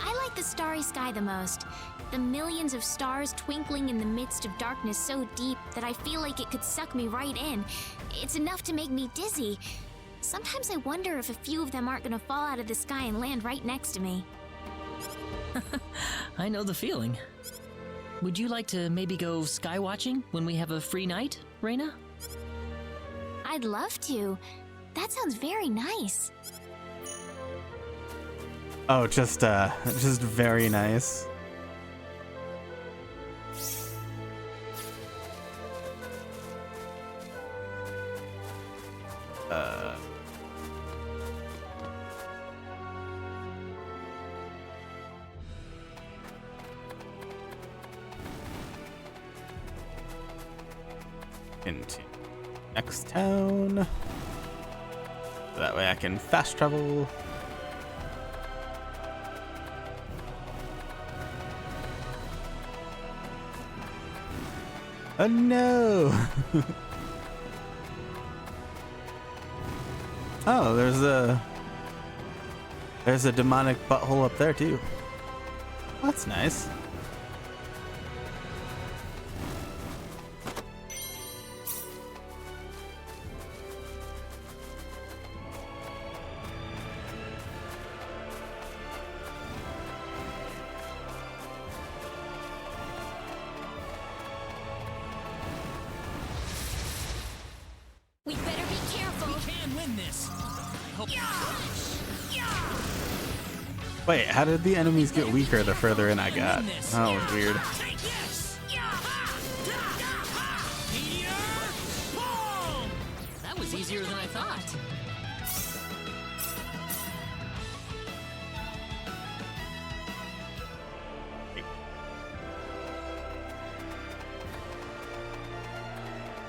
I like the starry sky the most. The millions of stars twinkling in the midst of darkness so deep that I feel like it could suck me right in. It's enough to make me dizzy. Sometimes I wonder if a few of them aren't gonna fall out of the sky and land right next to me. I know the feeling. Would you like to maybe go sky watching when we have a free night, Reyna? I'd love to. That sounds very nice. Oh, just very nice. Into next town. That way I can fast travel. Oh no! Oh, there's a demonic butthole up there too. That's nice. We better be careful. We can win this. I hope. Wait, how did the enemies get weaker the further in I got? That was weird. That was easier than I thought.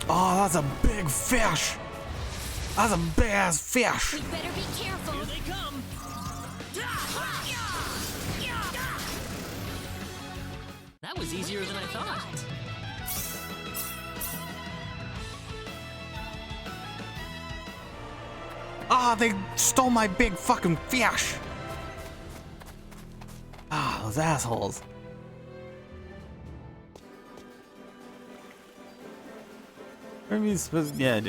Oh, that's a big fish! That's a big ass fish! We better be careful. Here they come. That was easier than I thought. Ah, they stole my big fucking fish. Ah, those assholes. Where are we supposed? Yeah.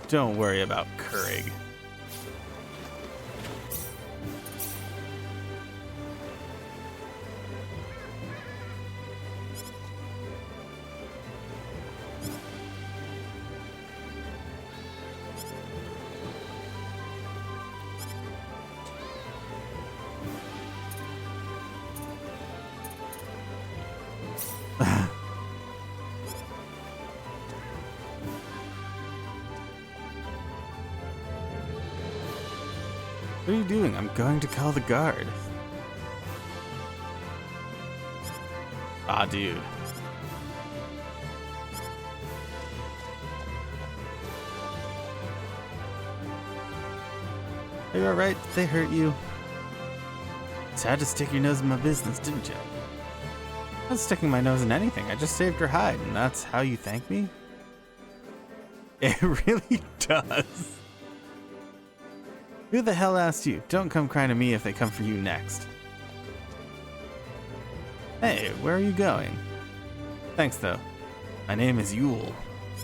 Don't worry about Keurig. What are you doing? I'm going to call the guard. Ah, dude. Are you alright? Did they hurt you? Sad to stick your nose in my business, didn't you? I'm not sticking my nose in anything. I just saved her hide, and that's how you thank me? It really does. Who the hell asked you? Don't come crying to me if they come for you next. Hey, where are you going? Thanks, though. My name is Yule.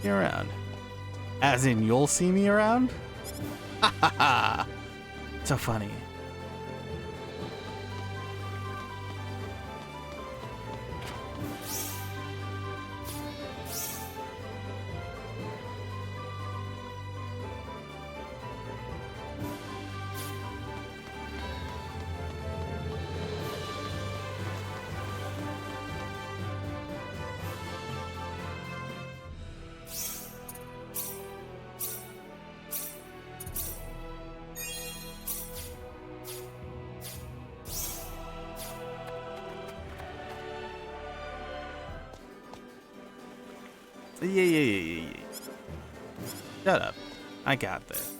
See you around. As in, you'll see me around? Ha ha ha! So funny. Yeah. Shut up. I got this.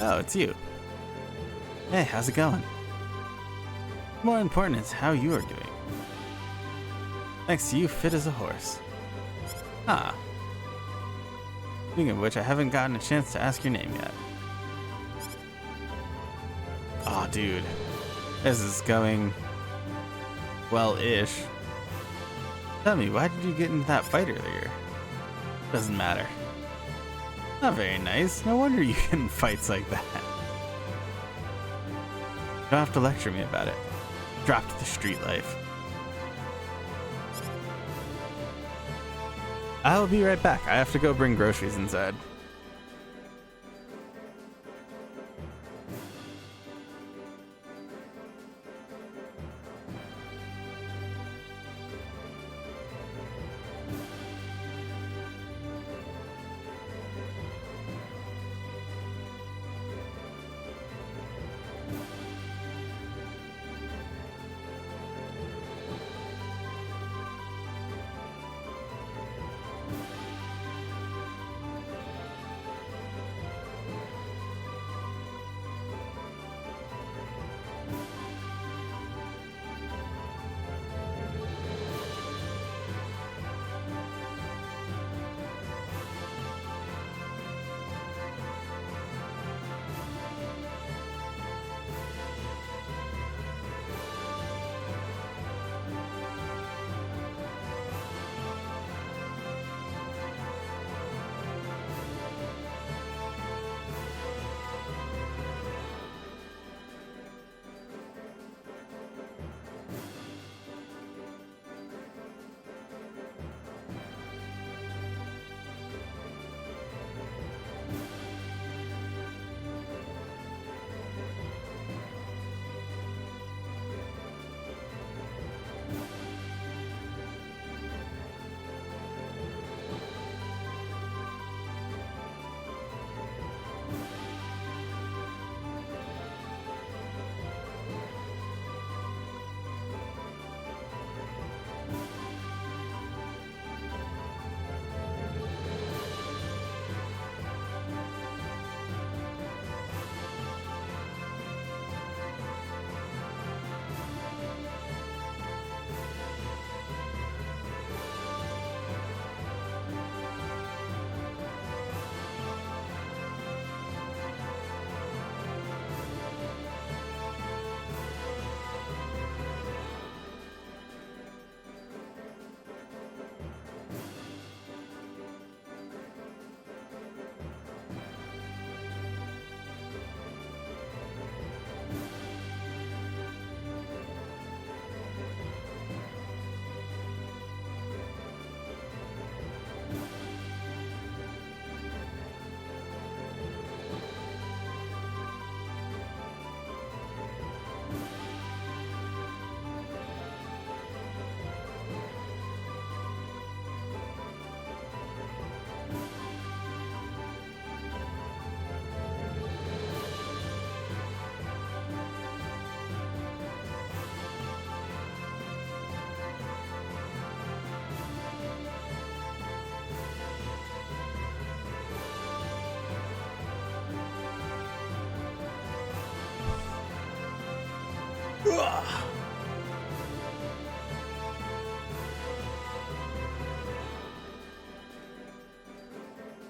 Oh, it's you. Hey, how's it going? More important is how you are doing. Thanks to you, fit as a horse. Ah. Speaking of which, I haven't gotten a chance to ask your name yet. Aw, dude. This is going... well-ish. Tell me, why did you get into that fight earlier? Doesn't matter. Not very nice. No wonder you get in fights like that. You don't have to lecture me about it. Dropped the street life. I'll be right back. I have to go bring groceries inside.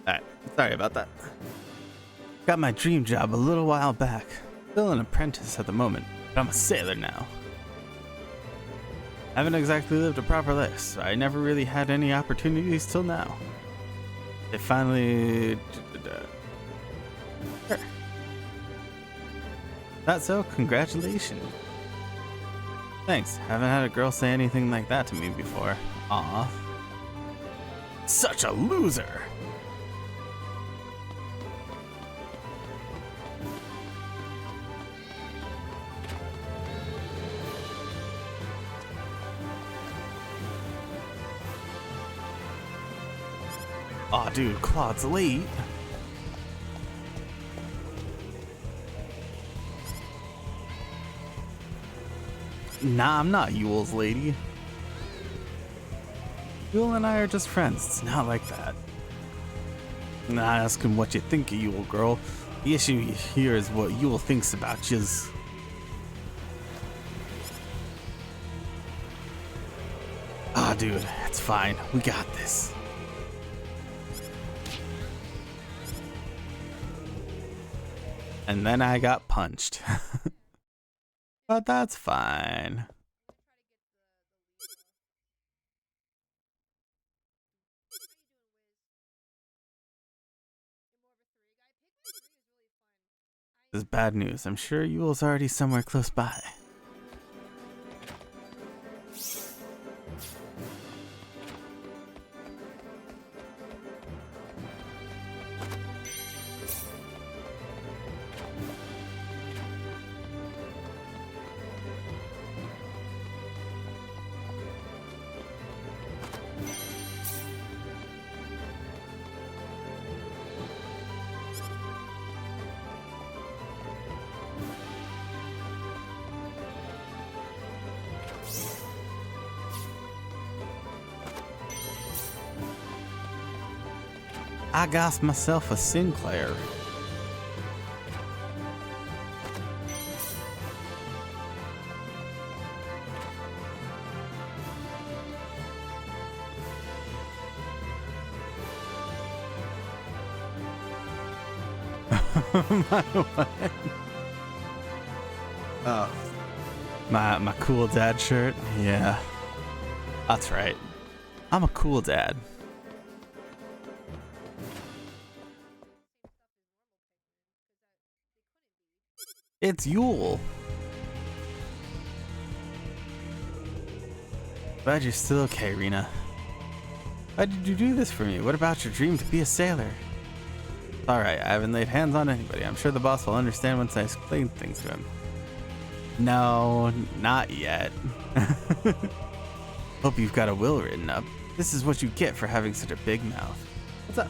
Alright, sorry about that. Got my dream job a little while back. Still an apprentice at the moment, but I'm a sailor now. Haven't exactly lived a proper life, so I never really had any opportunities till now. They finally... Sure. That's so, congratulations. Thanks, haven't had a girl say anything like that to me before. Aw. Such a loser! Aw, dude, Claude's late. Nah, I'm not Yule's lady. Yule and I are just friends. It's not like that. Not asking what you think of Yule, girl. The issue here is what Yule thinks about yous. Ah, dude, it's fine. We got this. And then I got punched. But that's fine. This is bad news. I'm sure Yule's already somewhere close by. I got myself a Sinclair. Oh. My cool dad shirt? Yeah. That's right. I'm a cool dad. It's Yule. Glad you're still okay, Rena. Why did you do this for me? What about your dream to be a sailor? Alright, I haven't laid hands on anybody. I'm sure the boss will understand once I explain things to him. No, not yet. Hope you've got a will written up. This is what you get for having such a big mouth. What's up?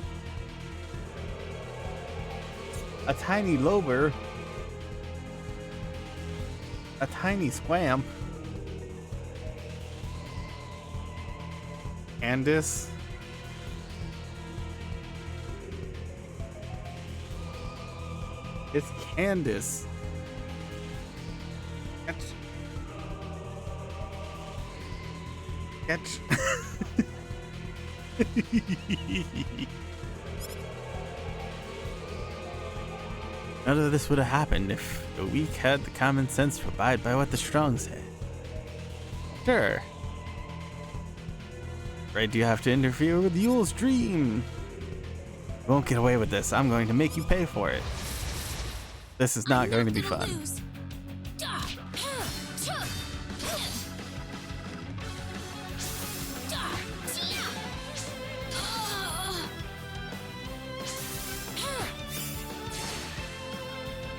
A tiny lober. A tiny squam. Candace. It's Candace. Catch. None of this would have happened if the weak had the common sense to abide by what the strong say. Sure. Right, do you have to interfere with Yule's dream? You won't get away with this. I'm going to make you pay for it. This is not going to be fun.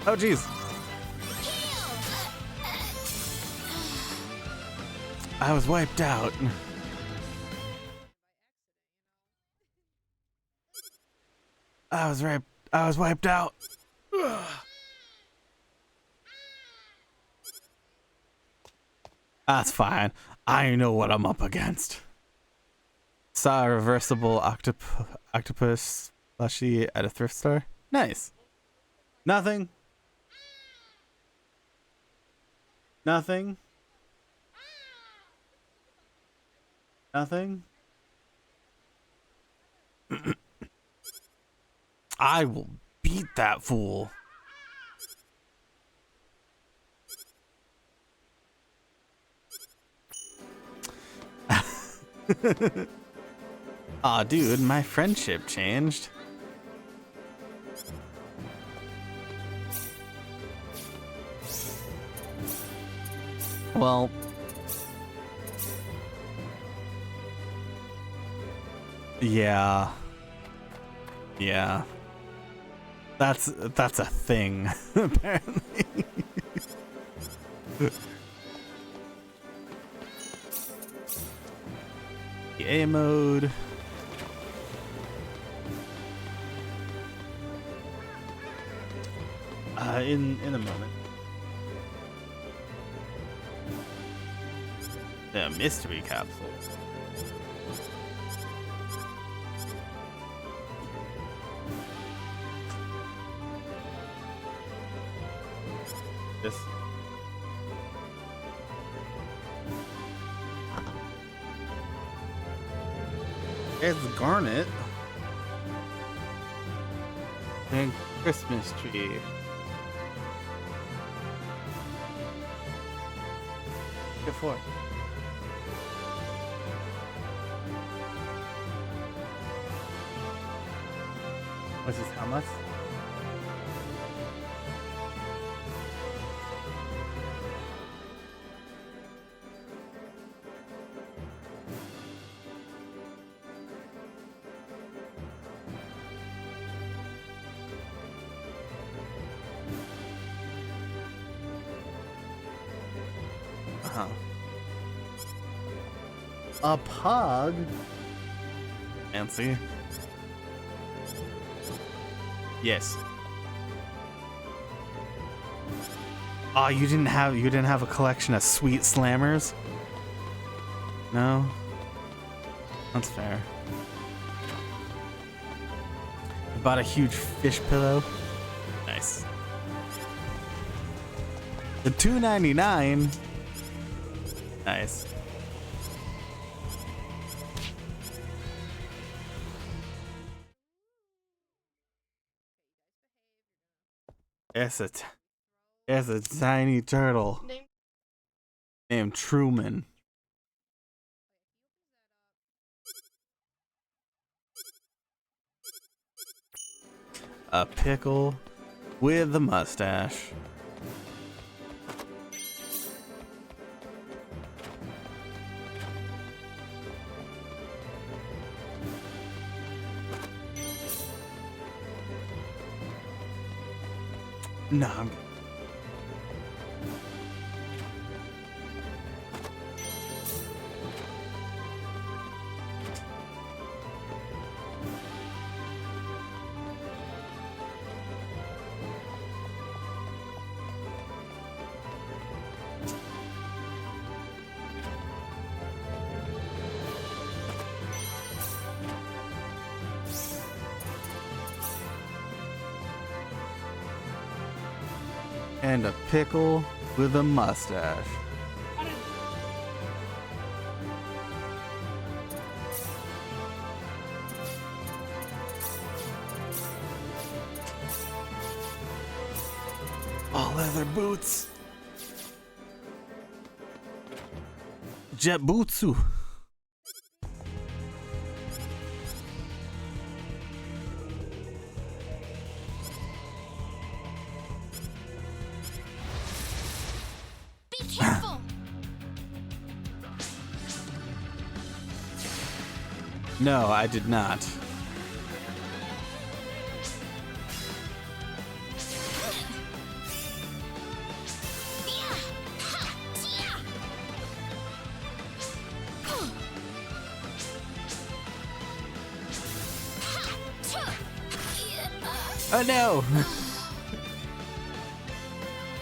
Oh, jeez. I was wiped out. I was wiped out. That's fine. I know what I'm up against. Saw a reversible octopus plushie at a thrift store. Nice. Nothing. Nothing? Nothing? I will beat that fool. Aw, dude, my friendship changed. Well, yeah. Yeah. That's a thing, apparently. The A mode. In a moment. The mystery capsule. This. It's Garnet. And Christmas tree. Get for it. What's this? How much? A pug? Fancy. Yes. Oh, you didn't have a collection of sweet slammers? No? That's fair. I bought a huge fish pillow. Nice. The $2.99. Nice. It's a tiny turtle named Truman. A pickle with a mustache. No, I'm good. And a pickle with a mustache. All leather boots. Jabutsu. No, I did not. Oh no!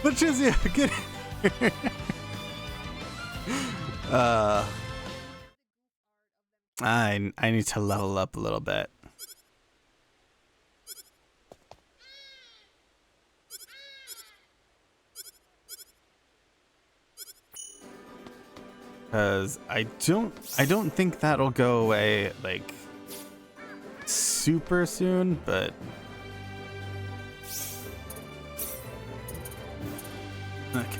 Patricia, get here! I need to level up a little bit. because I don't think that'll go away like super soon, but okay.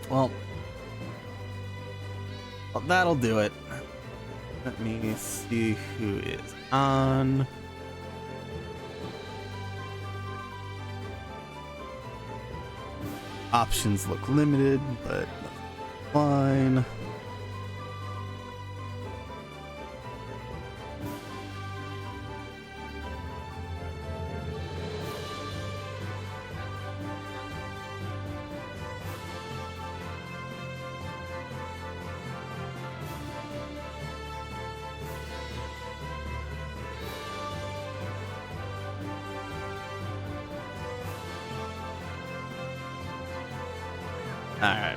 Well, that'll do it. Let me see who is on. Options look limited, but fine. All right.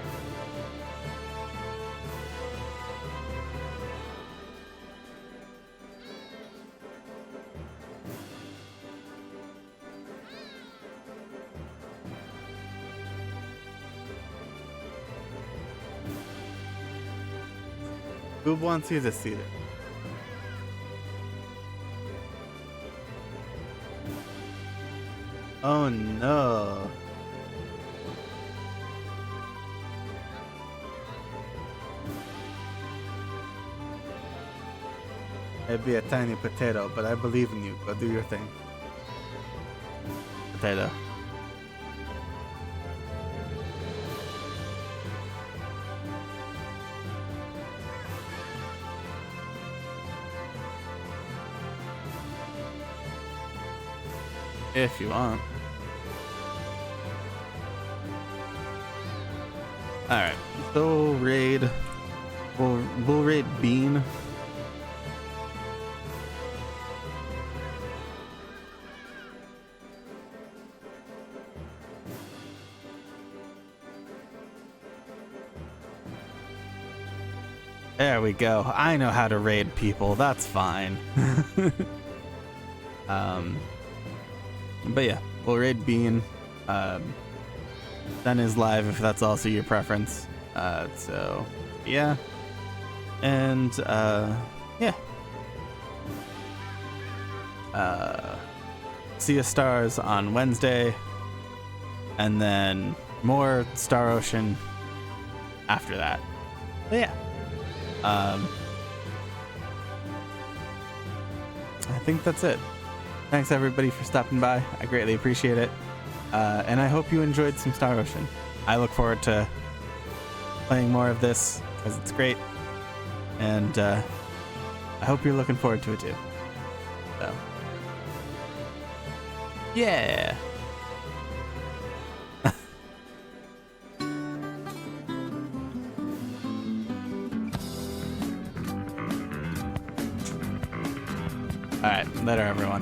Who wants you to see it? Oh no. It'd be a tiny potato, but I believe in you. Go do your thing. Potato. If you want. Alright, so raid. We'll raid Bean. There we go. I know how to raid people. That's fine. But yeah, we'll raid Bean. Then is live if that's also your preference. So yeah, and yeah. Sea of Stars on Wednesday, and then more Star Ocean after that. But yeah. I think that's it. Thanks everybody for stopping by. I greatly appreciate it. And I hope you enjoyed some Star Ocean. I look forward to playing more of this because it's great. And I hope you're looking forward to it too. So, yeah. All right, later everyone.